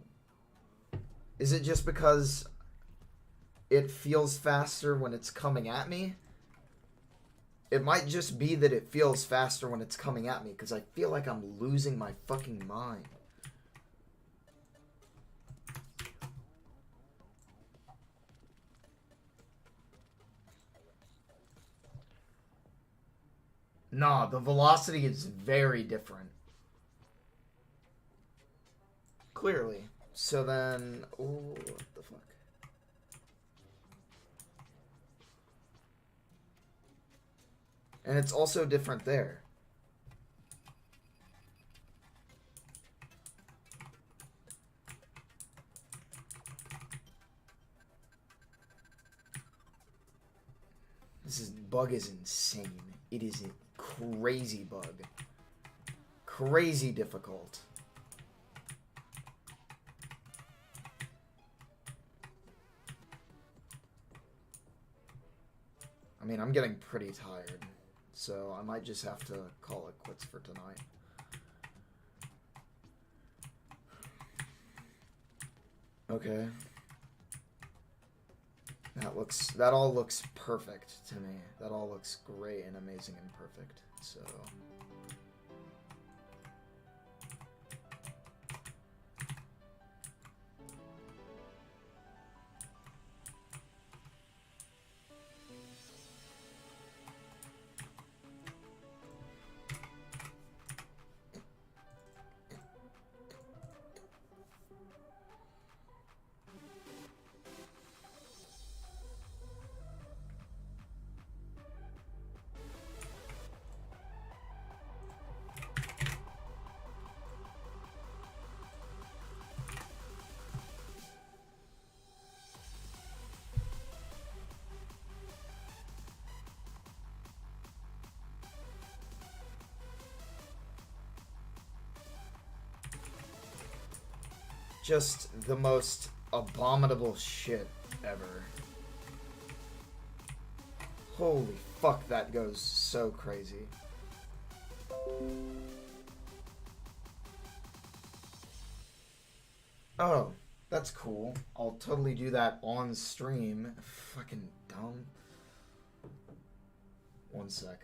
is it just because it feels faster when it's coming at me? It might just be that it feels faster when it's coming at me, because I feel like I'm losing my fucking mind. Nah, the velocity is very different. Clearly. So then... Oh, what the fuck? And it's also different there. This bug is insane. It is a crazy bug. Crazy difficult. I mean, I'm getting pretty tired, so I might just have to call it quits for tonight. Okay. That all looks perfect to me. That all looks great and amazing and perfect. So just the most abominable shit ever. Holy fuck, that goes so crazy. Oh, that's cool. I'll totally do that on stream. Fucking dumb. One sec.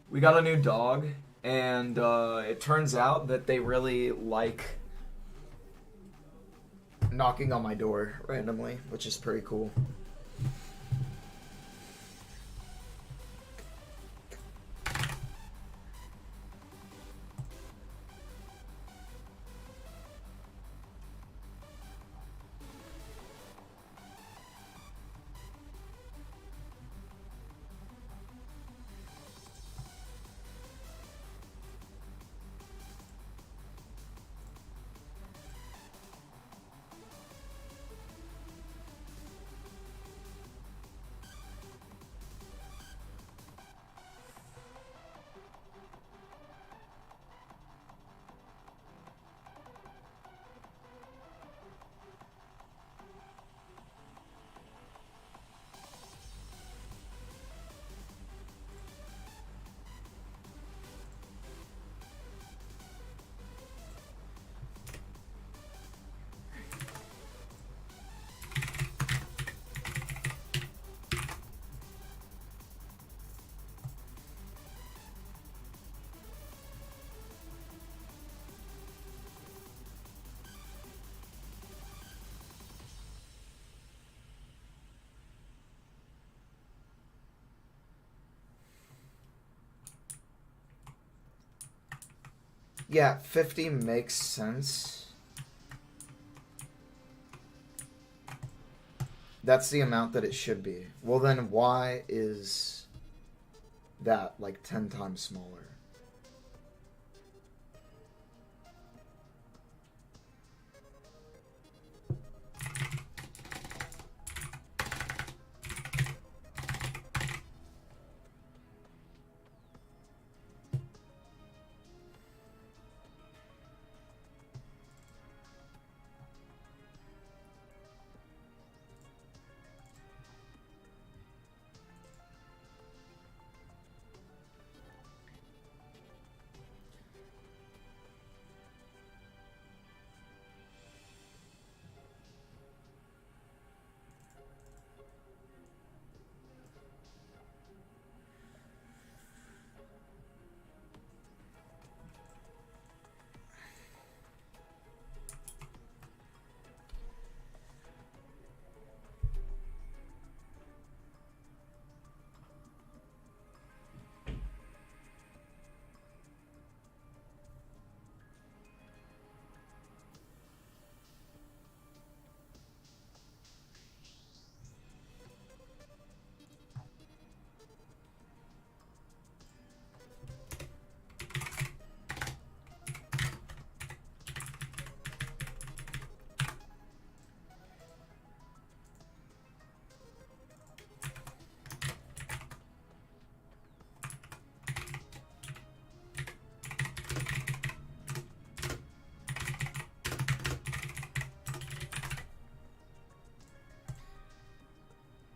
We got a new dog, and it turns out that they really like knocking on my door randomly, which is pretty cool. Yeah, 50 makes sense. That's the amount that it should be. Well, then why is that like 10 times smaller?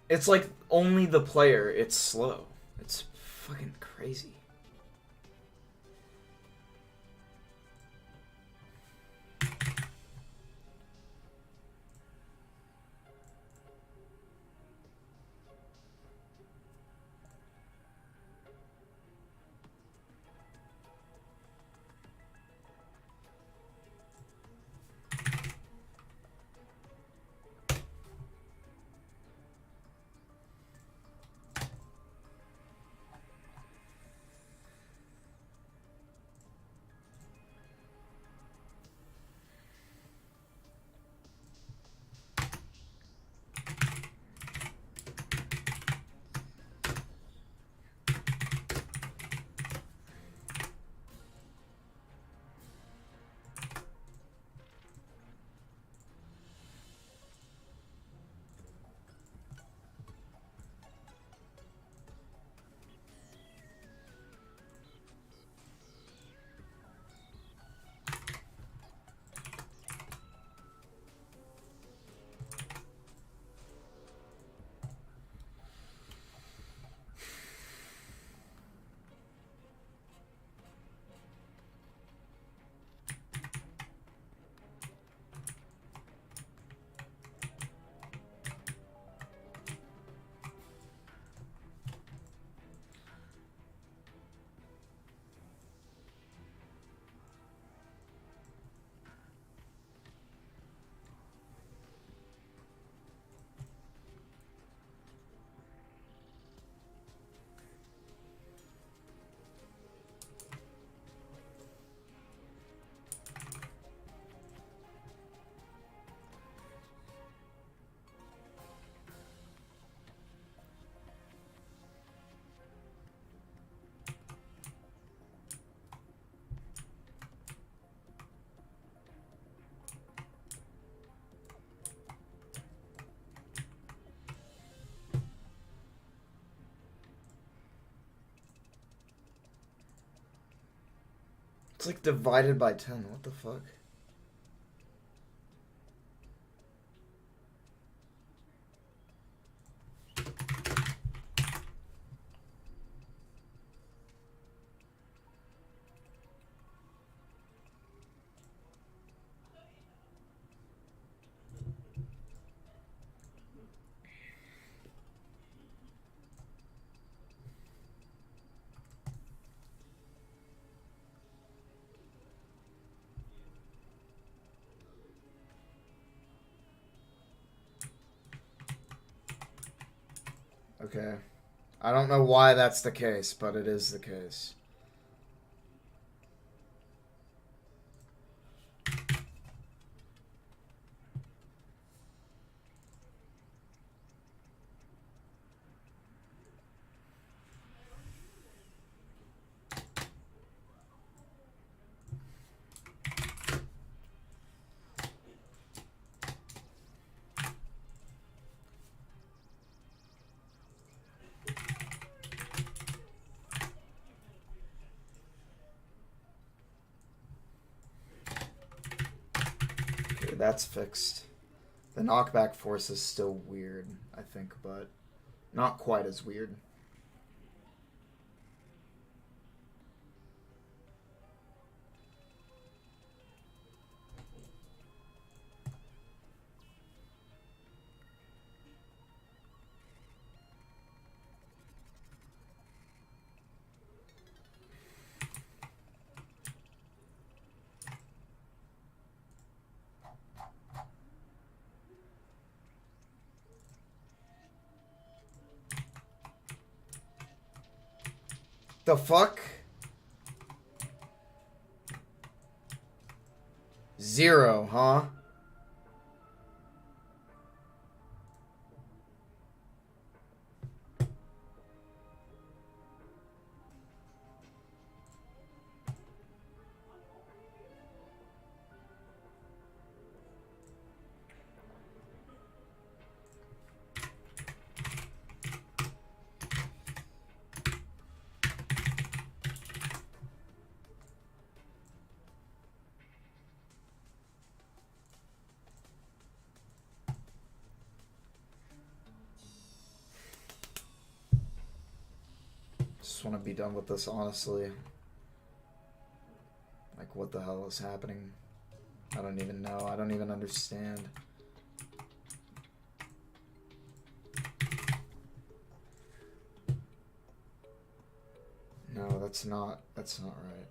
It's like only the player, it's slow. It's fucking crazy. It's like divided by 10. What the fuck? Okay. I don't know why that's the case, but it is the case. Okay, that's fixed. The knockback force is still weird, I think, but not quite as weird. The fuck? 0, huh? Just want to be done with this, honestly. Like, what the hell is happening? I don't even know. I don't even understand. No, that's not right.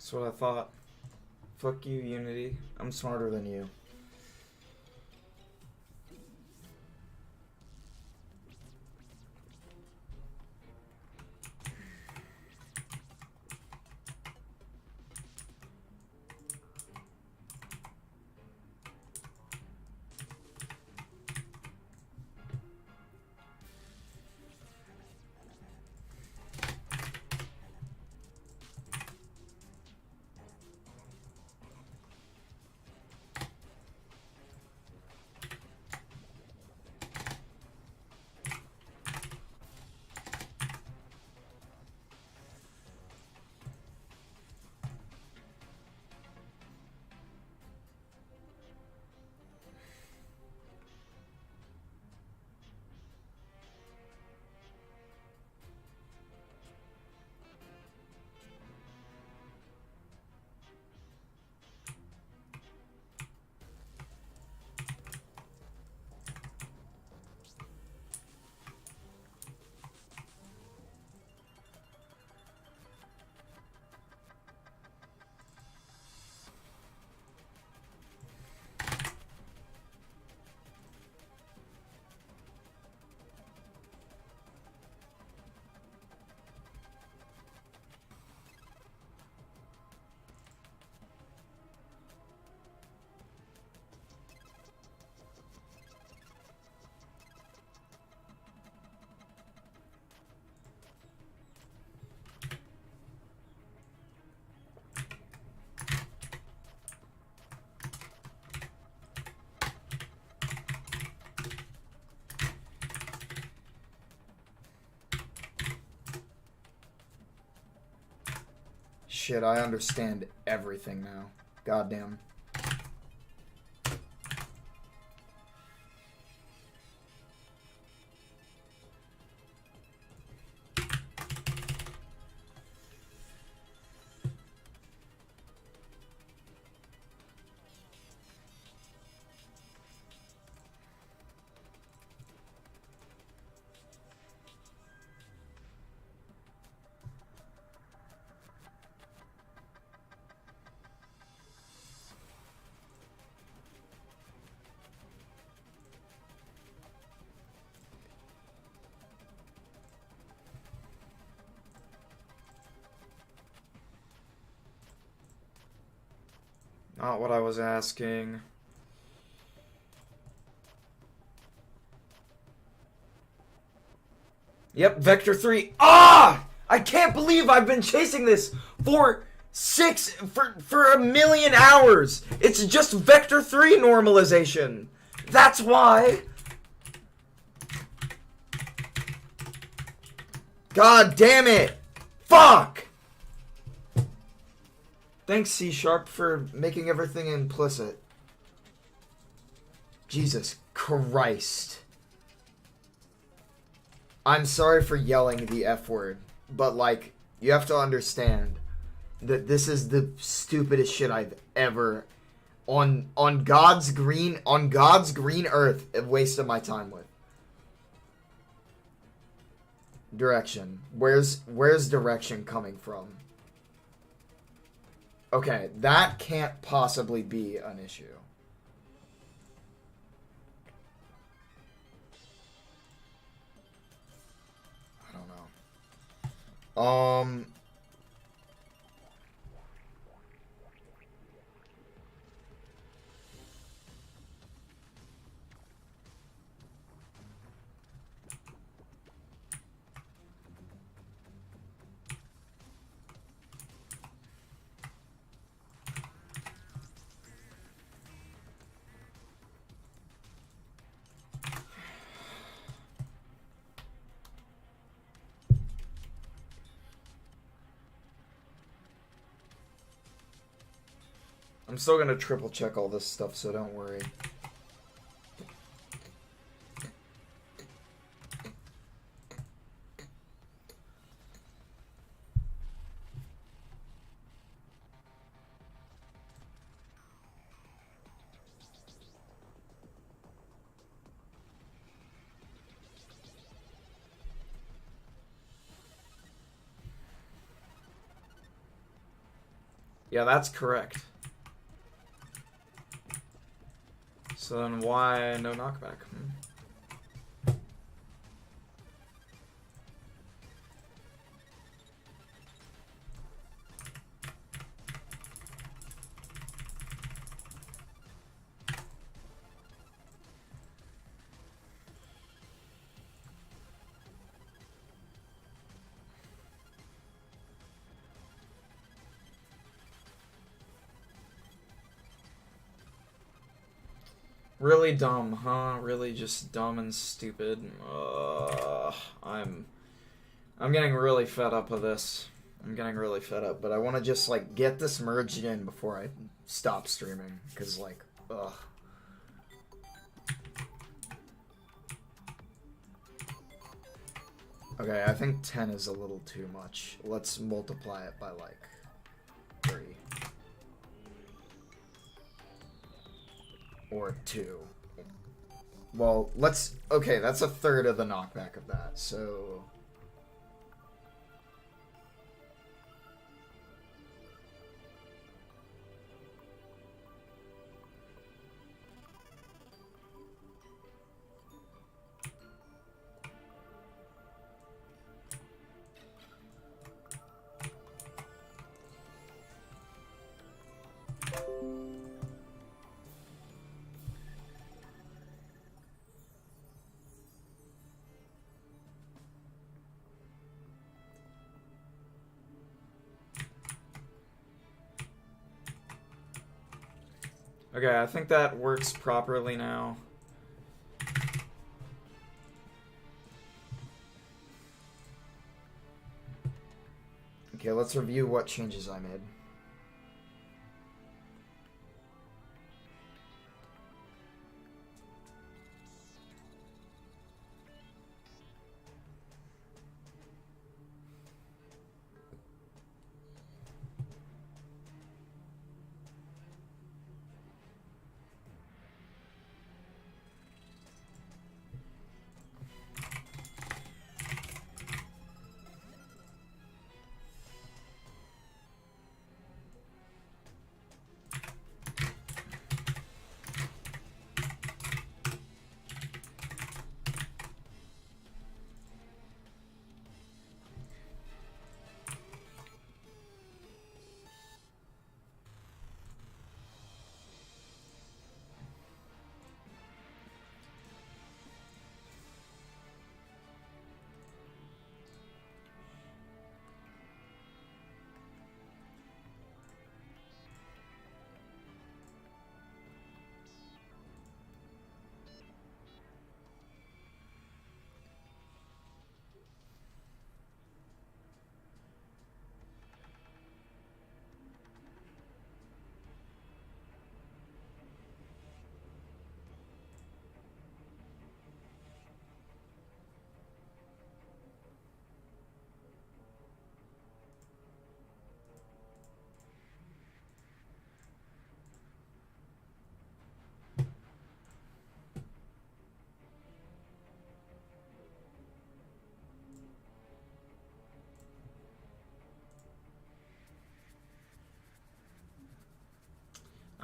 That's what I thought. Fuck you, Unity. I'm smarter than you. Shit, I understand everything now. Goddamn. Not what I was asking. Yep, Vector 3. Ah! I can't believe I've been chasing this for a million hours. It's just Vector 3 normalization. That's why. God damn it. Fuck! Thanks, C# for making everything implicit. Jesus Christ. I'm sorry for yelling the F word, but like, you have to understand that this is the stupidest shit I've ever on God's green earth have wasted my time with. Direction. Where's direction coming from? Okay, that can't possibly be an issue. I don't know. I'm still gonna triple check all this stuff, so don't worry. Yeah, that's correct. So then why no knockback? Really dumb, huh? Really just dumb and stupid. I'm getting really fed up with this. I'm getting really fed up, but I want to just like get this merged in before I stop streaming, because like, ugh. Okay, I think 10 is a little too much. Let's multiply it by like 3. Or 2. Well, let's... Okay, that's a third of the knockback of that, so... Okay, I think that works properly now. Okay, let's review what changes I made.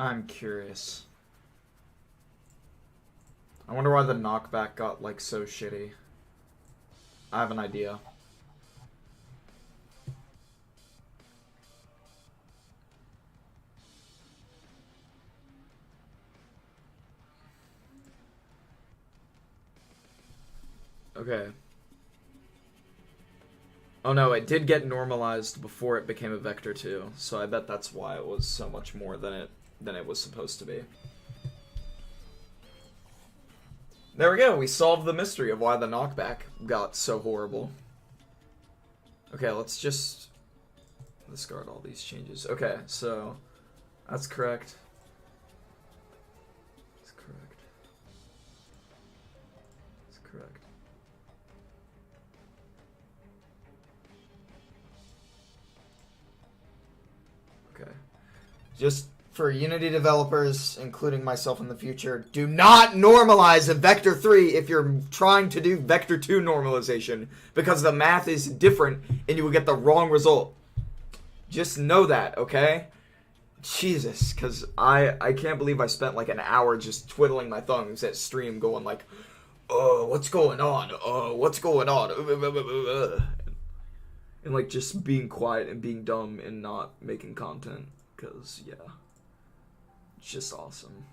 I'm curious. I wonder why the knockback got, like, so shitty. I have an idea. Okay. Oh no, it did get normalized before it became a Vector 2, so I bet that's why it was so much more than it was supposed to be. There we go, we solved the mystery of why the knockback got so horrible. Okay, let's just discard all these changes. Okay, so that's correct. That's correct. That's correct. Okay. Just for Unity developers, including myself in the future, do not normalize a Vector 3 if you're trying to do Vector 2 normalization, because the math is different and you will get the wrong result. Just know that, okay? Jesus, because I can't believe I spent like an hour just twiddling my thumbs at stream going like, what's going on? What's going on? And like just being quiet and being dumb and not making content, because, yeah. It's just awesome.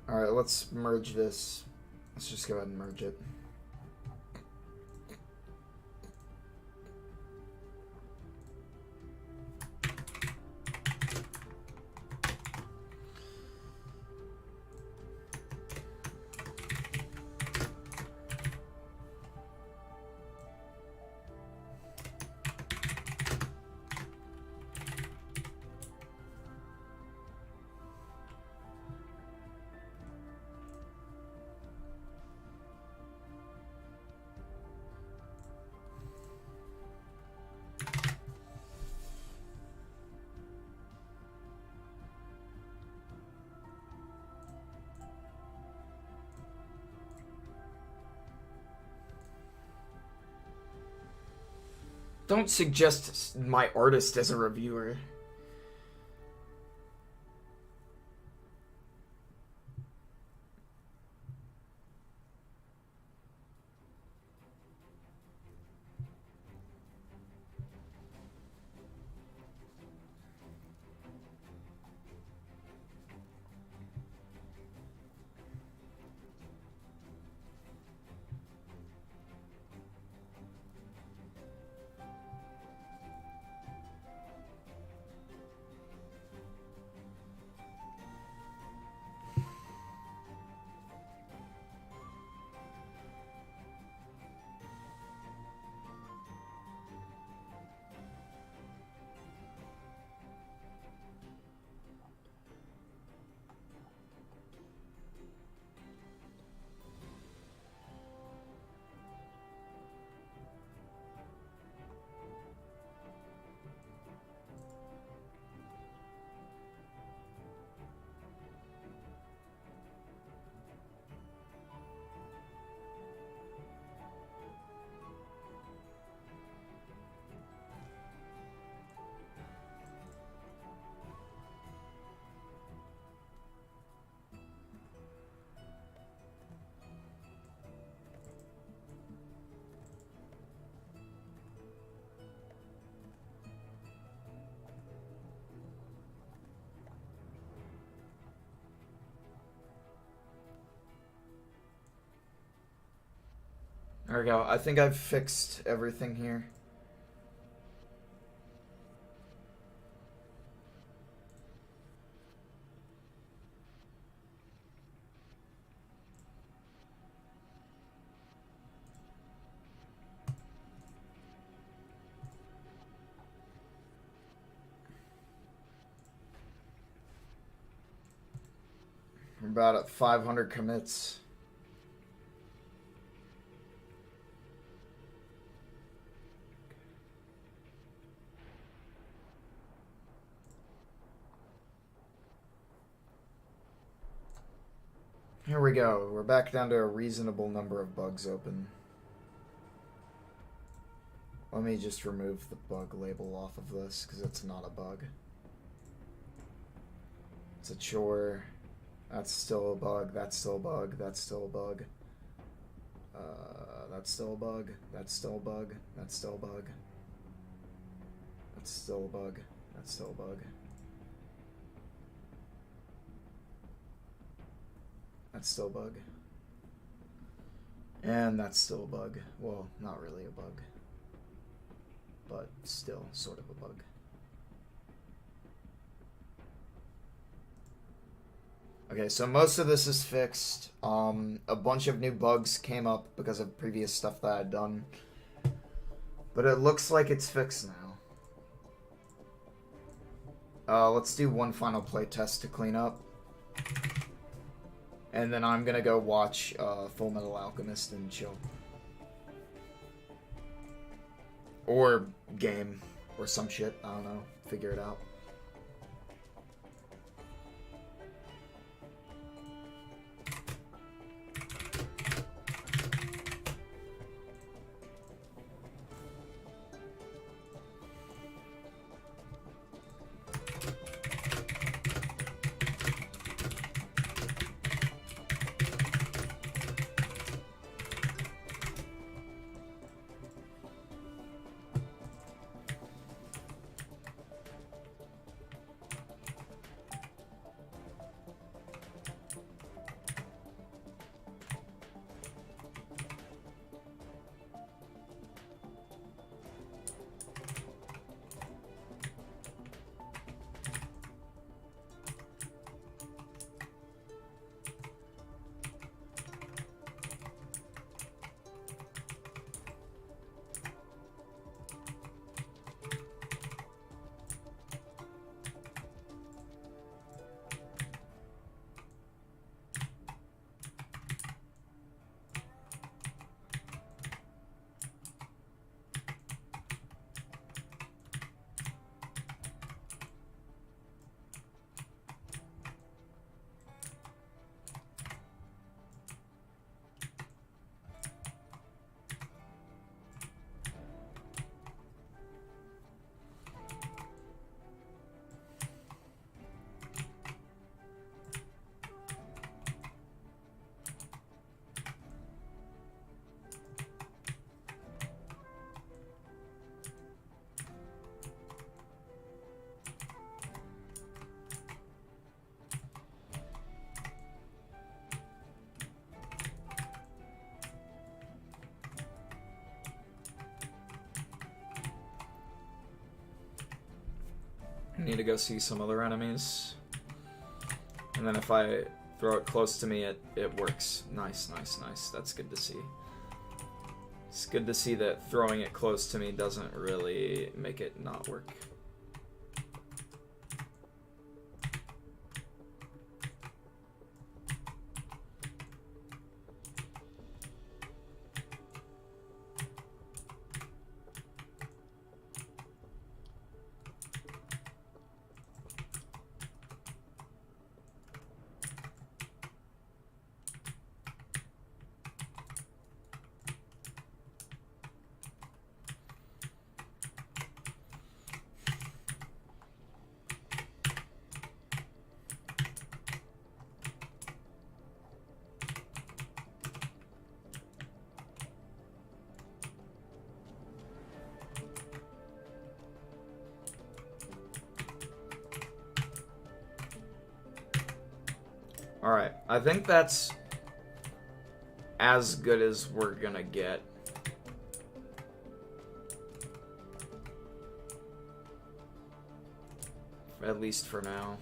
Alright, let's merge this. Let's just go ahead and merge it. Don't suggest my artist as a reviewer. There we go. I think I've fixed everything here. We're about at 500 commits. Here we go. We're back down to a reasonable number of bugs open. Let me just remove the bug label off of this, because it's not a bug. It's a chore. That's still a bug. That's still a bug. That's still a bug. That's still a bug. That's still a bug. That's still a bug. That's still a bug. That's still a bug. That's still a bug. And that's still a bug. Well, not really a bug. But still sort of a bug. Okay, so most of this is fixed. A bunch of new bugs came up because of previous stuff that I had done. But it looks like it's fixed now. Let's do one final play test to clean up. And then I'm gonna go watch Full Metal Alchemist and chill. Or game. Or some shit. I don't know. Figure it out. Need to go see some other enemies. And then if I throw it close to me, it works. Nice, nice, nice. That's good to see. It's good to see that throwing it close to me doesn't really make it not work. Alright, I think that's as good as we're gonna get. at least for now.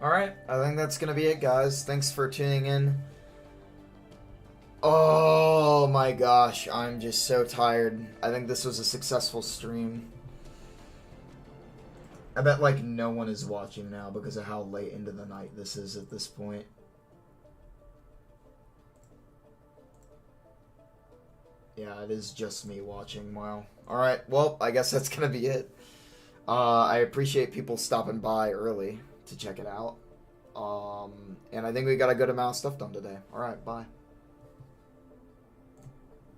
Alright, I think that's gonna be it, guys. Thanks for tuning in. Oh my gosh, I'm just so tired. I think this was a successful stream. I bet, like, no one is watching now because of how late into the night this is at this point. Yeah, it is just me watching. Wow. Alright, well, I guess that's gonna be it. I appreciate people stopping by early to check it out. And I think we got a good amount of stuff done today. Alright, bye.